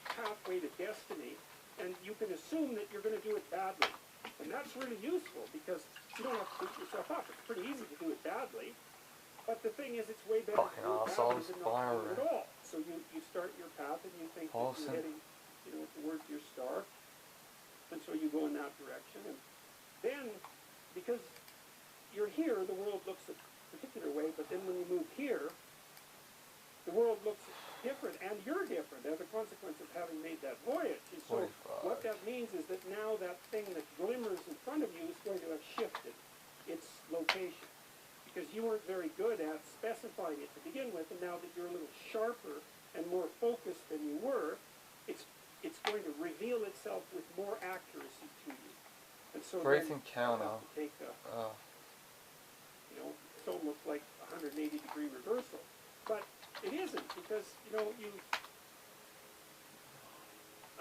pathway to destiny, and you can assume that you're going to do it badly. And that's really useful, because you don't have to beat yourself up. It's pretty easy to do it badly. But the thing is, it's way better to do it badly than not do it at all. So you start your path, and you think that you're heading, towards your star. And so you go in that direction. And then, because you're here, the world looks a particular way, but then when you move here, the world looks different, and you're different as a consequence of having made that voyage. And so what that means is that now that thing that glimmers in front of you is going to have shifted its location, because you weren't very good at specifying it to begin with, and now that you're a little sharper and more focused than you were, it's going to reveal itself with more accuracy to you. And so breathing counter. Take it's almost like a 180-degree reversal. But it isn't, because,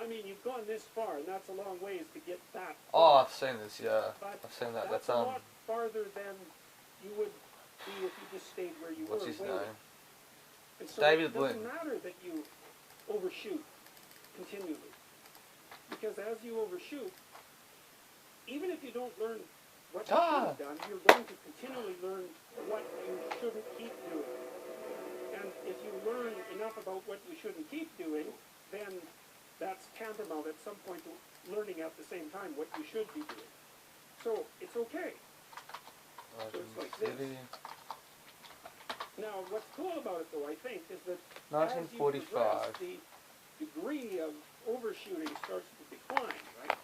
you've gone this far, and that's a long ways to get that far. Oh, I've seen this, yeah. But I've seen that. That's a lot farther than you would be if you just stayed where you were. What's his name? And so David it doesn't Blinn. matter that you overshoot continually, because as you overshoot, even if you don't learn what you should have done, you're going to continually learn what you shouldn't keep doing. And if you learn enough about what you shouldn't keep doing, then that's tantamount at some point to learning at the same time what you should be doing. So it's okay. So it's like this. Now, what's cool about it, though, I think, is that 1945. as you progress, the degree of overshooting starts to decline, right?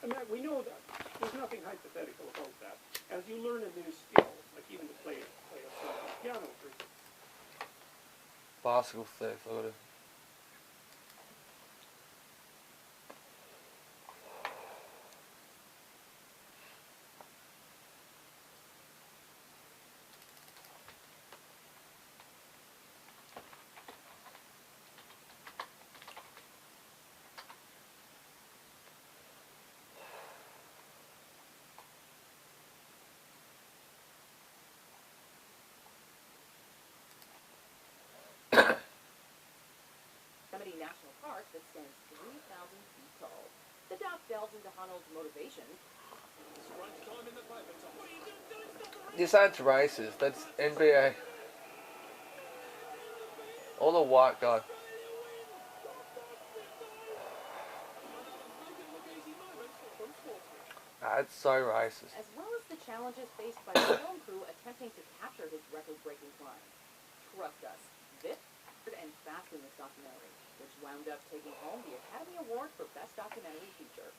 And that we know that. There's nothing hypothetical about that. As you learn a new skill, like even to play a song on piano, for example. Bicycle theft, I gotta... National Park that stands 3,000 feet tall. The doc delves into Honnold's motivation. This ain't racist, that's NBA. All the white guy. That's so racist. As well as the challenges faced by the film crew attempting to capture his record-breaking climb. Trust us, this and fast in this documentary, which wound up taking home the Academy Award for Best Documentary Feature.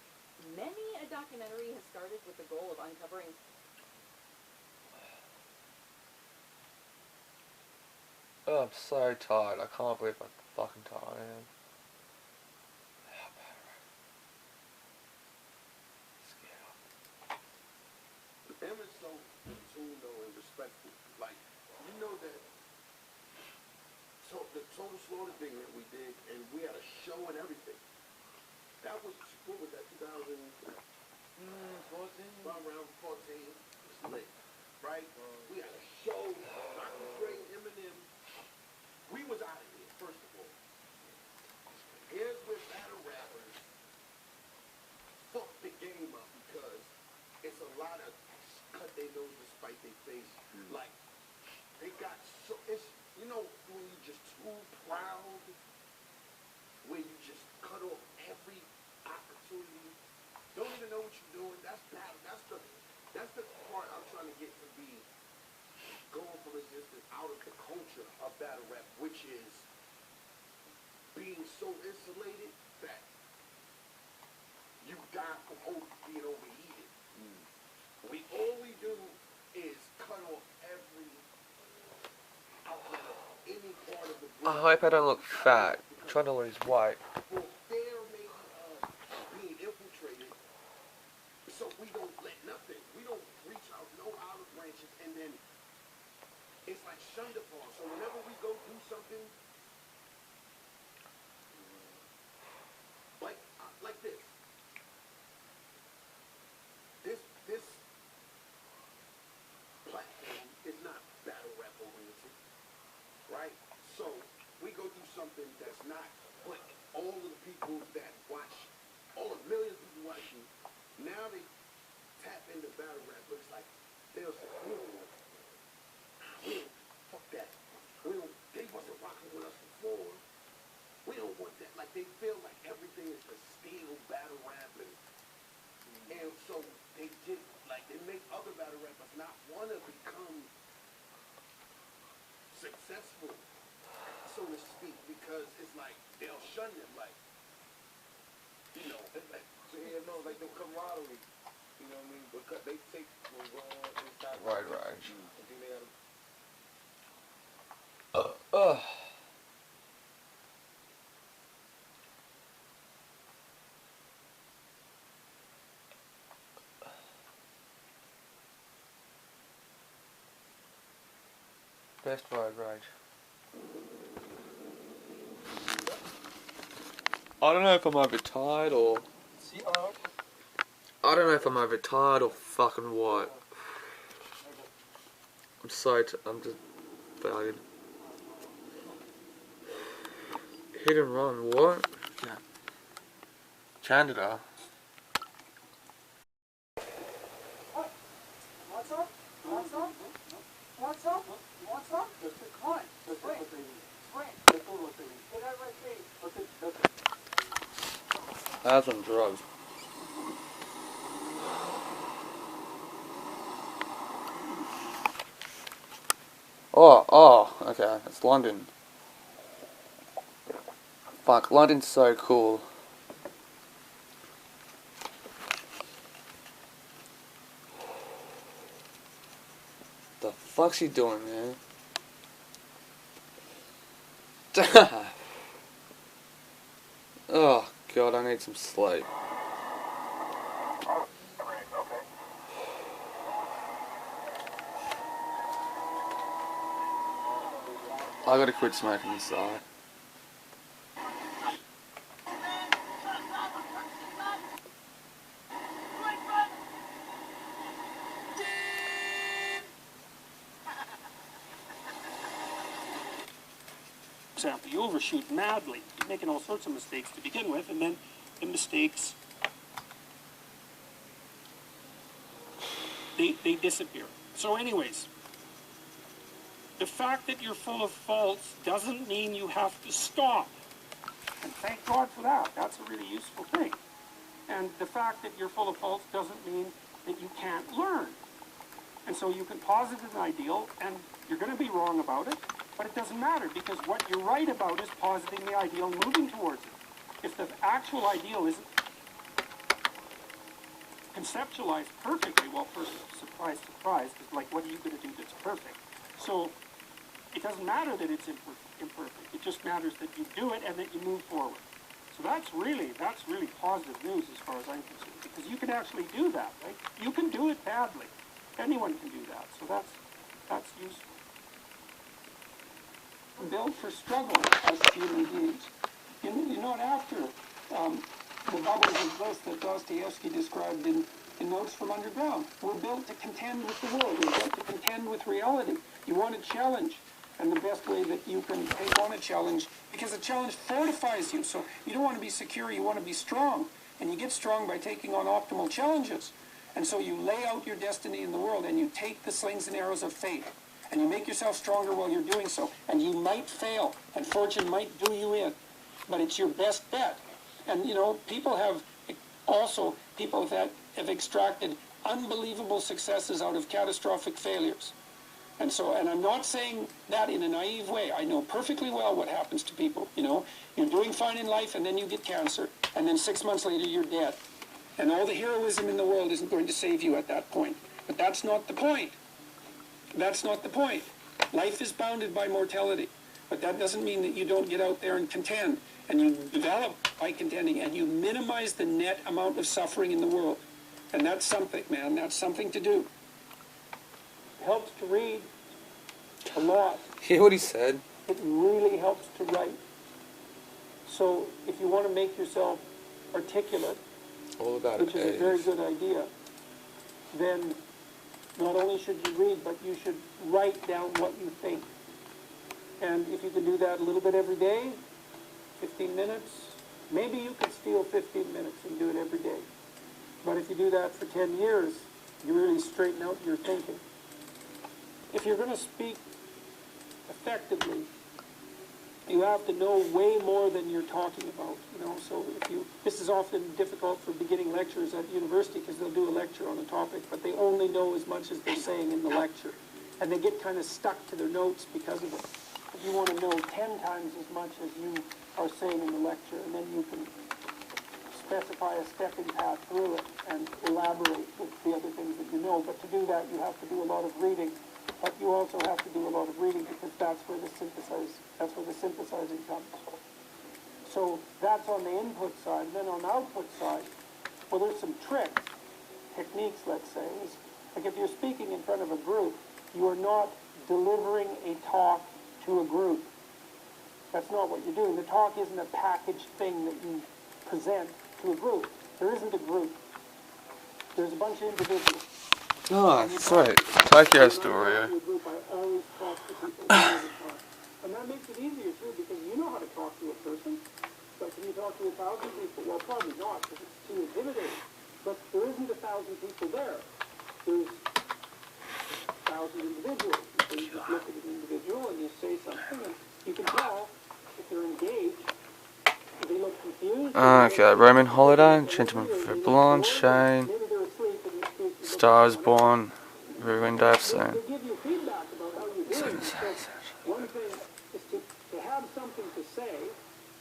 Many a documentary has started with the goal of uncovering... Oh, I'm so tired. I can't believe I'm fucking tired, man. Emma's so tuned though and respectful. Like, you know that the total slaughter thing that we did, and we had a show and everything. That was, what was that, 2014? About around 14. It's lit, right? We had a show, Dr. Dre, Eminem. We was out of here, first of all. Here's where battle rappers fuck the game up, because it's a lot of cut their nose to spite their face. Like, they got so, it's, when you just too proud, where you just cut off every opportunity, don't even know what you're doing. That's bad. That's the part I'm trying to get to be going for resistance out of the culture of battle rap, which is being so insulated that you die from being overheated. All we do is cut off every outlet of any part of the brain. I hope I don't look fat. I'm trying to lose weight. For fear maybe of being infiltrated, so we don't let nothing, we don't reach out no olive branches, and then it's like shunned upon. So whenever we go do something like this platform is not battle rap oriented, right? So we go do something that's not, but all of the people that watch, all the millions of people watching, now they tap into battle rap, but it's like they'll say, fuck that. They wasn't rocking with us before. We don't want that. Like they feel like everything is a steel battle rap, and so they make other battle rappers not want to become successful, so to speak, because it's like they'll shun them, like, you know, so yeah, no, like the camaraderie, you know what I mean? Because they take when we're on inside. Right. I think they gotta. Best road rage. I don't know if I'm overtired or... I don't know if I'm overtired or fucking what. I'm just bugged. Hit and run, what? Yeah. Candida. What's up? What's up? What's up? What's up? Come on. Spring. Get out right there. That's some drugs. Oh, okay, it's London. Fuck, London's so cool. The fuck's he doing, man? Oh god, I need some sleep. I gotta quit smoking inside. Example, you overshoot madly. You're making all sorts of mistakes to begin with, and then the mistakes, they disappear. So anyways, the fact that you're full of faults doesn't mean you have to stop. And thank God for that. That's a really useful thing. And the fact that you're full of faults doesn't mean that you can't learn. And so you can posit an ideal, and you're going to be wrong about it, but it doesn't matter, because what you're right about is positing the ideal and moving towards it. If the actual ideal isn't conceptualized perfectly, well, first, surprise, it's like, what are you going to do that's perfect? So it doesn't matter that it's imperfect. It just matters that you do it and that you move forward. So that's really positive news as far as I'm concerned, because you can actually do that, right? You can do it badly. Anyone can do that. So that's useful. Built for struggle as human beings. You know, after the bubbles of bliss that Dostoevsky described in Notes from Underground, we're built to contend with the world. We're built to contend with reality. You want a challenge, and the best way that you can take on a challenge, because a challenge fortifies you. So you don't want to be secure, you want to be strong. And you get strong by taking on optimal challenges. And so you lay out your destiny in the world, and you take the slings and arrows of fate. And you make yourself stronger while you're doing so. And you might fail, and fortune might do you in, but it's your best bet. And, you know, people that have extracted unbelievable successes out of catastrophic failures. And so, and I'm not saying that in a naive way. I know perfectly well what happens to people, you know. You're doing fine in life, and then you get cancer, and then 6 months later you're dead. And all the heroism in the world isn't going to save you at that point. But that's not the point. That's not the point. Life is bounded by mortality. But that doesn't mean that you don't get out there and contend. And you develop by contending. And you minimize the net amount of suffering in the world. And that's something, man. That's something to do. It helps to read a lot. Hear what he said? It really helps to write. So if you want to make yourself articulate, All about which is a age. very good idea, then not only should you read, but you should write down what you think. And if you can do that a little bit every day, 15 minutes, maybe you could steal 15 minutes and do it every day. But if you do that for 10 years, you really straighten out your thinking. If you're going to speak effectively, you have to know way more than you're talking about, you know. So this is often difficult for beginning lecturers at university because they'll do a lecture on a topic, but they only know as much as they're saying in the lecture. And they get kind of stuck to their notes because of it. But you want to know 10 times as much as you are saying in the lecture, and then you can specify a stepping path through it and elaborate with the other things that you know. But to do that, you have to do a lot of reading. But you also have to do a lot of reading because that's where the synthesizing comes. So that's on the input side. And then on the output side, well, there's some tricks, techniques, let's say. Like if you're speaking in front of a group, you are not delivering a talk to a group. That's not what you're doing. The talk isn't a packaged thing that you present to a group. There isn't a group. There's a bunch of individuals. Oh, that's right. Tokyo Story. I always talk to people all the time. And that makes it easier, too, because you know how to talk to a person. But can you talk to 1,000 people? Well, probably not, because it's too intimidating. But there isn't 1,000 people there. There's 1,000 individuals. So you just look at an individual and you say something, and you can tell if they're engaged. If they look confused. Okay, Roman Holiday, Gentleman for Blonde, Shane, Star is Born, Ruin Davison. They give you feedback about how you're doing. One thing is to have something to say,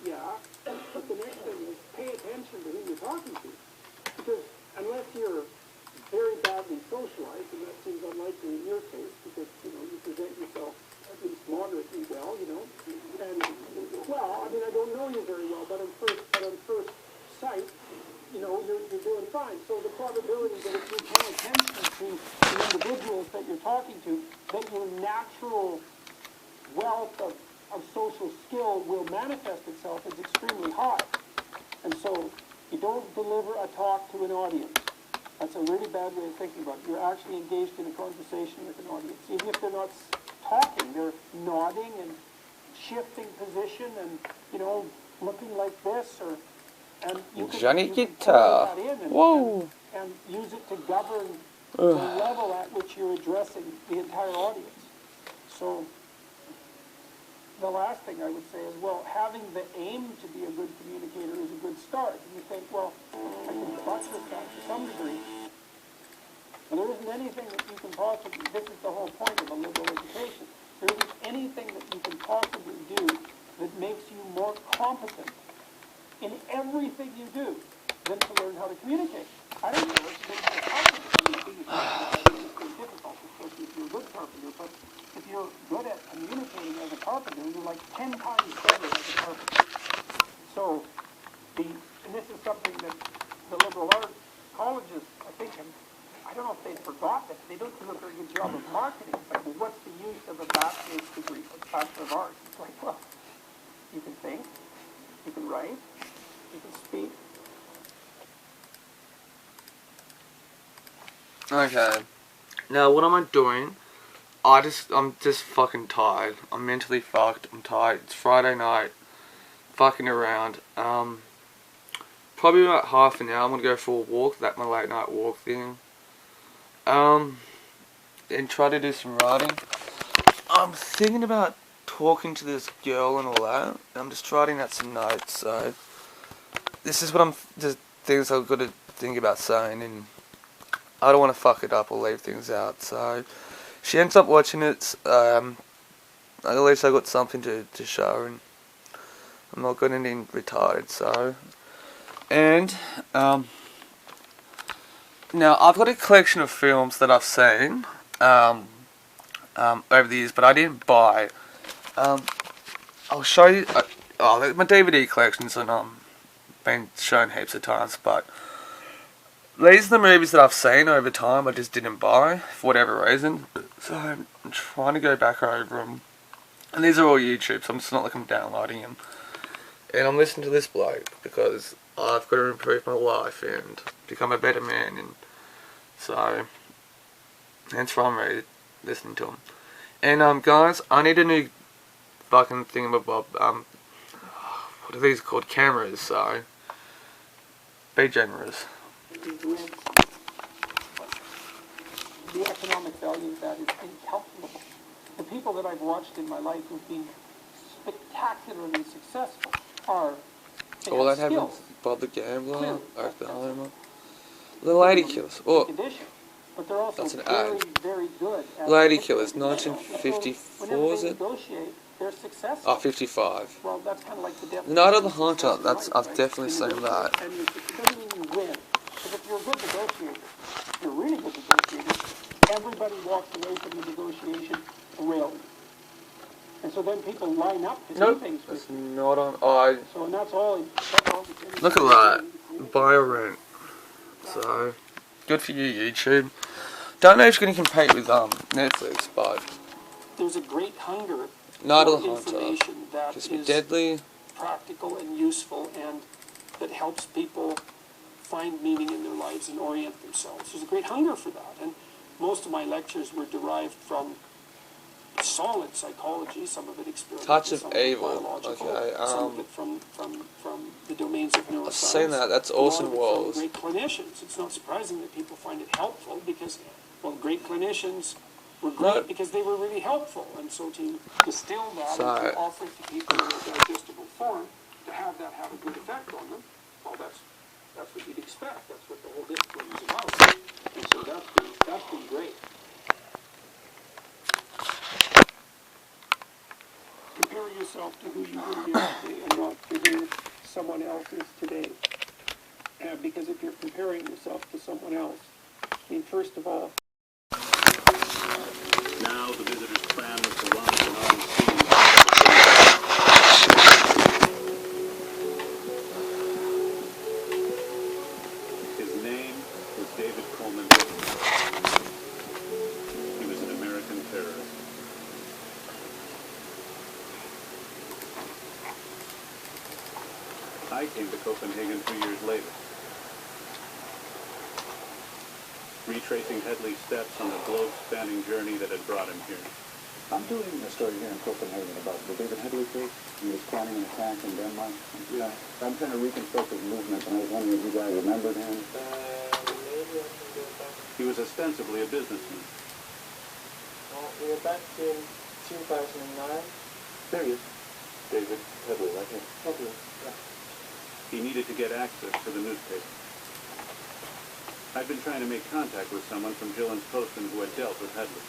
yeah, but the next thing is pay attention to who you're talking to. Because unless you're very badly socialized, and that seems unlikely in your case, because, you know, you present yourself at least moderately well, you know, and, well, I mean, I don't know you very well, but on first sight, you know, you're doing fine. So the probability that if you pay attention to the individuals that you're talking to, that your natural wealth of social skill will manifest itself is extremely high. And so you don't deliver a talk to an audience. That's a really bad way of thinking about it. You're actually engaged in a conversation with an audience. Even if they're not talking, they're nodding and shifting position and, you know, looking like this or... And you can, Johnny you can Guitar. pull that in Whoa. and use it to govern the level at which you're addressing the entire audience. So the last thing I would say is, well, having the aim to be a good communicator is a good start. And you think, well, I can buttress that to some degree. But there isn't anything that you can possibly, this is the whole point of a liberal education, there isn't anything that you can possibly do that makes you more competent in everything you do than to learn how to communicate. I don't know if it's a carpenter. It's very difficult, especially if you're a good carpenter, but if you're good at communicating as a carpenter, you're like 10 times better as a carpenter. So, and this is something that the liberal arts colleges, I think, I don't know if they've forgotten it. They don't do a very good job of marketing. But what's the use of a bachelor's degree, a Bachelor of Arts? It's like, well, you can think, you can write, you can speak. Okay. Now, what am I doing? I'm just fucking tired. I'm mentally fucked. I'm tired. It's Friday night. Fucking around. Probably about half an hour. I'm gonna go for a walk. That's my late night walk thing. And try to do some writing. I'm thinking about talking to this girl and all that. I'm just writing out some notes. So this is what the things I've got to think about saying, and I don't want to fuck it up or leave things out. So she ends up watching it. At least I got something to show, and I'm not getting retarded. So, and Now, I've got a collection of films that I've seen over the years, but I didn't buy. I'll show you. My DVD collections and been shown heaps of times, but these are the movies that I've seen over time. I just didn't buy for whatever reason. So I'm trying to go back over them, and these are all YouTube. So I'm just not like I'm downloading them, and I'm listening to this bloke because I've got to improve my life and become a better man, and so that's why I'm really listening to him. And guys, I need a new fucking thingamabob. What are these called? Cameras. So be generous. The economic value of that is incalculable. The people that I've watched in my life who've been spectacularly successful are All that having Bob the Gambler, Oklahoma. The Lady Killers. Oh, but they're also that's an very, ad. very good at Lady Killers, 1954, is it? Negotiate, they're successful. Oh, 55. Well, that's kind of like the definition. Night of the Hunter, I've definitely seen that. And it doesn't mean you win. Because if you're a good negotiator, if you're a really good negotiator, everybody walks away from the negotiation thrilled. And so then people line up to do things with that's not on. Oh, so, and that's all. look at that. Buy or rent. So, good for you, YouTube. Don't know if you're going to compete with Netflix, but there's a great hunger Night of for the Hunter. information that Kiss is Me Deadly. practical and useful, and that helps people find meaning in their lives and orient themselves. There's a great hunger for that, and most of my lectures were derived from solid psychology, some of it experimental, Touch of some Evil. biological, Okay. some of it from the domains of neuroscience. I've seen that. That's Orson Welles. Great clinicians. It's not surprising that people find it helpful because, well, great clinicians were great because they were really helpful, and so to distill that and to offer it to people in a digestible form, to have that have a good effect on them, well, that's what you'd expect. That's what the whole discipline is about, and so that's been great. Compare yourself to who you were yesterday and not to who someone else is today. Because if you're comparing yourself to someone else, I mean, first of all, now the visitor's plan was to launch an armed siege. His name was David Coleman. He was an American terrorist. I came to Copenhagen 2 years later, retracing Hedley's steps on the globe-spanning journey that had brought him here. I'm doing a story here in Copenhagen about the David Hedley case. He was planning an attack in Denmark. Yeah, I'm trying to reconstruct his movement, and I was wondering if you guys remembered him. He was ostensibly a businessman. We are back in 2009. There he is. David Hedley, right here. Hedley, yeah. He needed to get access to the newspaper. I'd been trying to make contact with someone from Gillen's Poston who had dealt with Hedley.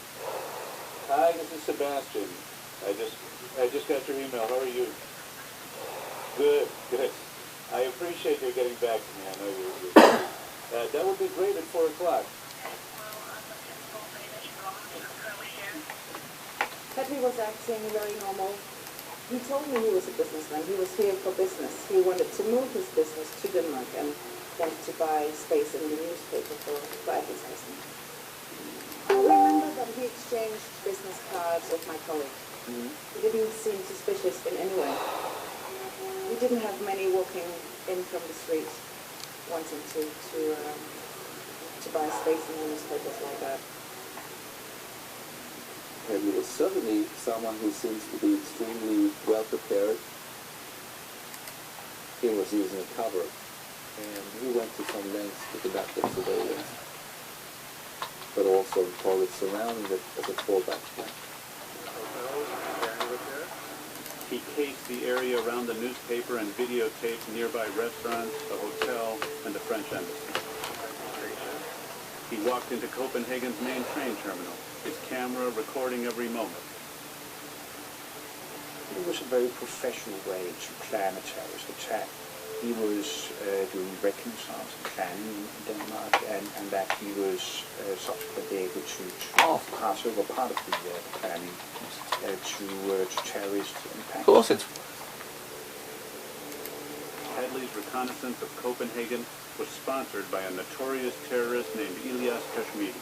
Hi, this is Sebastian. I just got your email. How are you? Good, good. I appreciate your getting back to me. I know you're busy. That would be great at 4 o'clock. Hedley was acting very normal. He told me he was a businessman. He was here for business. He wanted to move his business to Denmark and wanted to buy space in the newspaper for advertising. I remember that he exchanged business cards with my colleague. He didn't seem suspicious in any way. We didn't have many walking in from the street wanting to buy space in the newspapers like that. Hedley was certainly someone who seems to be extremely well prepared. He was using a cover, and he went to some lengths to conduct the surveillance, but also targets surrounding it as a fallback plan. He cased the area around the newspaper and videotaped nearby restaurants, the hotel, and the French embassy. He walked into Copenhagen's main train terminal, his camera recording every moment. It was a very professional way to plan a terrorist attack. he was doing reconciles and planning in Denmark, and that he was subsequently able to pass over part of the planning to terrorists in Pakistan. Of course it's... Headley's reconnaissance of Copenhagen was sponsored by a notorious terrorist named Ilyas Kashmiri.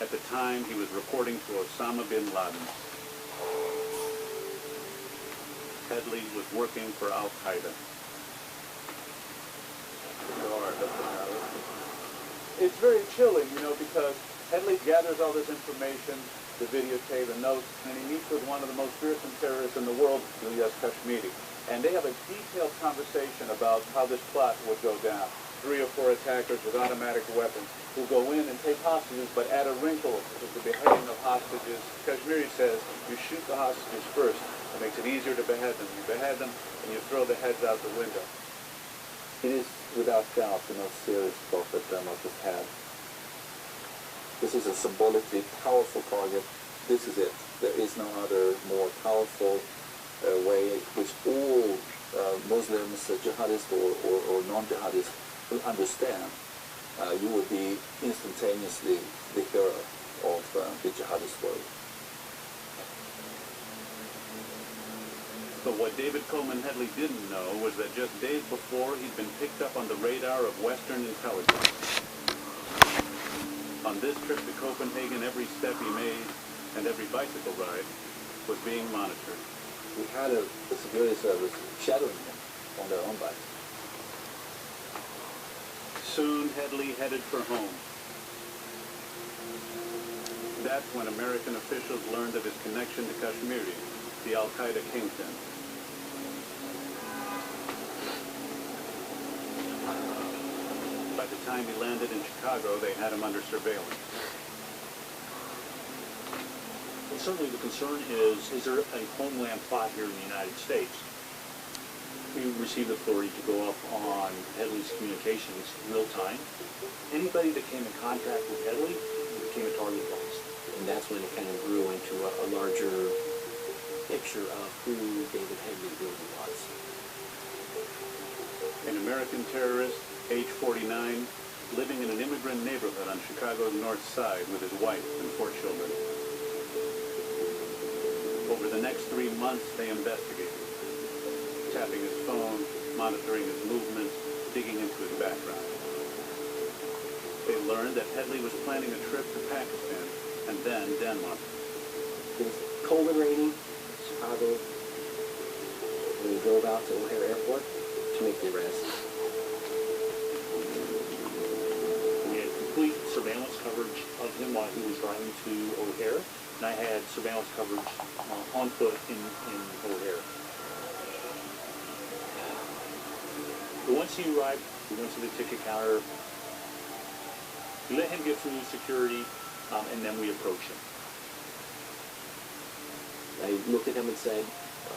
At the time, he was reporting to Osama bin Laden. Headley was working for Al-Qaeda. It's very chilling, you know, because Headley gathers all this information, the videotape, the notes, and he meets with one of the most fearsome terrorists in the world, Ilyas Kashmiri. And they have a detailed conversation about how this plot would go down. 3 or 4 attackers with automatic weapons who go in and take hostages, but add a wrinkle to the beheading of hostages. Kashmiri says, you shoot the hostages first. It makes it easier to behead them. You behead them, and you throw the heads out the window. It is, without doubt, the most serious plot that Denmark has had. This is a symbolically powerful target. This is it. There is no other more powerful way which all Muslims, jihadists or non-jihadists will understand. You will be instantaneously the hero of the jihadist world. But what David Coleman Headley didn't know was that just days before, he'd been picked up on the radar of Western intelligence. On this trip to Copenhagen, every step he made and every bicycle ride was being monitored. We had a security service shadowing him on their own bike. Soon, Headley headed for home. That's when American officials learned of his connection to Kashmiri, the Al-Qaeda kingpin. By the time he landed in Chicago, they had him under surveillance. Well, certainly the concern is there a homeland plot here in the United States? We received authority to go up on Headley's communications real time. Anybody that came in contact with Headley became a target of ours. And that's when it kind of grew into a larger picture of who David Headley really was. An American terrorist, age 49, living in an immigrant neighborhood on Chicago's north side with his wife and 4 children. Over the next 3 months, they investigated, tapping his phone, monitoring his movements, digging into his background. They learned that Headley was planning a trip to Pakistan and then Denmark. It was cold and rainy, Chicago, and we drove out to O'Hare Airport to make the arrest. We had complete surveillance coverage of him while he was driving to O'Hare, and I had surveillance coverage on foot in O'Hare. But once he arrived, we went to the ticket counter. We let him get through security, and then we approached him. I looked at him and said,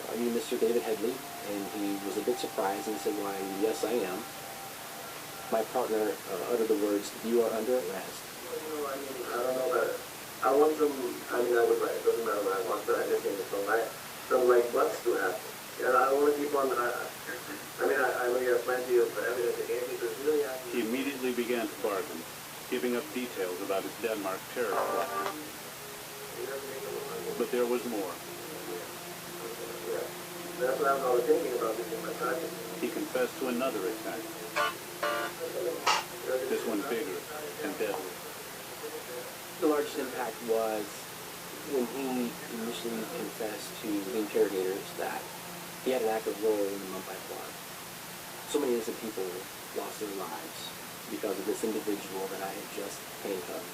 "Are you Mr. David Headley?" And he was a bit surprised and he said, "Why, yes, I am." My partner uttered the words, "You are under arrest." I don't know that. I want them, I would write, it doesn't matter what I want, but I just think it's from my butts to happen. And I don't want to keep on, I know you have plenty of evidence against me, but it's really happening. He immediately began to bargain, giving up details about his Denmark terror plot. But there was more. That's what I was thinking about this in my practice. He confessed to another attack. This one bigger and deadly. The largest impact was when he initially confessed to the interrogators that he had an active role in the Mumbai plot. So many innocent people lost their lives because of this individual that I had just handcuffed.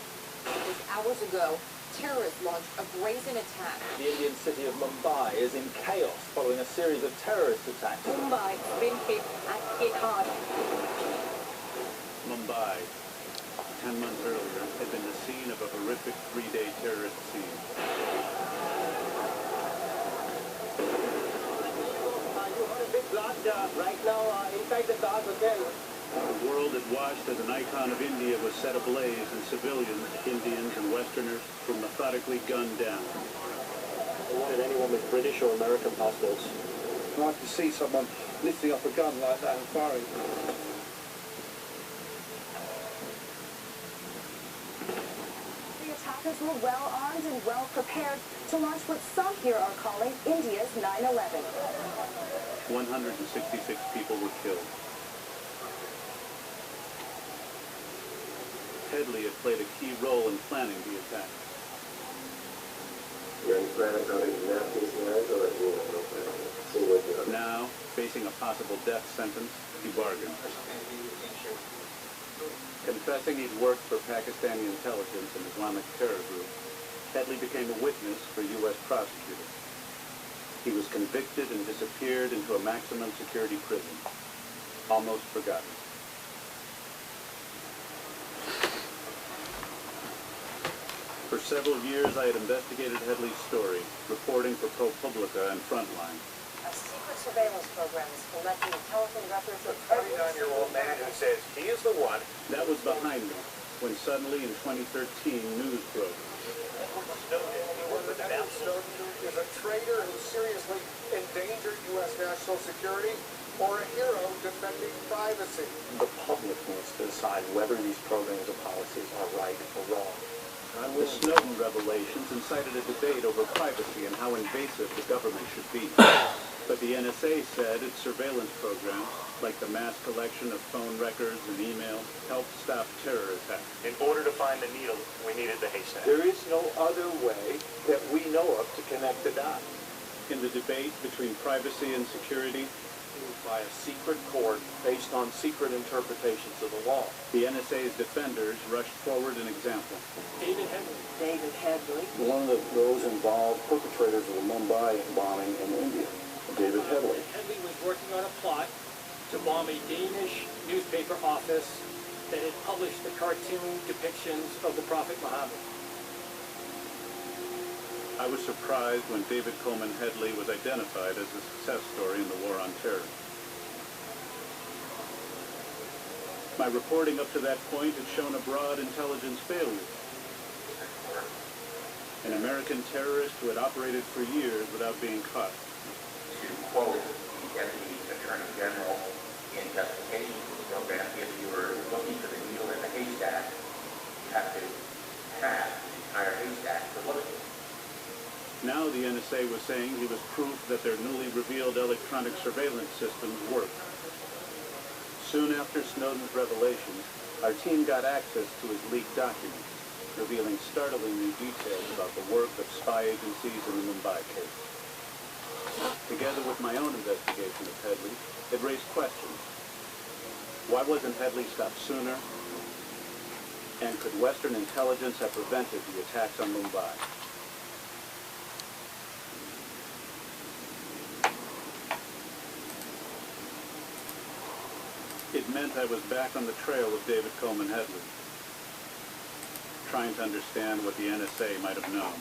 Just hours ago, terrorists launched a brazen attack. The Indian city of Mumbai is in chaos following a series of terrorist attacks. Mumbai has been hit hard. Mumbai, 10 months earlier, had been the scene of a horrific 3-day terrorist siege. Right now, inside the Taj Hotel. The world that watched as an icon of India was set ablaze and civilians, Indians and Westerners, were methodically gunned down. I wanted anyone with British or American passports. I'd like to see someone lifting up a gun like that and firing. The attackers were well armed and well prepared to launch what some here are calling India's 9/11. 166 people were killed. Headley had played a key role in planning the attack. Now, facing a possible death sentence, he bargained. Confessing he'd worked for Pakistani intelligence and Islamic terror group, Headley became a witness for U.S. prosecutors. He was convicted and disappeared into a maximum security prison, almost forgotten. For several years, I had investigated Headley's story, reporting for ProPublica and Frontline. A secret surveillance program is collecting telephone records of 39-year-old man who says he is the one. That was behind me, when suddenly in 2013, news broke. Snowden is a traitor who seriously endangered U.S. national security or a hero defending privacy. The public needs to decide whether these programs or policies are right or wrong. The Snowden revelations incited a debate over privacy and how invasive the government should be. But the NSA said its surveillance programs, like the mass collection of phone records and email, helped stop terror attacks. In order to find the needle, we needed the haystack. There is no other way that we know of to connect the dots. In the debate between privacy and security, by a secret court based on secret interpretations of the law. The NSA's defenders rushed forward an example. David Headley. David Headley. One of those involved perpetrators of the Mumbai bombing in India, David Headley. Headley was working on a plot to bomb a Danish newspaper office that had published the cartoon depictions of the Prophet Muhammad. I was surprised when David Coleman Headley was identified as a success story in the war on terror. My reporting up to that point had shown a broad intelligence failure. An American terrorist who had operated for years without being caught. To quote the Deputy Attorney General in justification for the program, if you were looking for the needle in the haystack, you have to have the entire haystack to look at. Now the NSA was saying he was proof that their newly revealed electronic surveillance systems worked. Soon after Snowden's revelations, our team got access to his leaked documents, revealing startling new details about the work of spy agencies in the Mumbai case. Together with my own investigation of Headley, it raised questions. Why wasn't Headley stopped sooner? And could Western intelligence have prevented the attacks on Mumbai? It meant I was back on the trail of David Coleman Headley, trying to understand what the NSA might have known.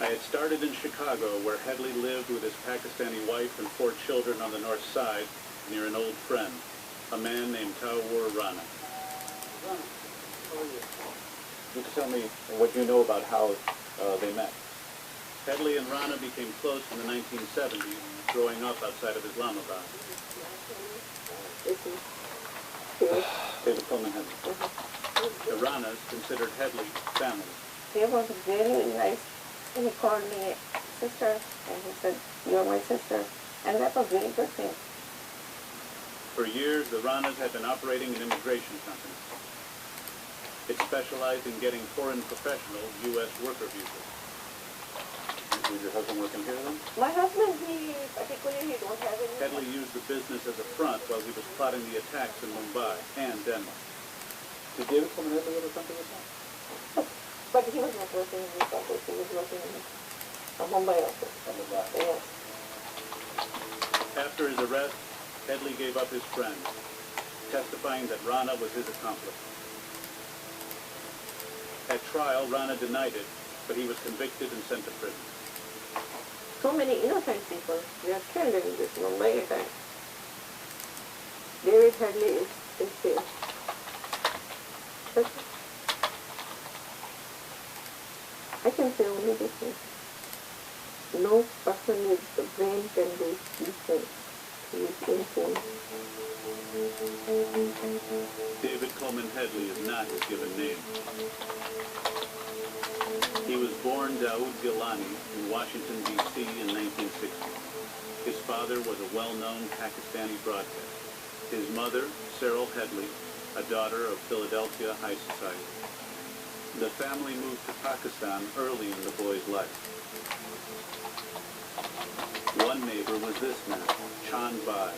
I had started in Chicago, where Headley lived with his Pakistani wife and 4 children on the north side, near an old friend, a man named Tawur Rana. You can tell me what you know about how they met. Headley and Rana became close in the 1970s, growing up outside of Islamabad. David Coleman Headley. The Ranas considered Headley family. He was very nice. He called me sister, and he said, "You're my sister," and that was a very good thing. For years, the Ranas had been operating an immigration company. It specialized in getting foreign professionals U.S. worker visas. Was your husband working here then? My husband, he particularly, he don't have any. Headley used the business as a front while he was plotting the attacks in Mumbai and Denmark. Did David Coleman Headley ever come to this house? But he was not working in this office, he was working in a Mumbai office. Yes. After his arrest, Headley gave up his friend, testifying that Rana was his accomplice. At trial, Rana denied it, but he was convicted and sent to prison. So many innocent people, they are killed in this Mumbai attack. David Headley is there. I can say only this thing. No person with the brain can do these things. He's insane. David Coleman Headley is not his given name. He was born Daoud Gilani in Washington, D.C. in 1960. His father was a well-known Pakistani broadcaster. His mother, Cyril Headley, a daughter of Philadelphia high society. The family moved to Pakistan early in the boy's life. One neighbor was this man, Chand Bai,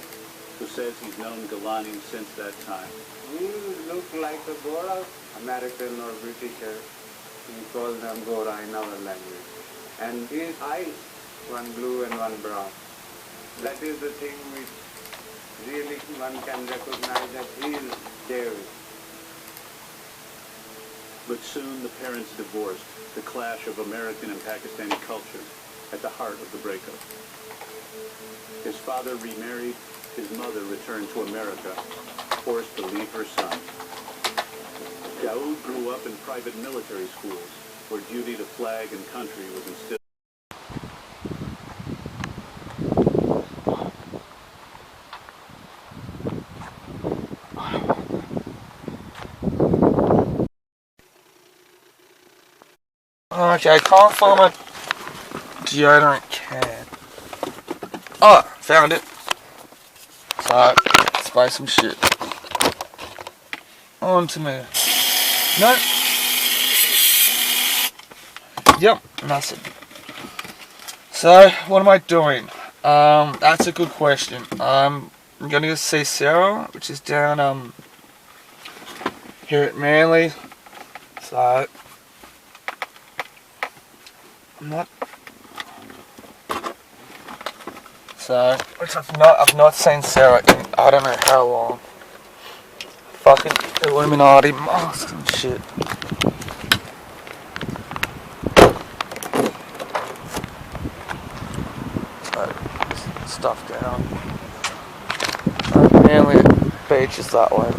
who says he's known Gilani since that time. He looked like a Gora, American or Britisher. We call them Gora in our language. And his eyes, one blue and one brown. That is the thing which really one can recognize that he is David. But soon the parents divorced, the clash of American and Pakistani cultures at the heart of the breakup. His father remarried, his mother returned to America, forced to leave her son. Daoud grew up in private military schools, where duty to flag and country was instilled. Okay, can't find my deodorant can. Oh, found it. So, spray some shit onto me. No. Yep, nothing. So, what am I doing? That's a good question. I'm gonna go see Sarah, which is down here at Manly. So, I'm not. So, which I've not seen Sarah in I don't know how long. Fucking Illuminati masks and shit. So, stuff down. Manly beach is that way.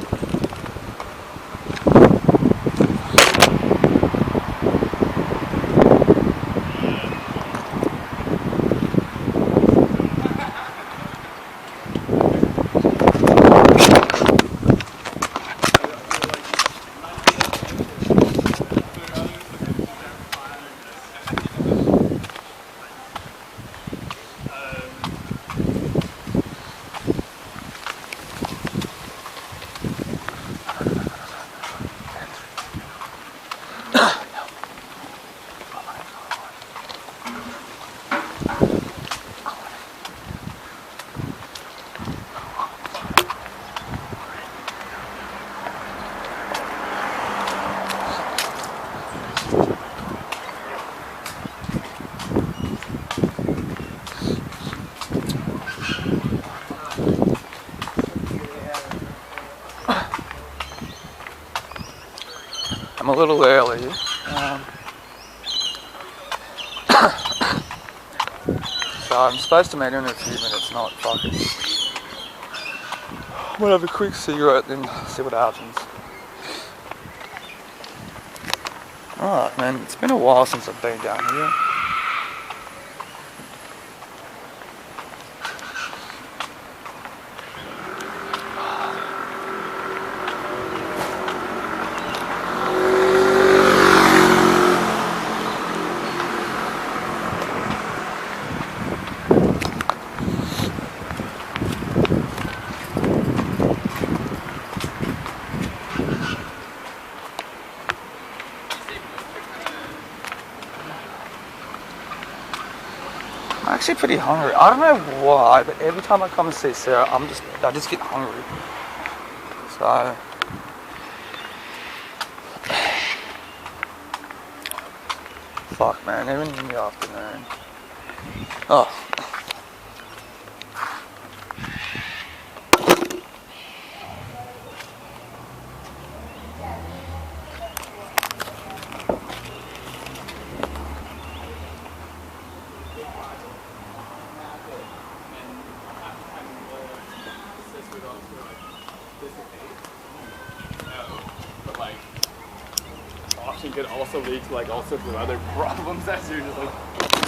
I'm a little early. So I'm supposed to meet her in a few minutes, not fucking. I'm gonna have a quick cigarette, then see what happens. Alright, man, it's been a while since I've been down here. I'm actually pretty hungry. I don't know why, but every time I come and see Sarah, I just get hungry. So, fuck, man. Even in the afternoon. Oh. Could also lead to like all sorts of other problems as you're just like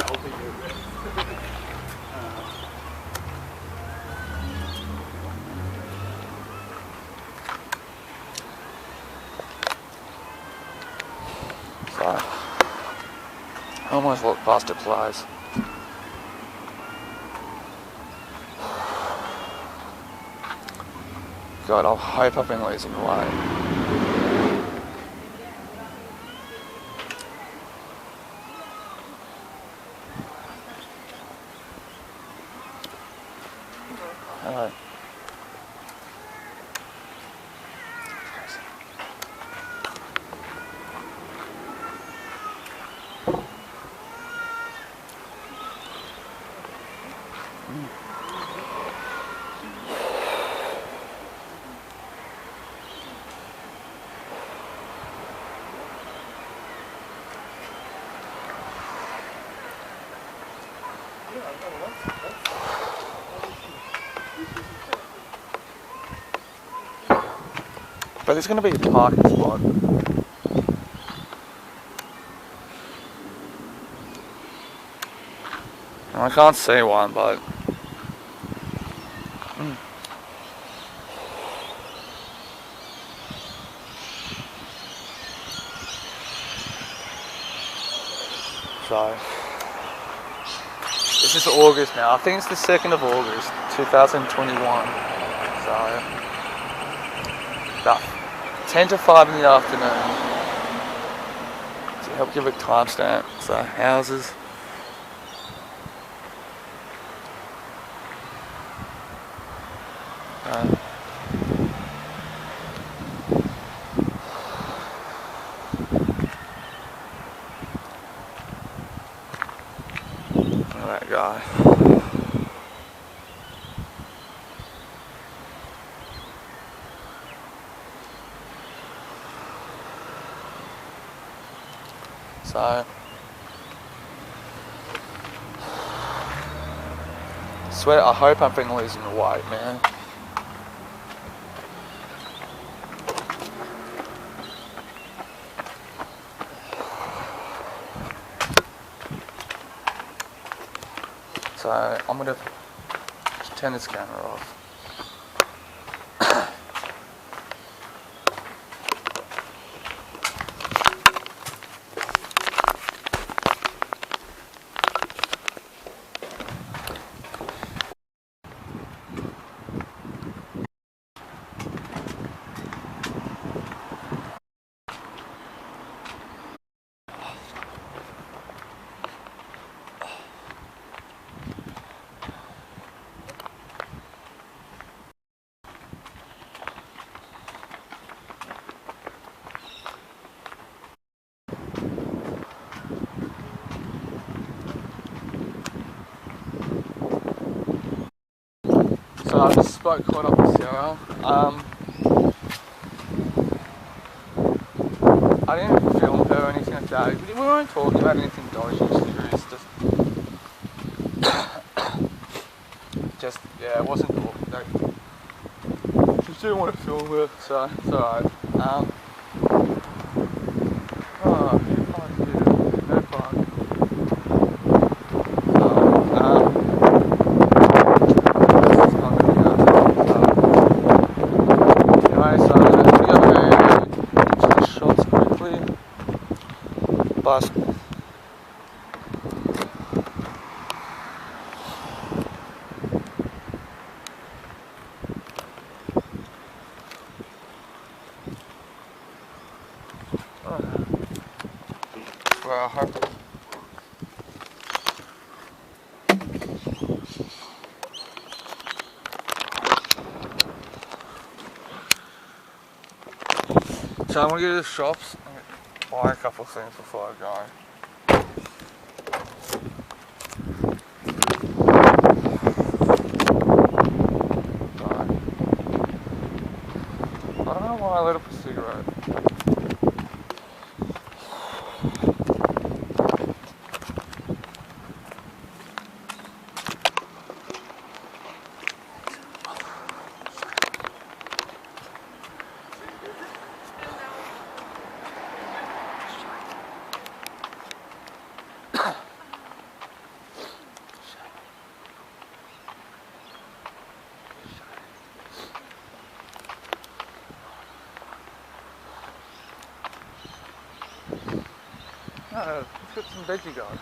I'll take your bit. So, I almost walked past it twice. God, I hope I've been losing weight. Hello. But there's going to be a parking spot. And I can't see one, but... So... This is August now. I think it's the 2nd of August, 2021. So... About 10 to 5 in the afternoon. To help give a timestamp. So, houses. That guy. So, I swear, I hope I've been losing the weight, man. So, I'm gonna turn this camera off. So I just caught up with Sarah. I didn't film her or anything like that. We weren't talking about anything dodgy, serious. Just yeah, it wasn't cool. Like, just didn't want to film her, so it's alright. Oh, fuck you. No fun. Bus. Well, I hope. So I'm gonna go to the shops and buy a couple of things before I go. I don't know why I lit up a cigarette. Oh, let's get some veggie going.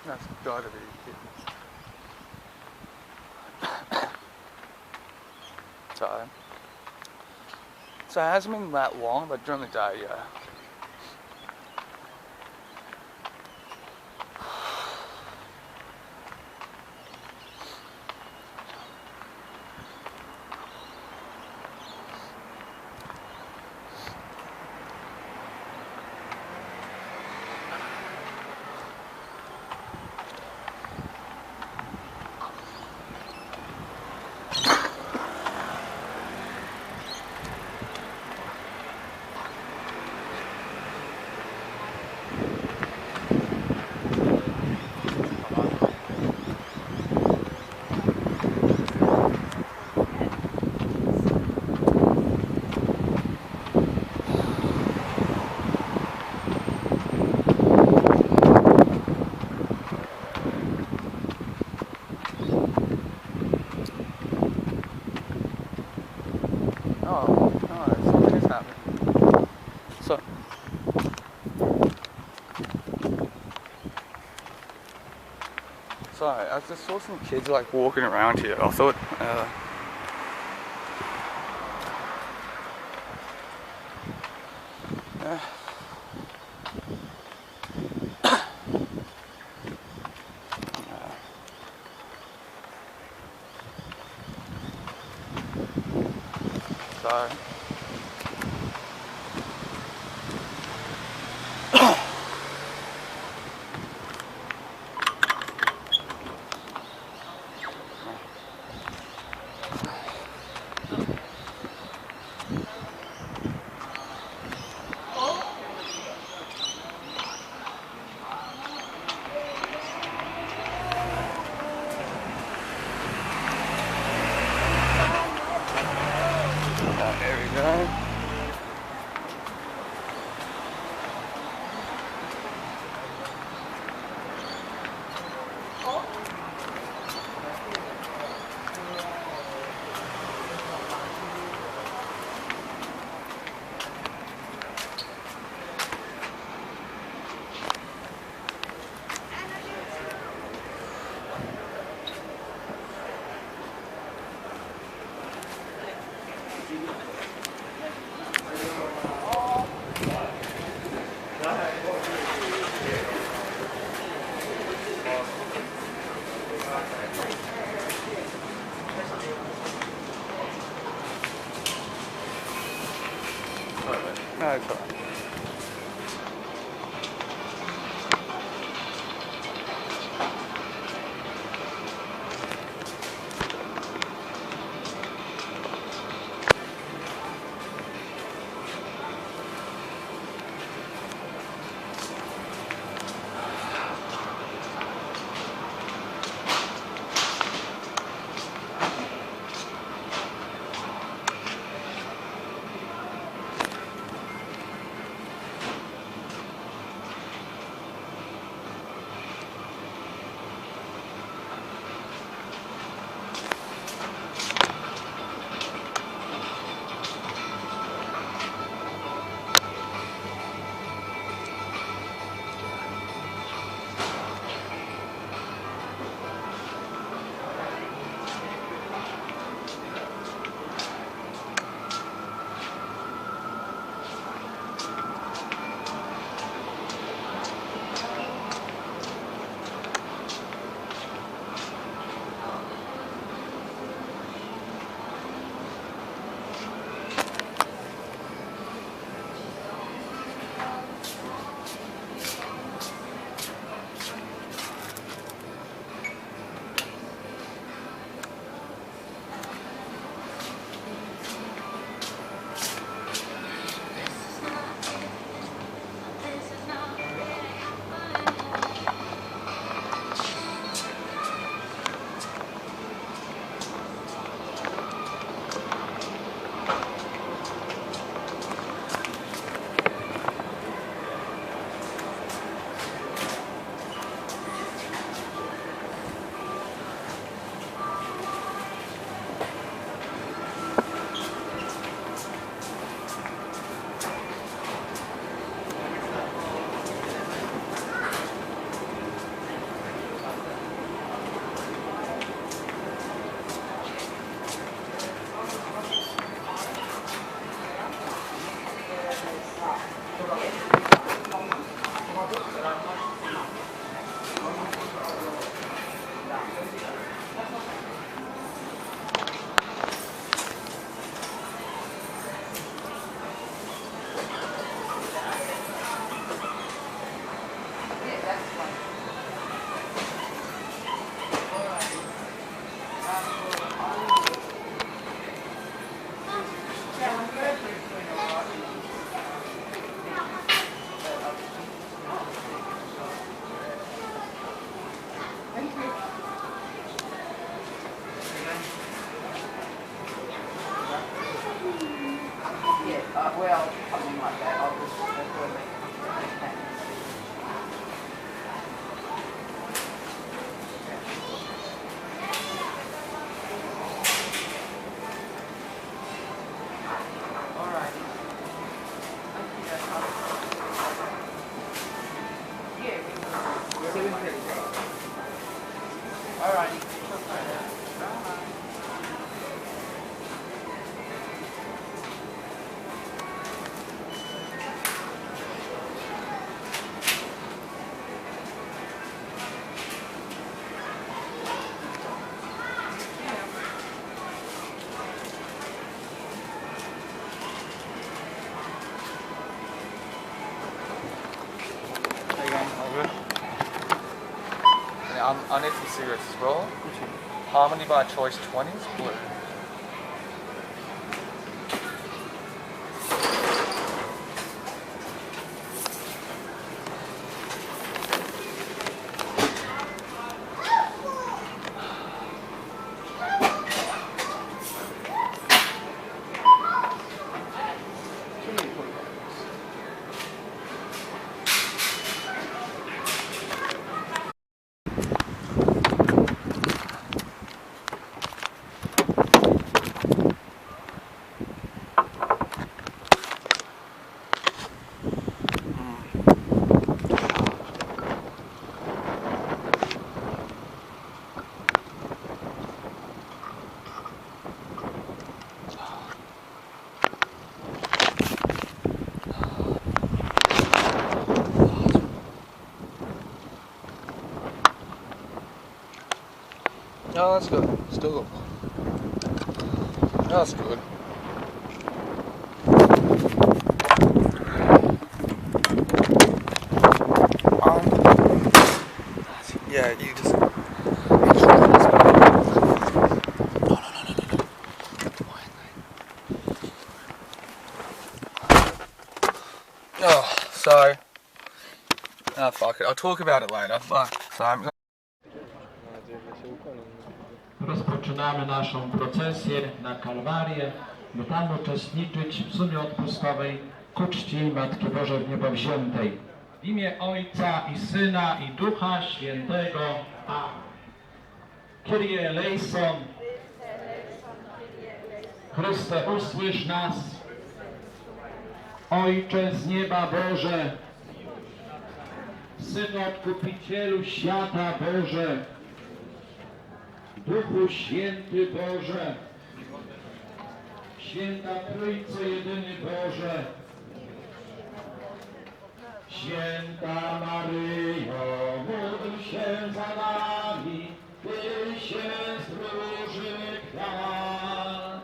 That's gotta be it. So it hasn't been that long, but during the day, yeah. Something is happening. So, sorry, I just saw some kids like walking around here. I thought, sorry. There we go. No, it's alright. I need some cigarettes as well. Harmony by Choice 20s, blue. Oh, that's good. Still. That's good. Yeah, you just. Oh, so. Oh, fuck it. I'll talk about it later. Fuck. So I'm. Rozpoczynamy naszą procesję na Kalwarię, by tam uczestniczyć w sumie odpustkowej ku czci Matki Bożej w Niebo Wziętej. W imię Ojca i Syna i Ducha Świętego. Amen. Kyrie eleison. Chryste, usłysz nas. Ojcze z nieba Boże, Synu Odkupicielu świata Boże, Duchu Święty Boże, Święta Trójco Jedyny Boże, Święta Maryjo, módl się za nami, Ty się stróży kwiat.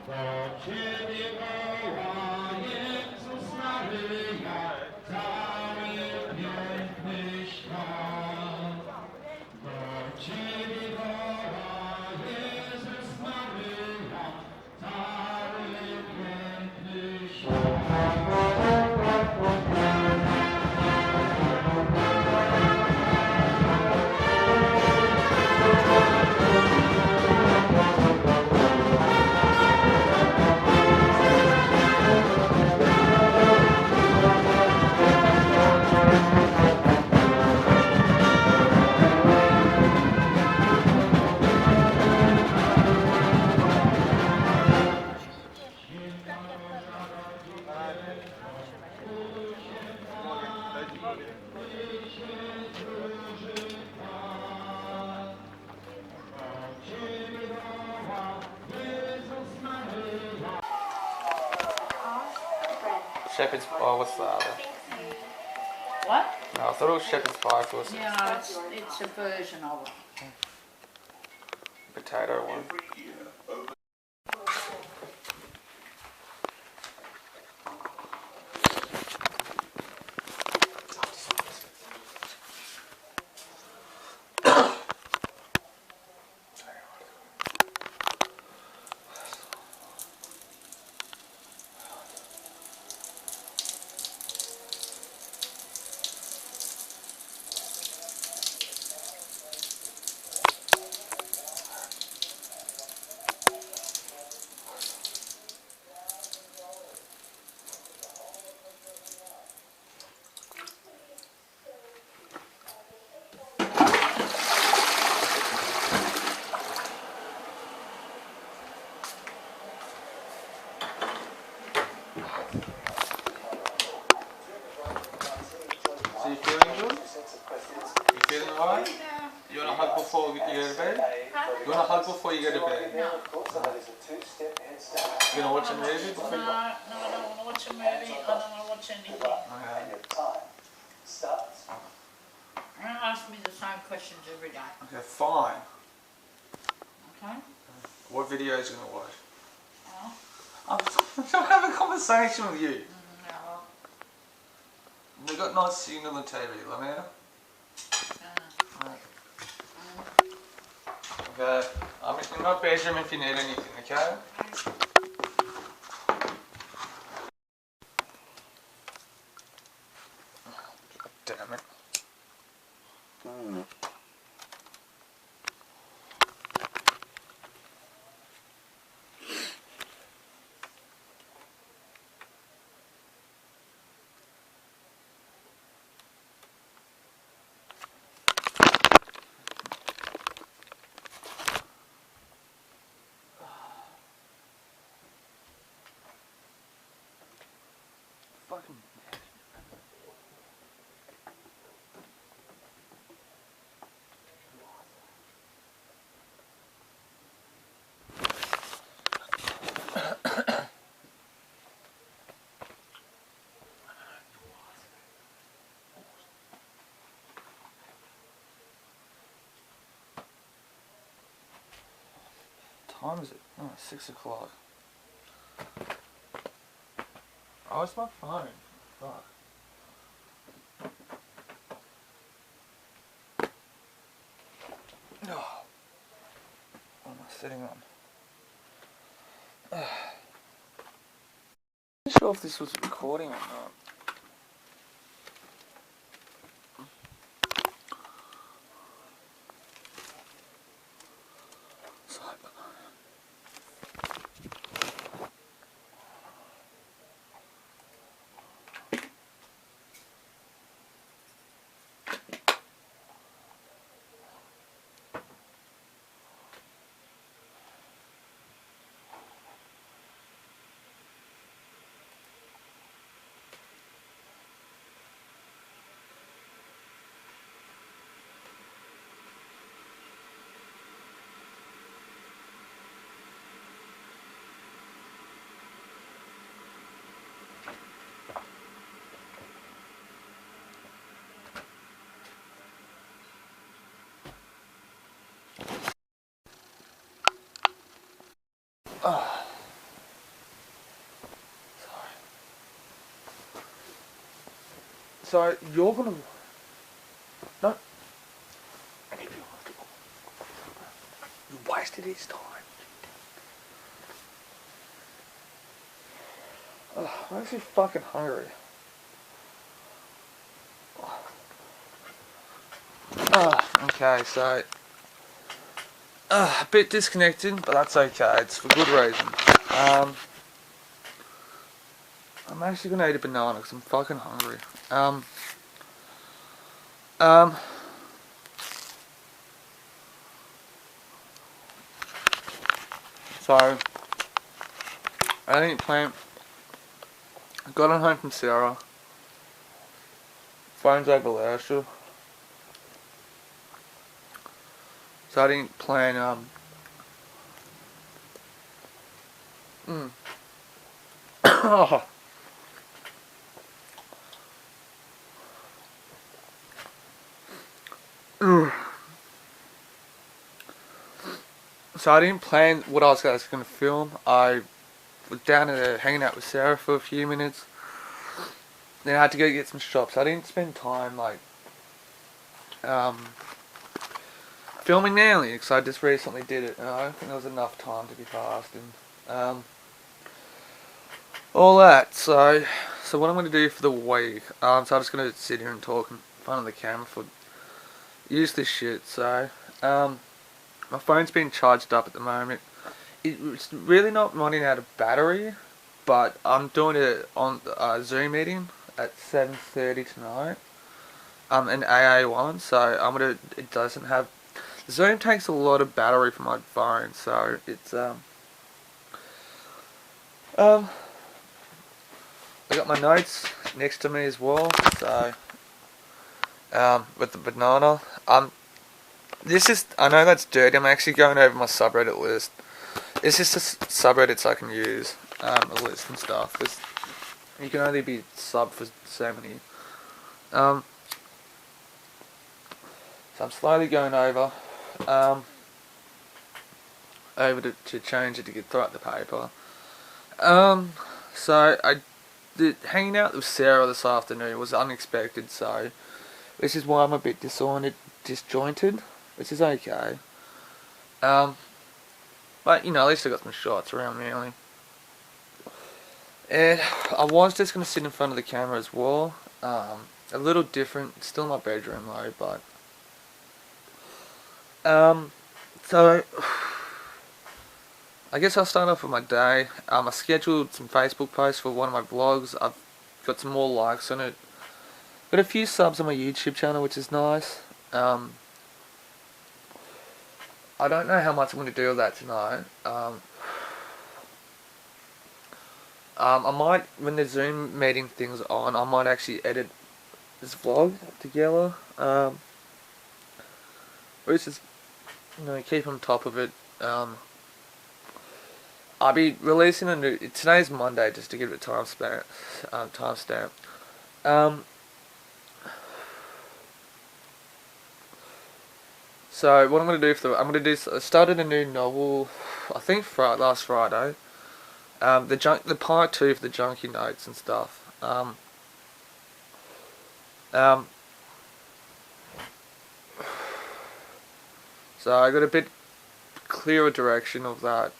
Do Ciebie woła Jezus Maryja, cały piękny świat. Do Ciebie woła Jezus Maryja, cały piękny świat. Shepherd's Pie, oh, what's that? What? No, I thought it was Shepherd's Pie for us. Yeah, it's a version of it. Potato one. So you feeling good? You feeling alright? You want a hug before you go to bed? You want a hug before you go to bed? No. You gonna watch a movie before you No, go? I don't want to watch a movie. I don't want to watch anything. You're going to ask me the same questions every day. Okay, fine. Okay? What video are you gonna watch? Oh. I'm trying to have a conversation with you. No. We've got nice signal on the TV, let me know. Uh, Right. Okay. I'm in my bedroom if you need anything, okay? God damn it. Fucking. What time is it? Oh, 6 o'clock. Oh, it's my phone. Fuck. Oh. What am I sitting on? I'm not sure if this was recording or not. Oh. So you're gonna no. You wasted his time. Oh, I'm actually fucking hungry. Okay, so a bit disconnected, but that's okay. It's for good reason. I'm actually gonna eat a banana because I'm fucking hungry. So I didn't plan. I got on home from Sarah. Phone's over Larisha. So I didn't plan. So I didn't plan what I was going to film. I was down there hanging out with Sarah for a few minutes. Then I had to go get some shops. I didn't spend time like filming Manly because I just recently did it, and I don't think there was enough time to be passed and all that. So what I'm going to do for the week? So I'm just going to sit here and talk in front of the camera for use this shit. So my phone's been charged up at the moment. It's really not running out of battery, but I'm doing it on a Zoom meeting at 7:30 tonight. An AA one, so it doesn't have. Zoom takes a lot of battery from my phone, so it's I got my notes next to me as well. So with the banana. This is, I know that's dirty. I'm actually going over my subreddit list. This is just subreddits I can use, a list and stuff. You can only be sub for so many. So I'm slowly going over to change it to get throughout the paper. So hanging out with Sarah this afternoon was unexpected, so this is why I'm a bit disjointed, which is okay. But, you know, at least I got some shots around Manly. And I was just going to sit in front of the camera as well. A little different, still in my bedroom though, but... So... I guess I'll start off with my day. I scheduled some Facebook posts for one of my vlogs. I've got some more likes on it. Got a few subs on my YouTube channel, which is nice. I don't know how much I'm going to do with that tonight. I might, when the Zoom meeting thing's on, I might actually edit this vlog together. Or just, you know, keep on top of it. I'll be releasing a new... Today's Monday, just to give it a timestamp. So what I'm going to do I started a new novel, I think last Friday. The part 2 for the Junkie Notes and stuff. So I got a bit clearer direction of that.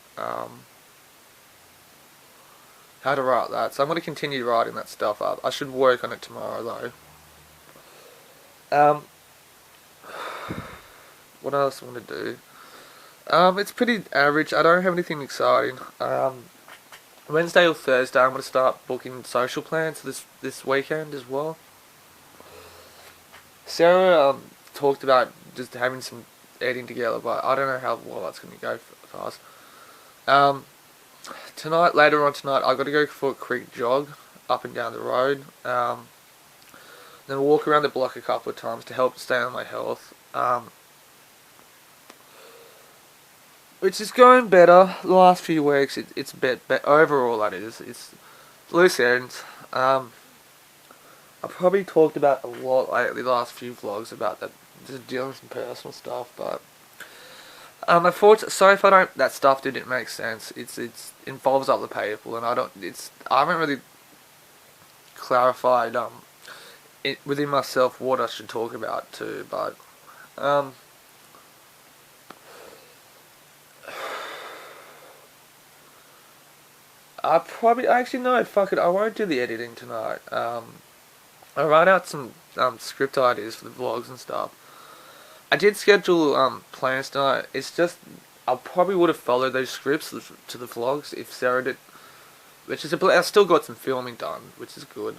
How to write that. So I'm going to continue writing that stuff up. I should work on it tomorrow though. What else I'm going to do? It's pretty average. I don't have anything exciting. Wednesday or Thursday I'm going to start booking social plans this weekend as well. Sarah talked about just having some eating together, but I don't know how well that's going to go for us. Later on tonight, I've got to go for a quick jog up and down the road. Then walk around the block a couple of times to help stay on my health. Which is going better the last few weeks. It's a bit overall, that is. It's loose ends. I probably talked about a lot lately, the last few vlogs, about that, just dealing with some personal stuff, but unfortunately, sorry if that stuff didn't make sense. It involves other people, and I haven't really clarified within myself what I should talk about too, but actually no, fuck it, I won't do the editing tonight. I write out some script ideas for the vlogs and stuff. I did schedule plans tonight. It's just I probably would have followed those scripts to the vlogs if Sarah did, which is I still got some filming done, which is good.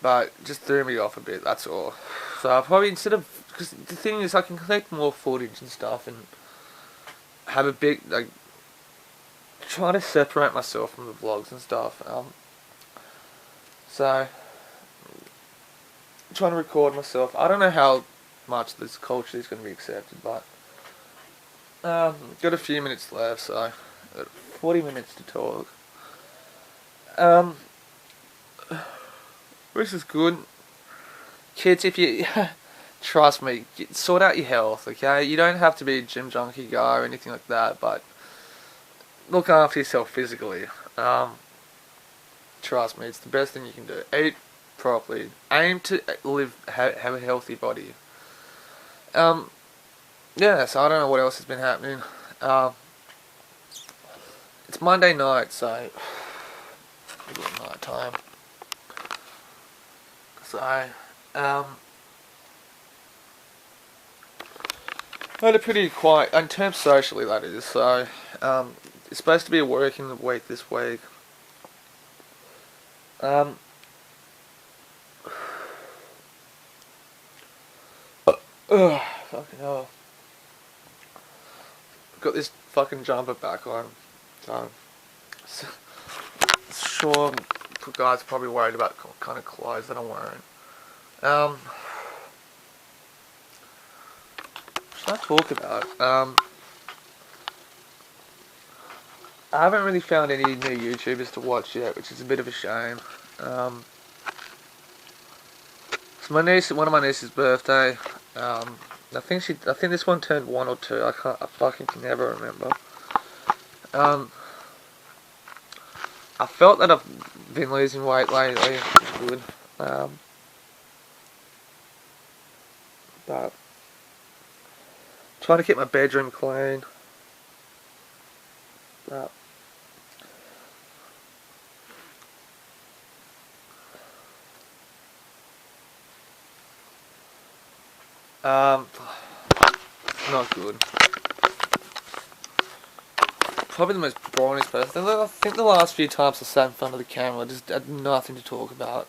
But just threw me off a bit. That's all. So I probably because the thing is I can collect more footage and stuff and have a big try to separate myself from the vlogs and stuff. So trying to record myself. I don't know how much this culture is going to be accepted, but got a few minutes left, so got 40 minutes to talk. Which is good. Kids, if you trust me, sort out your health, okay? You don't have to be a gym junkie guy or anything like that, but look after yourself physically. Trust me, it's the best thing you can do. Eat properly. Aim to have a healthy body. Yeah, so I don't know what else has been happening. It's Monday night, so it's night time. So, had a pretty quiet, in terms socially that is, so, it's supposed to be a working week this week. Fucking hell. Got this fucking jumper back on, so, sure, guys are probably worried about what kind of clothes that I'm wearing. Should I talk about? I haven't really found any new YouTubers to watch yet, which is a bit of a shame. It's one of my niece's birthday. I think this one turned 1 or 2. I fucking can never remember. I felt that I've been losing weight lately, which is good. But trying to keep my bedroom clean. But not good. Probably the most boringest person. I think the last few times I sat in front of the camera, I just had nothing to talk about.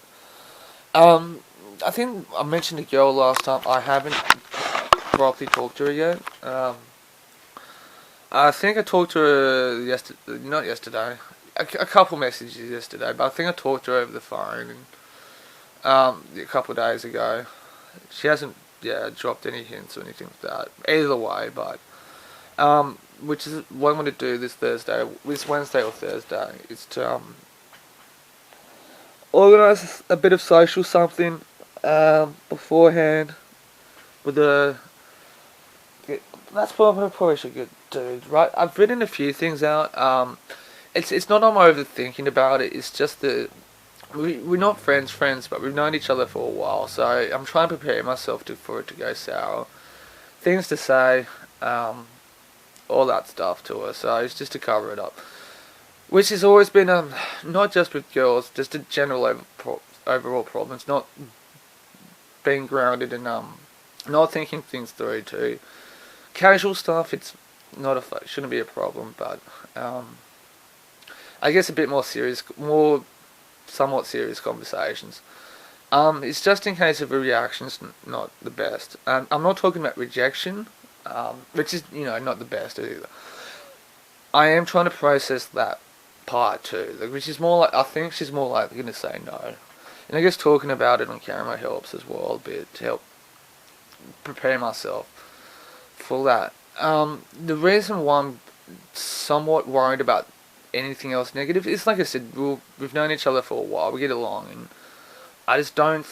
I think I mentioned a girl last time. I haven't properly talked to her yet. I think I talked to her not yesterday. A couple messages yesterday, but I think I talked to her over the phone a couple of days ago. She hasn't dropped any hints or anything like that. Either way, but which is what I'm going to do this Wednesday or Thursday, is to organise a bit of social something beforehand with the. That's what I probably should do, right? I've written a few things out. It's not I'm overthinking about it. It's just that we're not friends, but we've known each other for a while. So I'm trying to prepare myself for it to go sour. Things to say, all that stuff to her. So it's just to cover it up, which has always been not just with girls, just a general overall problem. It's not being grounded in not thinking things through too. Casual stuff, it's not shouldn't be a problem, but I guess a bit more serious, somewhat serious conversations. It's just in case of a reaction's not the best. I'm not talking about rejection, which is not the best either. I am trying to process that part too, which is more like I think she's more likely going to say no, and I guess talking about it on camera helps as well a bit to help prepare myself for that. The reason why I'm somewhat worried about anything else negative is, like I said, we've known each other for a while, we get along, and I just don't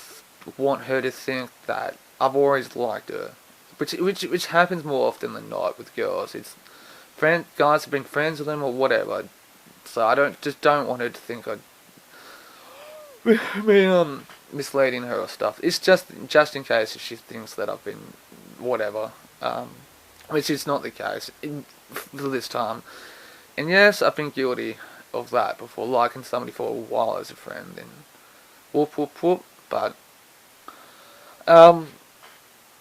want her to think that I've always liked her, which happens more often than not with girls. It's guys have been friends with them or whatever, so I don't want her to think I'd been misleading her or stuff. It's just in case if she thinks that I've been whatever. Which is not the case for this time. And yes, I've been guilty of that before, liking somebody for a while as a friend, and whoop whoop whoop. But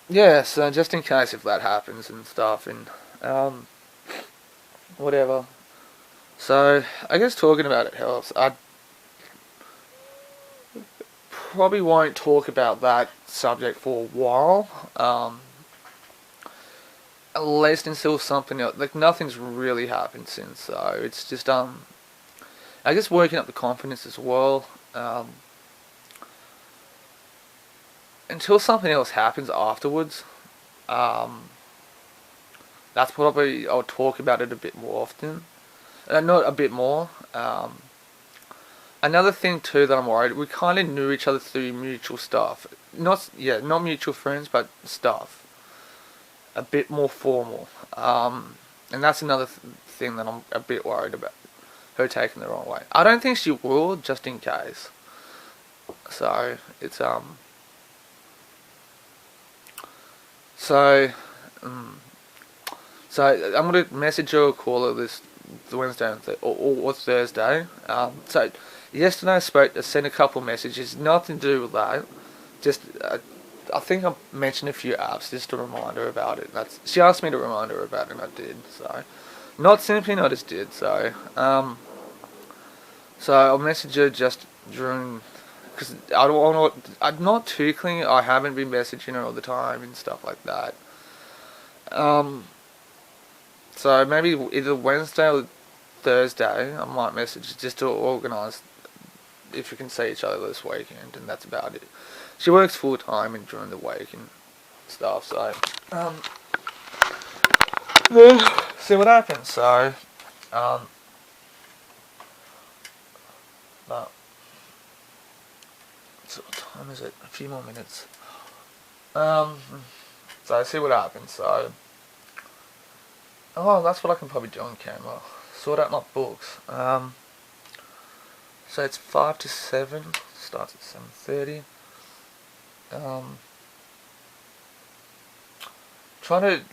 yeah, so just in case if that happens and stuff, and whatever. So I guess talking about it helps. I probably won't talk about that subject for a while. At least until something else, like nothing's really happened since, so it's just I guess working up the confidence as well, until something else happens afterwards. That's probably, I'll talk about it a bit more often, not a bit more. Another thing too that I'm worried, we kind of knew each other through mutual stuff, not mutual friends, but stuff. A bit more formal, and that's another thing that I'm a bit worried about, her taking the wrong way. I don't think she will, just in case. So it's so I'm gonna message her or call her the Wednesday or Thursday. So yesterday I sent a couple messages, nothing to do with that, just. I think I mentioned a few apps just to remind her about it. She asked me to remind her about it, and I did. So, not simply, I just did. So, I'll message her just during, because I don't want to. I'm not too clingy. I haven't been messaging her all the time and stuff like that. So maybe either Wednesday or Thursday, I might message just to organise if we can see each other this weekend, and that's about it. She works full time and during the week and stuff, so then see what happens. So but so what time is it? A few more minutes. So see what happens. So that's what I can probably do on camera. Sort out my books. So it's 5 to 7. Starts at 7:30. trying to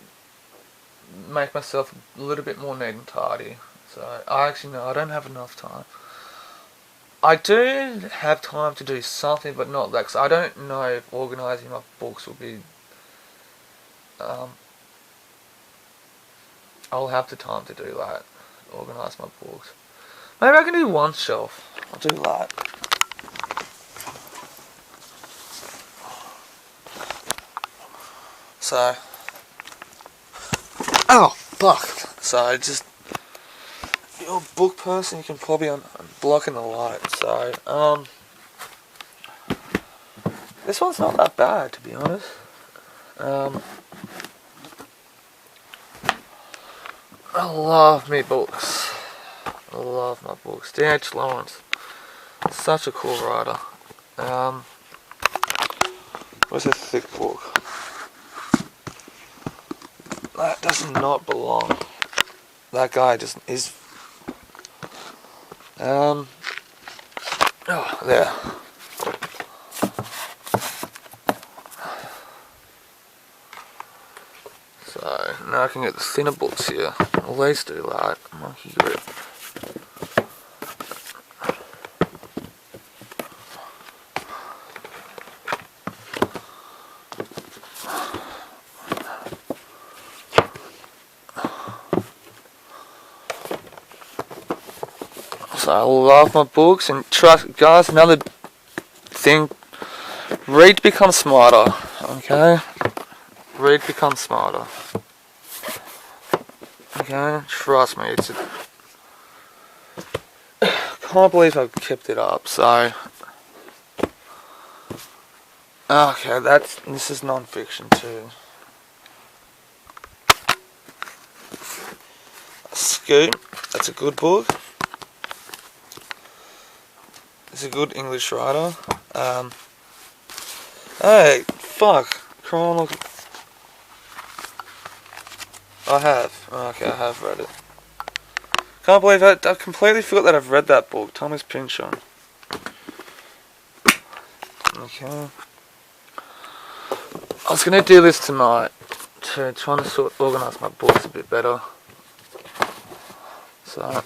make myself a little bit more neat and tidy. So I don't have enough time. I do have time to do something, but not that, 'cause I don't know if organising my books will be... I'll have the time to do that. Organise my books. Maybe I can do one shelf. I'll do that. So... Oh, fuck. So just... You're a book person, you can probably block in the light. So, this one's not that bad, to be honest. I love me books. I love my books. D.H. Lawrence. Such a cool writer. Where's a thick book? That does not belong. That guy just is... Oh, there. So, now I can get the thinner books here. Always do that. Monkey grip. So I love my books, and trust, guys, another thing, read to become smarter, okay? Read to become smarter. Okay, trust me, it's can't believe I've kept it up, so... Okay, this is non-fiction too. Scoot, that's a good book. He's a good English writer. Hey, fuck. I have. Okay, I have read it. Can't believe I completely forgot that I've read that book. Thomas Pynchon. Okay. I was gonna do this tonight to try to organise my books a bit better. So.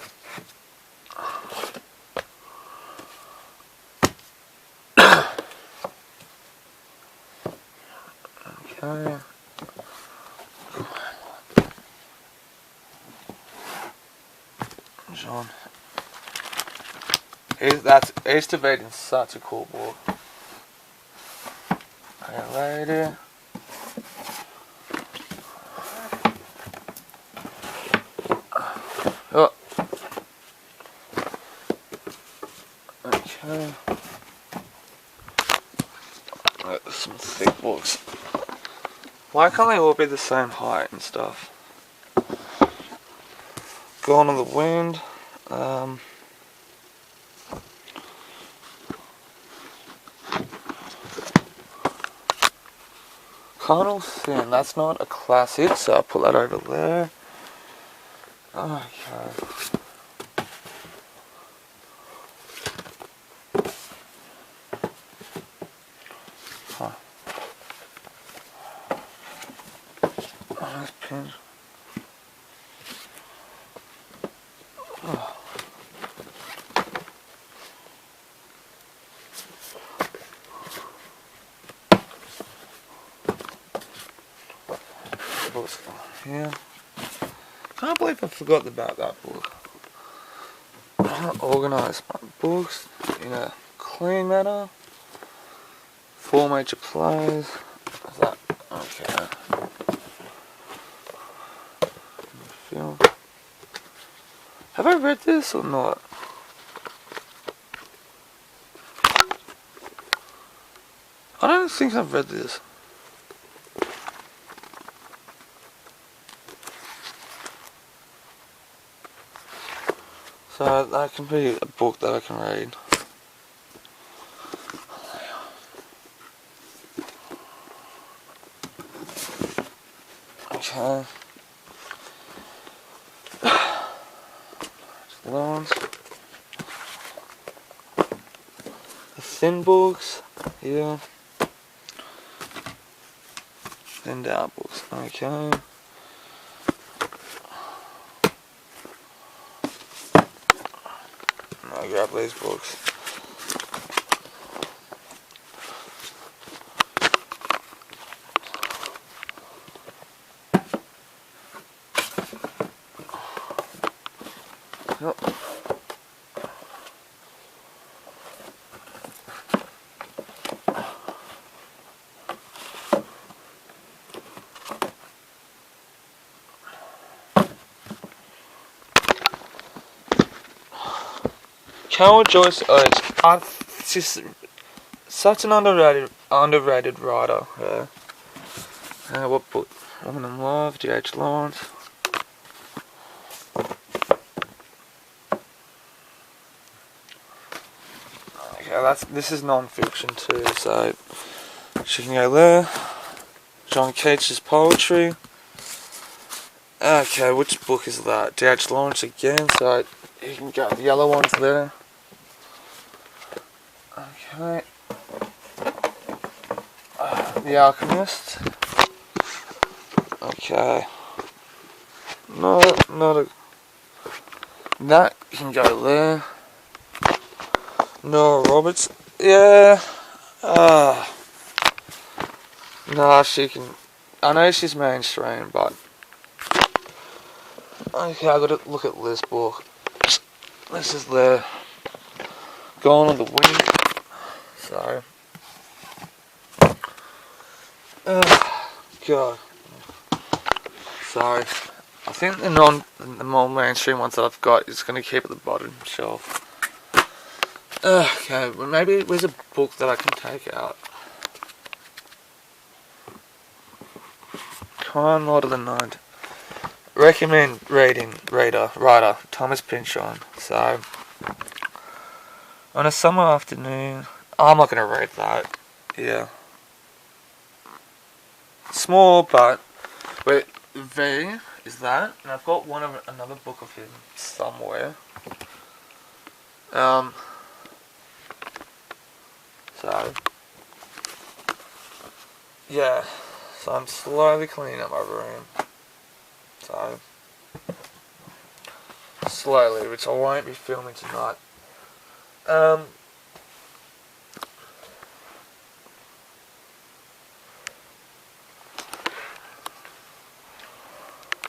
Okay. John. Ace to Bait is such a cool book. Okay, lady. Oh. Okay. Some thick books. Why can't they all be the same height and stuff? Gone on the Wind. Carnal Sin, that's not a classic, so I'll put that over there. Okay. Huh. Oh, this pin. Oh. Yeah. Can't believe I forgot about that book. I want to organise my books in a clean manner. 4 major plays. Is that okay? Film. Have I read this or not? I don't think I've read this. So that can be a book that I can read. Okay. Loans. The thin books. Yeah. Send out books. Okay. I'll grab these books. Yep. Carol Joyce Oates. She's such an underrated writer. Yeah. What book? Woman in Love, D.H. Lawrence. Okay, this is non-fiction too, so she can go there. John Keats's poetry. Okay, which book is that? D.H. Lawrence again, so you can go the yellow ones there. Okay. The Alchemist. Okay. No, not a... That can go there. Nora Roberts. Yeah. Nah, she can... I know she's mainstream, but... Okay, I gotta look at this book. This is there. Gone on the Wind. So... God. Sorry. I think the more mainstream ones that I've got is going to keep at the bottom shelf. Okay, well maybe there's a book that I can take out. Crime Lord of the Night. Recommend writer, Thomas Pynchon. So, on a summer afternoon, I'm not going to read that. Yeah. Small, but wait, V is that, and I've got another book of him somewhere. So yeah, so I'm slowly cleaning up my room. So slowly, which I won't be filming tonight.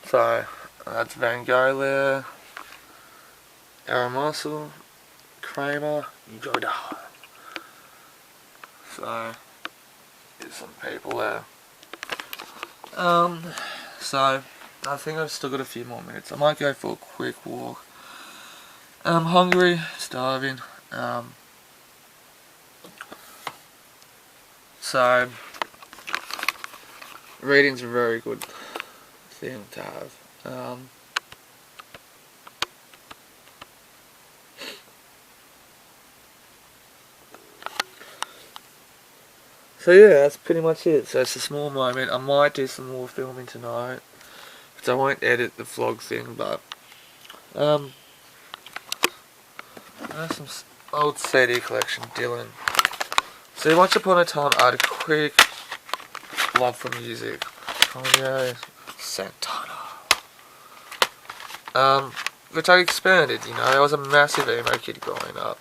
So that's Van Gogh there, Aramusel, Kramer, Yoda. So there's some people there. So I think I've still got a few more minutes. I might go for a quick walk. I'm hungry, starving. So reading's a very good thing to have. So yeah, that's pretty much it. So it's a small moment. I might do some more filming tonight, because I won't edit the vlog thing, but there's some old CD collection, Dylan. So once upon a time I had a quick love for music. Kanye, Santana. Which I expanded, you know. I was a massive emo kid growing up.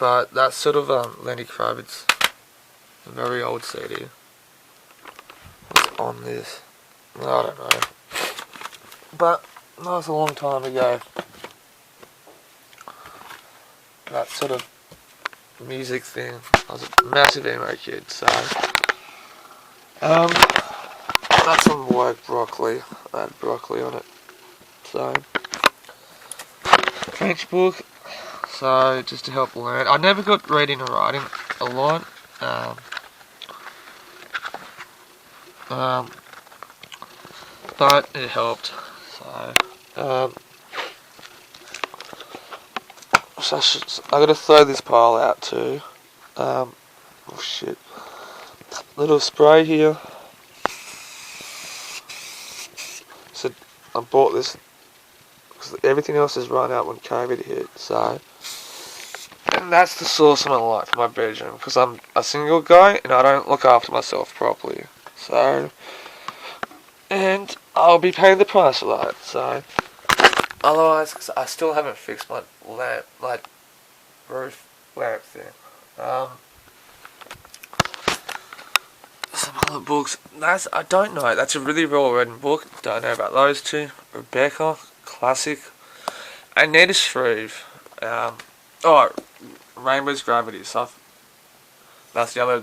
But that's sort of Lenny Kravitz. A very old CD. What's on this? I don't know. But that was a long time ago. That sort of music thing. I was a massive emo kid, so that's some white broccoli. I had broccoli on it. So French book. So just to help learn. I never got reading or writing a lot. But it helped. So I gotta throw this pile out too. Oh shit. Little spray here. So I bought this because everything else has run out when COVID hit. So, and that's the source of my life, my bedroom, because I'm a single guy and I don't look after myself properly. So, and I'll be paying the price for that. So, otherwise, cause I still haven't fixed my lamp, my roof lamp thing. Some other books. I don't know. That's a really well-written book. Don't know about those two. Rebecca, classic. And Ned Shreve. Rainbow's Gravity. So that's the other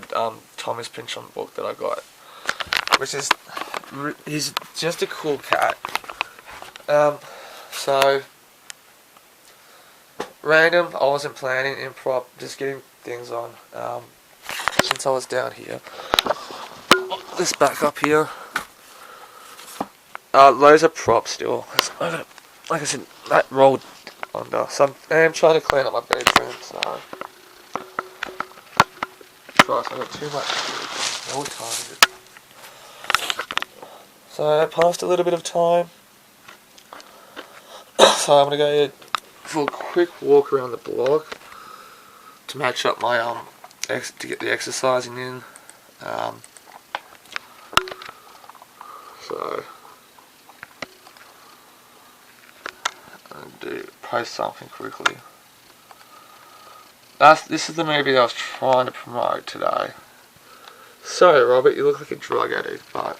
Thomas Pynchon book that I got, which is he's just a cool cat. So random. I wasn't planning improv. Just getting things on. Since I was down here. This back up here. Those are props still. Like I said, that rolled under. So I am trying to clean up my bedroom. So Christ, I got too much to do. No time. So I passed a little bit of time. So I'm gonna go for a quick walk around the block to match up my to get the exercising in. So I'm gonna post something quickly. This is the movie that I was trying to promote today. Sorry, Robert, you look like a drug addict, but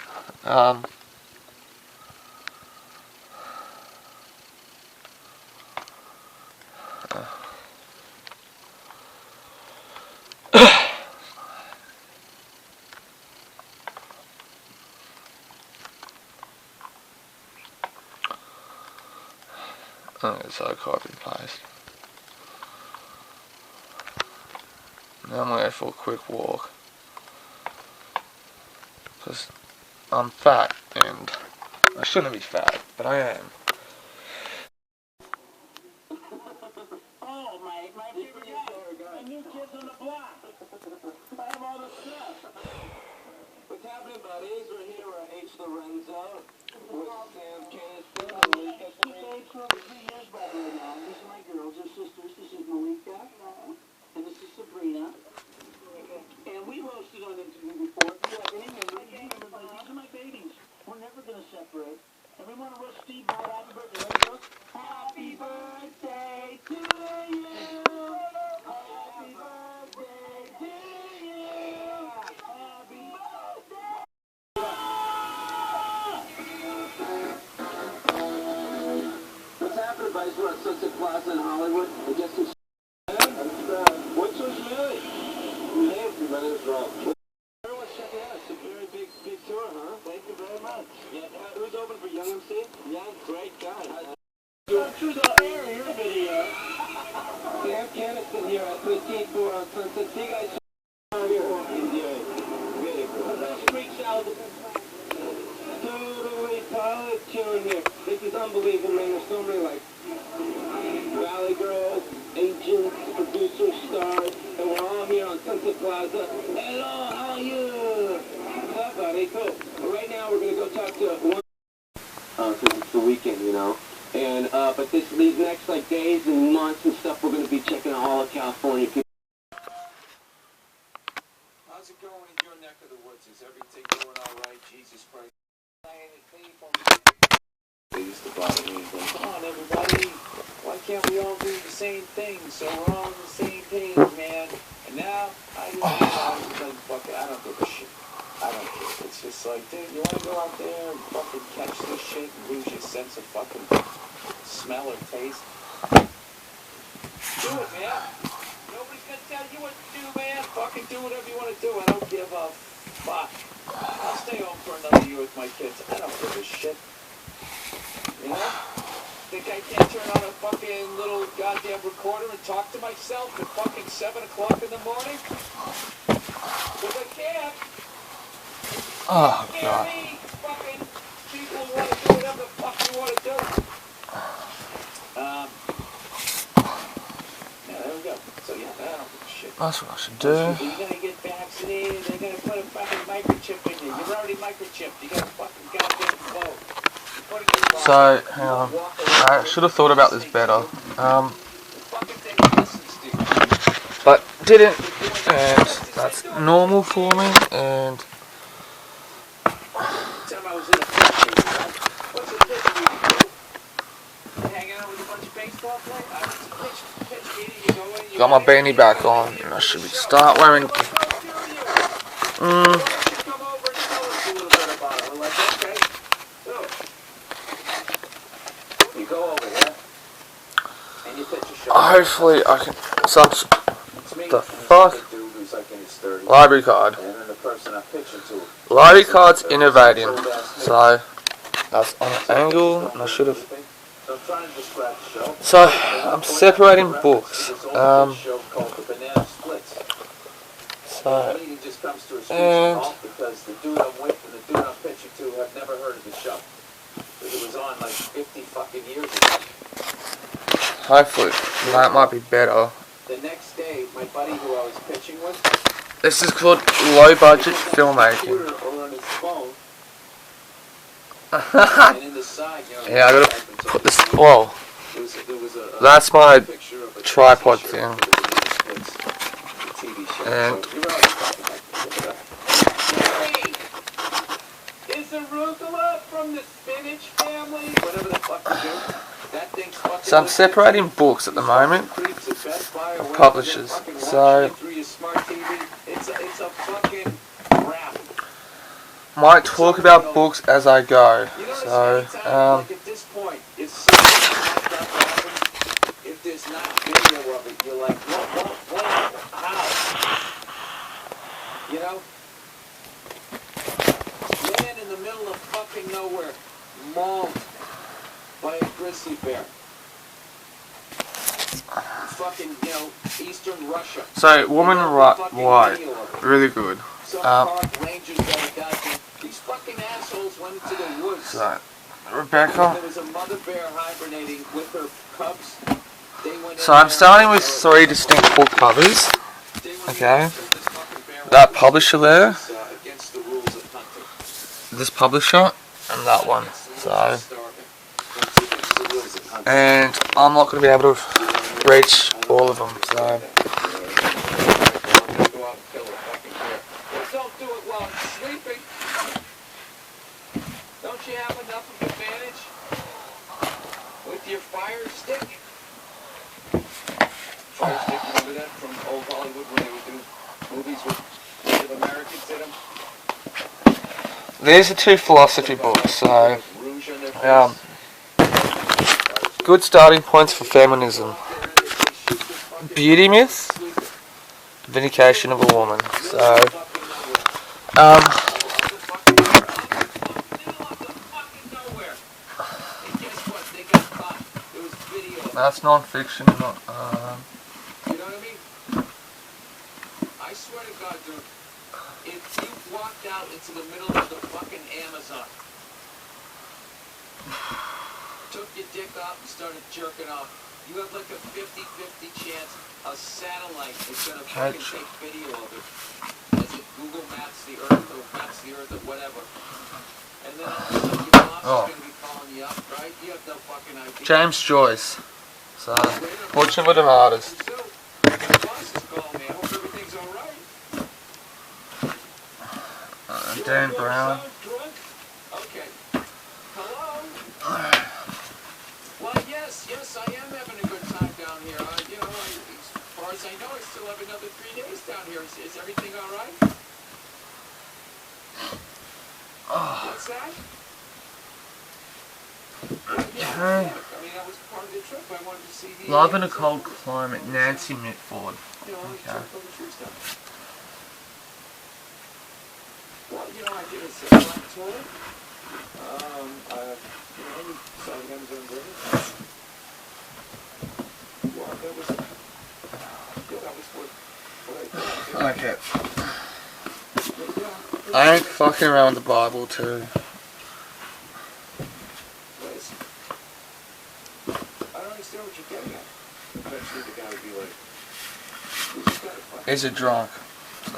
so copy and paste. Now I'm going to go for a quick walk. Because I'm fat and I shouldn't be fat, but I am. Oh, my favorite guy. A new kid on the block. I have all the stuff. What's happening, buddies? We're here at H. Lorenzo with Sam Caniston and Malika. We've been for over 3 years back right now. These are my girls, they're sisters. This is Malika. And this is Sabrina. And we've hosted on interview before. Remember, these are my babies. We're never going to separate. And we want to wish Steve Ball happy birthday. Ready, girls? Happy birthday to you. Happy birthday to you. Happy birthday. What's happening, buddies? We're at Sunset Plaza in Hollywood. I guess it's... What's so smelly? Hey, my name is Rob. Everyone's checking out. It's a very big tour, huh? Thank you very much. Yeah, who's open for Young MC? Young, great guy. Through the air in your video. Sam Caniston here at 13-4 on Sunset. See you guys here. Very good. Street salad. Totally pilot chilling here. This is unbelievable, man. There's so many, like, Valley Girls, agents, producers, stars, and we're all here on Sunset Plaza. Hello, how are you? What's up, buddy? Cool. But right now, we're going to go talk to one, since it's the weekend, you know. And, but these next, like, days and months and stuff, we're going to be checking out all of California. How's it going in your neck of the woods? Is everything going all right? Jesus Christ. They used to bother me and go, come on, everybody. Why can't we all do the same thing? So we're all on the same page, man. And now, I just fuck it. I don't give a shit. I don't care. It's just like, dude, you want to go out there and fucking catch this shit and lose your sense of fucking smell or taste? Do it, man. Nobody's gonna tell you what to do, man. Fucking do whatever you want to do. I don't give a fuck. I'll stay home for another year with my kids. I don't give a shit. You know? Think I can't turn on a fucking little goddamn recorder and talk to myself at fucking 7 o'clock in the morning? Because I can't. Oh, God. Me, fucking people who want to do whatever the fuck you want to do. Yeah, there we go. So yeah, I don't give a shit. That's what I should do. You're gonna get vaccinated, they're gonna put a fucking microchip in you. You're already microchipped. You got a fucking goddamn phone. So, hang on. I should have thought about this better. But didn't, and that's normal for me, and Got my beanie back on, and I should start wearing. You go over there, and you pitch a shot. Hopefully, I can. Such. It's me, The fuck? dude who's like in his 30s. Library card. And then the person I'm pitching to. Library card's innovating. So that's on an angle, and I should have. So I'm trying to describe the show. So I'm separating books. So The meeting just comes to a screeching halt because the dude I'm with and the dude I'm pitching to have never heard of the show. Because it was on like 50 fucking years ago. hopefully that might be better. The next day, my buddy who I was pitching with. This is called low budget filmmaking. Or on his phone. And in the side, you know, Yeah, I gotta put this. Whoa, that's my tripod thing. And Is arugula from the spinach family? Whatever the fuck you do. That thing's fucking. so I'm separating books at the moment. Publishers. So It's a fucking wrap. might talk about books as I go. So Like at this point, if something like that happens, if there's not video of it, you're like, what, how? You know? Man in the middle of fucking nowhere, mauled by a grizzly bear. Fucking, you know, Eastern Russia. So Woman White, really good. Some park rangers got a goddamn. These fucking assholes went into the woods. So Rebecca. There was a mother bear hibernating with her cubs. They went So I'm starting with 3 distinct book covers. Okay. That publisher there, against the rules of hunting. this publisher, and that one. So, and I'm not going to be able to reach all of them. So, Don't do it while I'm sleeping. Don't you have enough of advantage with your fire stick? Fire stick, remember that from old Hollywood when they would do movies with Native Americans in them? these are 2 philosophy books. So, good starting points for feminism. Beauty Myth, Vindication of a Woman. So, that's non-fiction, not. You know what I mean? I swear to God, dude, if you walked out into the middle of the fucking Amazon, took your dick off and started jerking off, you have like a 50-50 chance a satellite is gonna fucking take video of it as it Google Maps the Earth or maps the Earth or whatever. And then all of a sudden your boss is gonna be calling you up, right? You have no fucking idea. James Joyce. So, Fortune of an Artist. My boss is calling me. I hope everything's alright. Dan Brown. Okay. Hello? Well, yes, I am having a good time down here. You know, as far as I know, I still have another 3 days down here. Is everything all right? What's that? Yeah, I mean, that was part of the trip. I wanted to see the... Love in a Cold Climate, Nancy Mitford. You know, Okay. check all the trees down. Well, you know, I did a zip-line tour. You know, we saw the Amazon River. Well, that was what I did. Okay. I ain't fucking around with the Bible too. Liz, I don't understand what you're getting at. Eventually the guy would be like, we just gotta fucking... He's a drunk. So.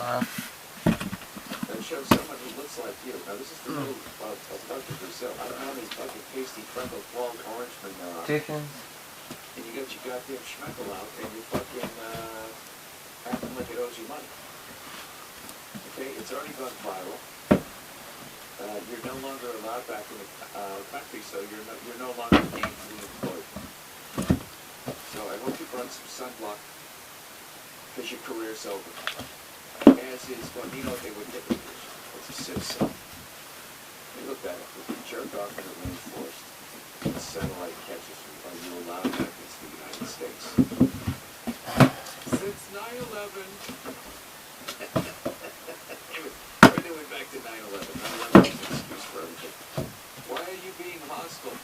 That shows someone who looks like you. Now this is the real Dr. Brazil. I don't know how many fucking pasty freckled bald orangemen there are. Dickens. And you got your goddamn schmeckle out and you're fucking acting like it owes you money. Okay, it's already gone viral. You're no longer allowed back in the country, so you're no longer gainfully employed. know, I hope you brought some sunblock, because your career's over. As is, well, you know what they would get with you. It's a citizen. You look at it, if you jerk off in the rainforest, the satellite catches you, are you allowed back into the United States? Since 9/11, everything went back to 9/11. 9/11 is an excuse for everything. Why are you being hostile?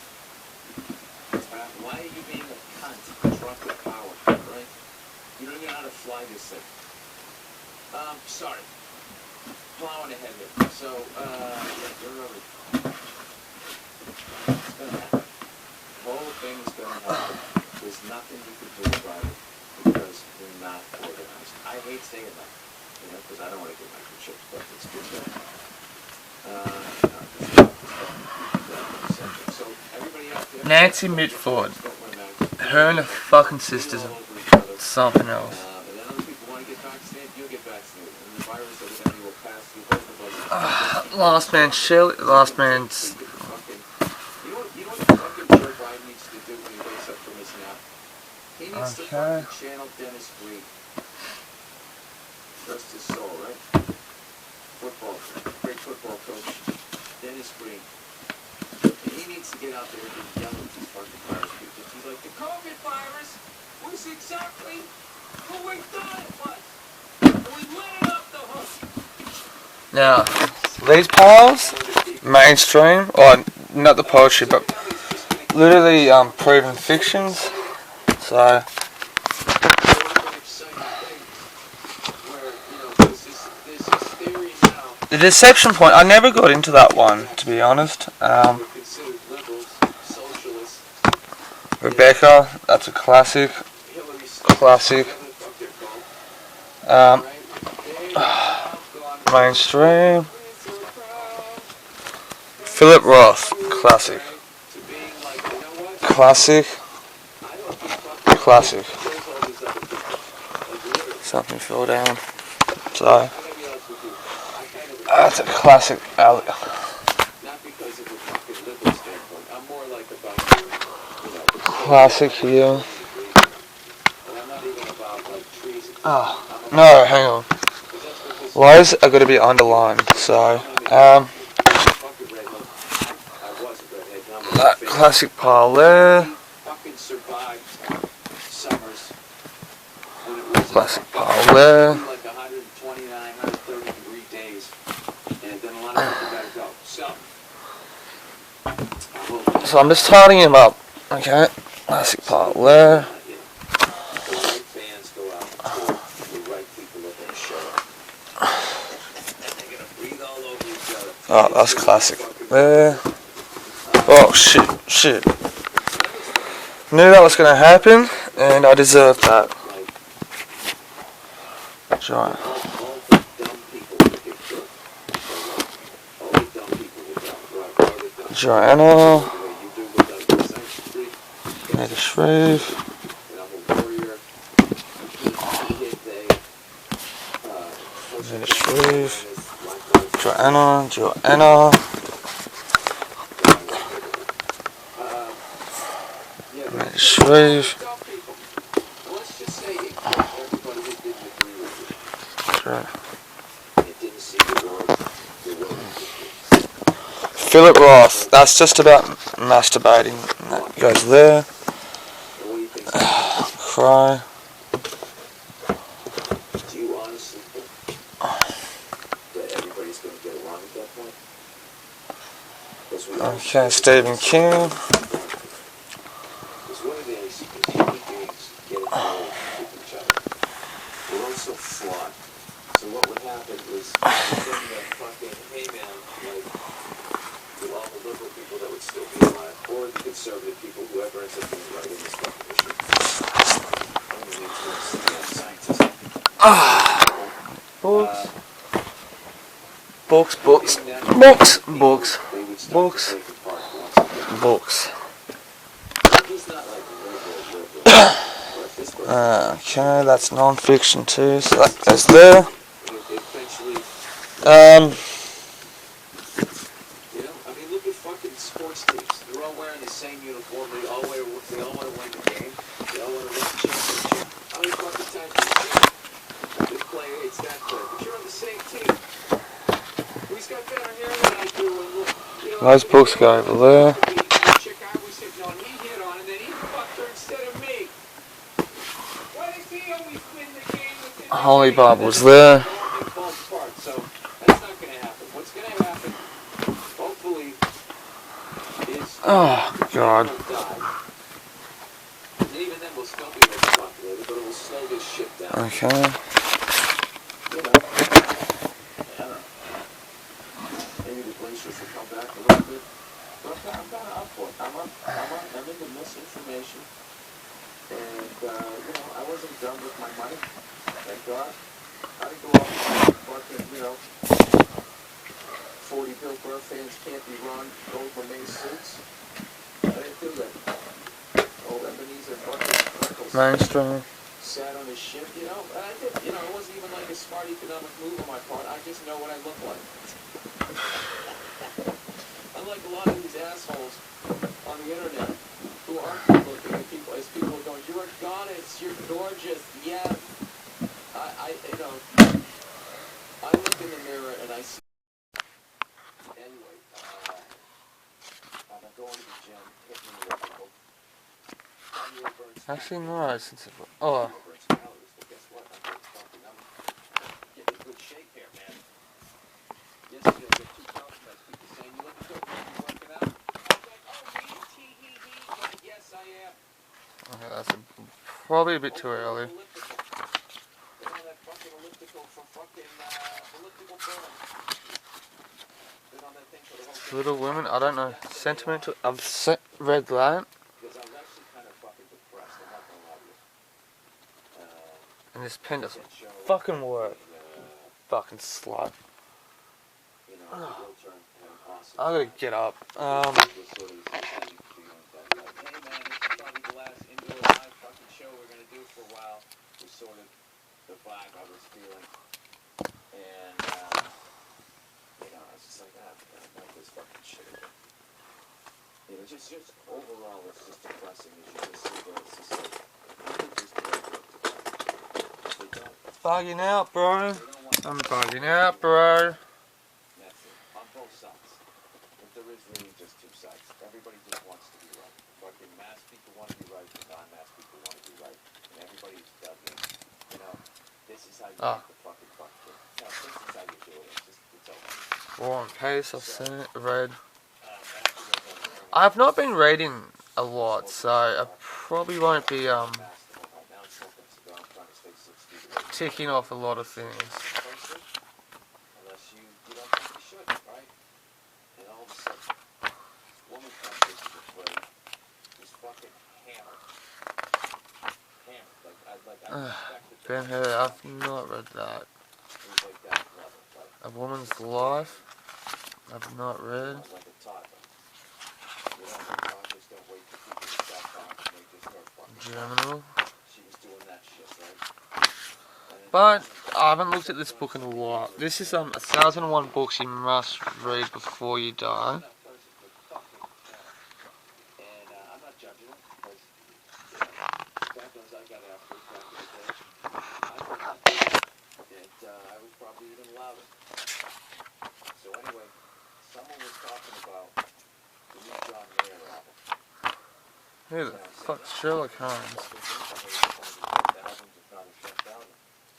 Why are you being a cunt? Trump with power, right? You don't even know how to fly this thing. Sorry. Plowing ahead here. So, remember. It's gonna happen. The whole thing's gonna happen. There's nothing you can do about it because we're not organized. I hate saying that, you know, because I don't want to get microchips, but it's good that. So, everybody out there. Nancy Mitford. Her and her fucking sisters are something else. Last man Shelley, last man's... You know what fucking Joe Biden needs to do when he wakes up from his nap? He needs to fucking channel Dennis Reed. Rest his soul, right? Football, great football coach, Dennis Reed. And he needs to get out there and yell at these fucking virus people. He's like, the COVID virus was exactly who we thought it was. We lit it up the hook. Now, these piles, mainstream, or not the poetry, but literally proven fictions. So, the deception point, I never got into that one, to be honest. Rebecca, that's a classic. Classic. Mainstream. Philip Roth, classic. Classic. Classic. Something fell down. So, that's a classic. Classic here. No, hang on. Lies are going to be underlined, so, that classic pile there. Classic pile there. So I'm just tidying him up, okay? Classic pile there. Oh, that's classic. There. Oh, shit. Knew that was going to happen, and I deserved that. Giant. Joanna. Made a Shreve. Made a Shreve. Joanna. Made a Shreve. Philip Roth, that's just about masturbating. That goes there. Cry. Do you honestly think that everybody's going to get along at that point? Okay, Stephen King. Because one of the things human beings get along with each other. We're all so flawed. So what would happen is then the fucking hey man, like with all the liberal people that would still be alive, or the conservative people, whoever ends up being right in this fucking issue. Books. Okay, that's non-fiction too, so that goes there. You know, I mean, look at fucking sports teams. They're all wearing the same uniform. They all want to win the game. They all want to win same team. He's got better hair than I do, and look, you know, Those books go over there. the chick I was hitting on, he hit on, and then he fucked her instead of me. Why does he always win the game within the Holy game? Bible's there. It all get falls apart, so that's not going to happen. What's going to happen, hopefully, is Oh, God. die. And even then, we'll still be overpopulated, but it will slow this shit down. Okay. You know, maybe the glaciers will come back a little bit. But I'm kind of up for it. I'm into misinformation. And, you know, I wasn't done with my money. Thank God. I didn't go off and fucking, you know, 40 Hillsborough fans can't be wrong, gold remain suits. I didn't do that. Old Ebenezer fucking Freckles. Mainstream. Sat on his shit, you know. And I did, you know, it wasn't even like a smart economic move on my part. I just know what I look like. Unlike a lot of these assholes on the internet who aren't good looking at people, as people are going, you're a goddess, you're gorgeous, yes. You know, I look in the mirror and I see. Anyway, I'm going to the gym, hitting the elliptical. Actually, no, since it, oh. But guess what? I'm getting in good shape here, man. Yesterday I got 2 compliments, people saying, you look good, you're working out. I was like, oh, me, tee-hee-hee, but yes, I am. Okay, that's probably a bit too early. Been on that fucking elliptical for fucking, elliptical burn. Been on that thing for the whole day. Little Women, I don't know. Sentimental. I've read that. Because I was actually kind of fucking depressed, I'm not gonna lie to you. And this pen doesn't fucking work. Fucking slut. You know, the real term, awesome. I gotta get up. Hey man, this is probably the last indoor live fucking show we're gonna do for a while. Was sort of the vibe I was feeling, and you know, I was just like, I don't like this fucking shit. You know, just overall, it's just depressing. As you just sit there, it's just like, they don't. Bugging out, bro. I'm bugging out, bro. That's it. On both sides. But there is really just 2 sides. Everybody just wants to be right. Fucking mass people want to be right, and non-mass people want to be right. And everybody's dug in. You know, this is how you make the fucking fuck kid. No, this is how you do it. It's over. War and Peace, I've seen it, read. I've not been reading a lot, so I probably won't be ticking off a lot of things. Unless you don't think you should, right? And all of a sudden, woman comes into the play, is fucking hammered. Hammered. Ben Hur, I've not read that. A Woman's Life, I've not read. Like a toddler. You know, toddlers don't wait for people to stop talking, they just start fucking. Germinal. She was doing that shit, right? But I haven't looked at this book in a while. This is 1001 books you must read before you die. And I'm not judging it, because, you know, God knows I got after it back in the day. I was not doing it, and I was probably even louder. So anyway, someone was talking about the new John Mayer album. Who the fuck's Sherlock Holmes? The album's not a chef's album.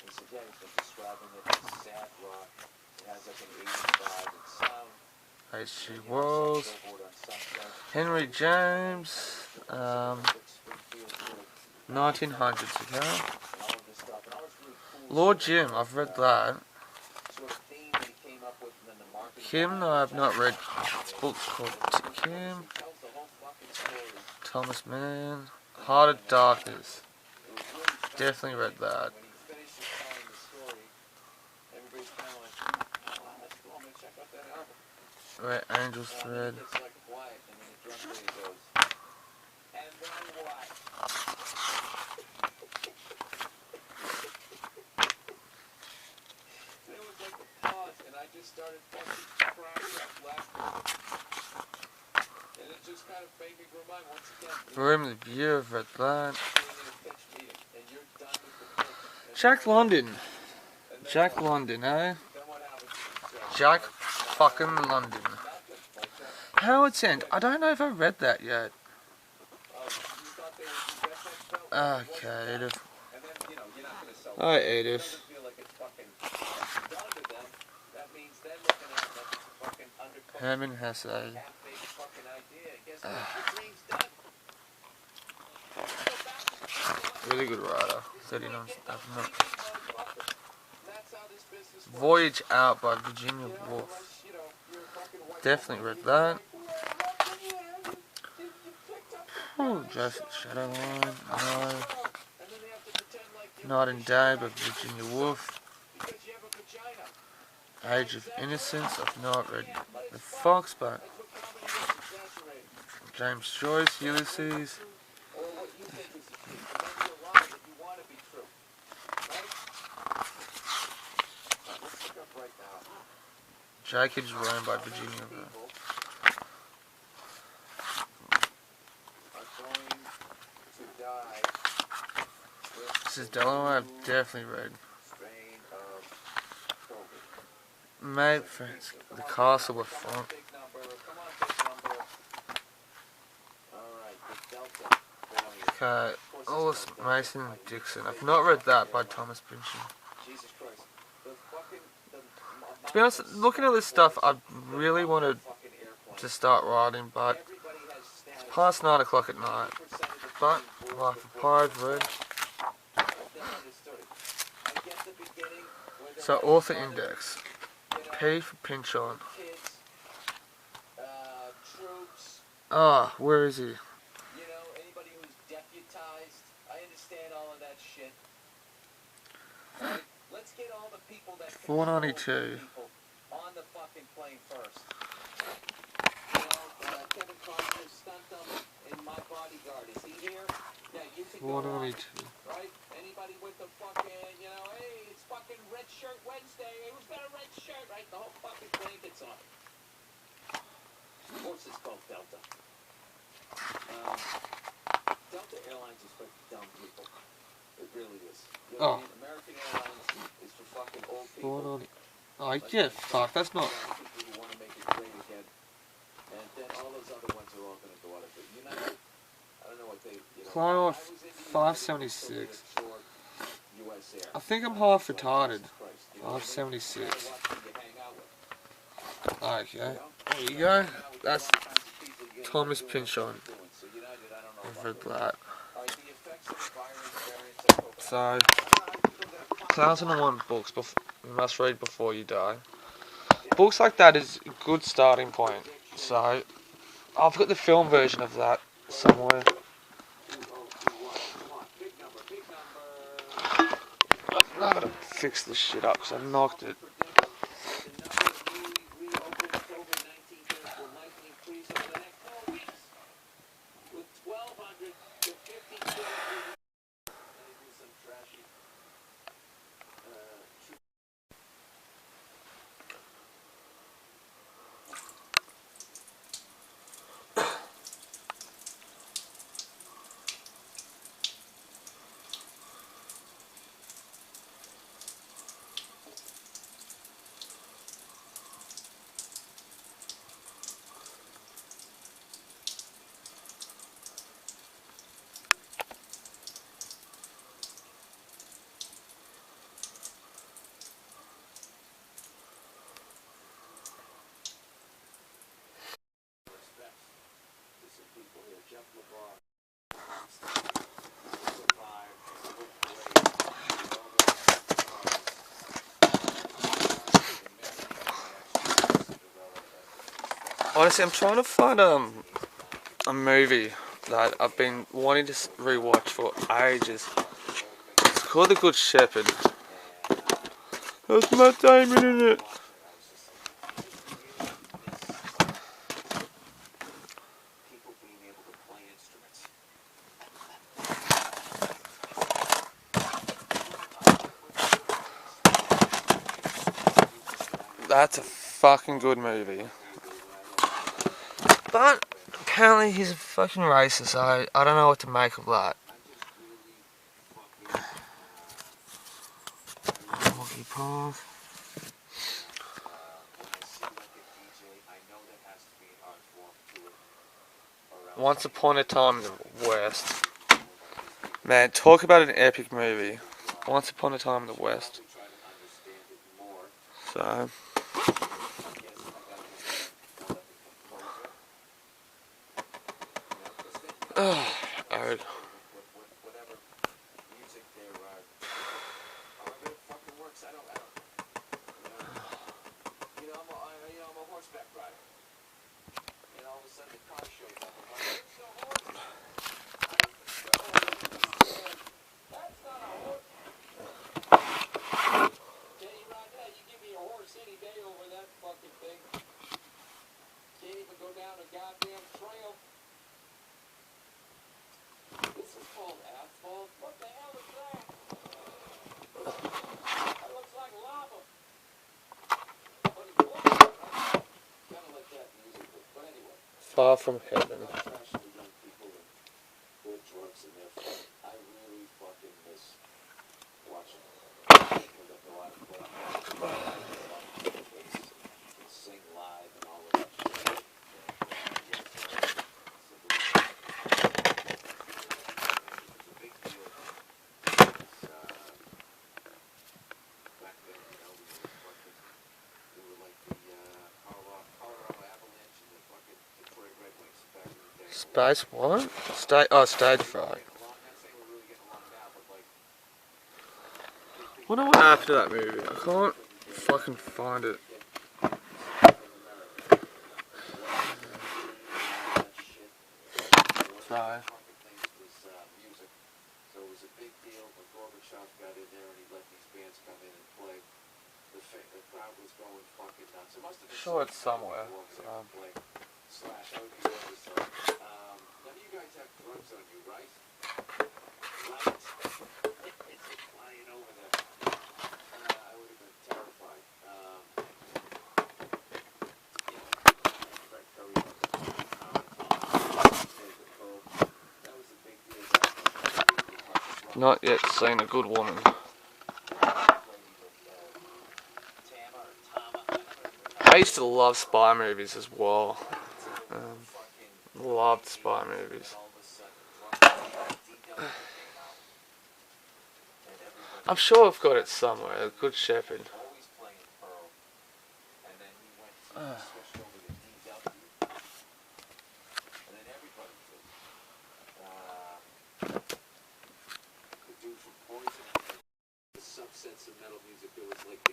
He said, yeah, he's been describing it as sad rock. It has like an 80s vibe and sound. H.G. Wells, Henry James, 1900s, okay? Lord Jim, I've read that. Kim, no, I've not read. It's a book called Kim. Thomas Mann, Heart of Darkness. Definitely read that. Where Angels Thread. Started fucking cracking up laughing. And it just kind of made me remind once again. Room of the View, I've read that. Jack London. Jack London, eh? Jack fucking London. Howard's End. I don't know if I read that yet. Okay, Edith. Hi, Edith. Herman Hesse. Really good writer. 39 Voyage Out by Virginia Woolf. Definitely read that. Oh, Joseph Shadowline. No. Night and Day by Virginia Woolf. Age of Innocence. I've not read The Fox, but James Joyce, Ulysses. Jacob's Rome by Virginia Woolf. This is Delaware. I've definitely read. Mate, friends, The Castle with Font. Okay, Alice Mason and Dixon. I've not read that by Thomas Pynchon. To be honest, looking at this stuff, I really wanted to start writing, but it's past 9 o'clock at night. But Life of Pi I've read. So author index. P for Pynchon. Ah, where is he? 492. On the fucking plane first. Kevin Costner stunt in My Bodyguard. Is he here? Yeah, you can go on, 492. right? Anybody with the fucking, hey, it's fucking Red Shirt Wednesday. Who's got a red shirt? Right? The whole fucking plane gets on. Of course it's called Delta. Delta Airlines is for dumb people. It really is. You know what I mean? American Airlines is for fucking old people. 490. Oh, yeah, fuck, that's not... People who want to make it great again. And then all those other ones are all going to go out of it. United, I don't know what they... Climb 576. I think I'm half retarded. 576. Okay, there you go. That's Thomas Pynchon. I've read that. So, 1001 books you must read before you die. Books like that is a good starting point. So, I've got the film version of that somewhere. I've got to fix this shit up because I knocked it. Honestly, I'm trying to find a movie that I've been wanting to rewatch for ages. It's called The Good Shepherd. There's Matt Damon in it. That's a fucking good movie. But apparently he's a fucking racist, so I don't know what to make of that. Hockey path. Once Upon a Time in the West. Man, talk about an epic movie. Once Upon a Time in the West. So... Arid. Far from Heaven. Space what? Stage fright. What went after that movie? I can't fucking find it. Sorry. So it was a big deal when Gorbachev got in there and he let these bands come in and play. The crowd was going fucking nuts. It must have been Sure, it's somewhere. Slash, I would be over so. None of you guys have drugs on you, right? Right. It's flying over there. I would have been terrified. That was a big deal. Not yet seen a good woman. I used to love spy movies as well. Loved spy movies. I'm sure I've got it somewhere. A Good Shepherd. The subsets of metal music that was like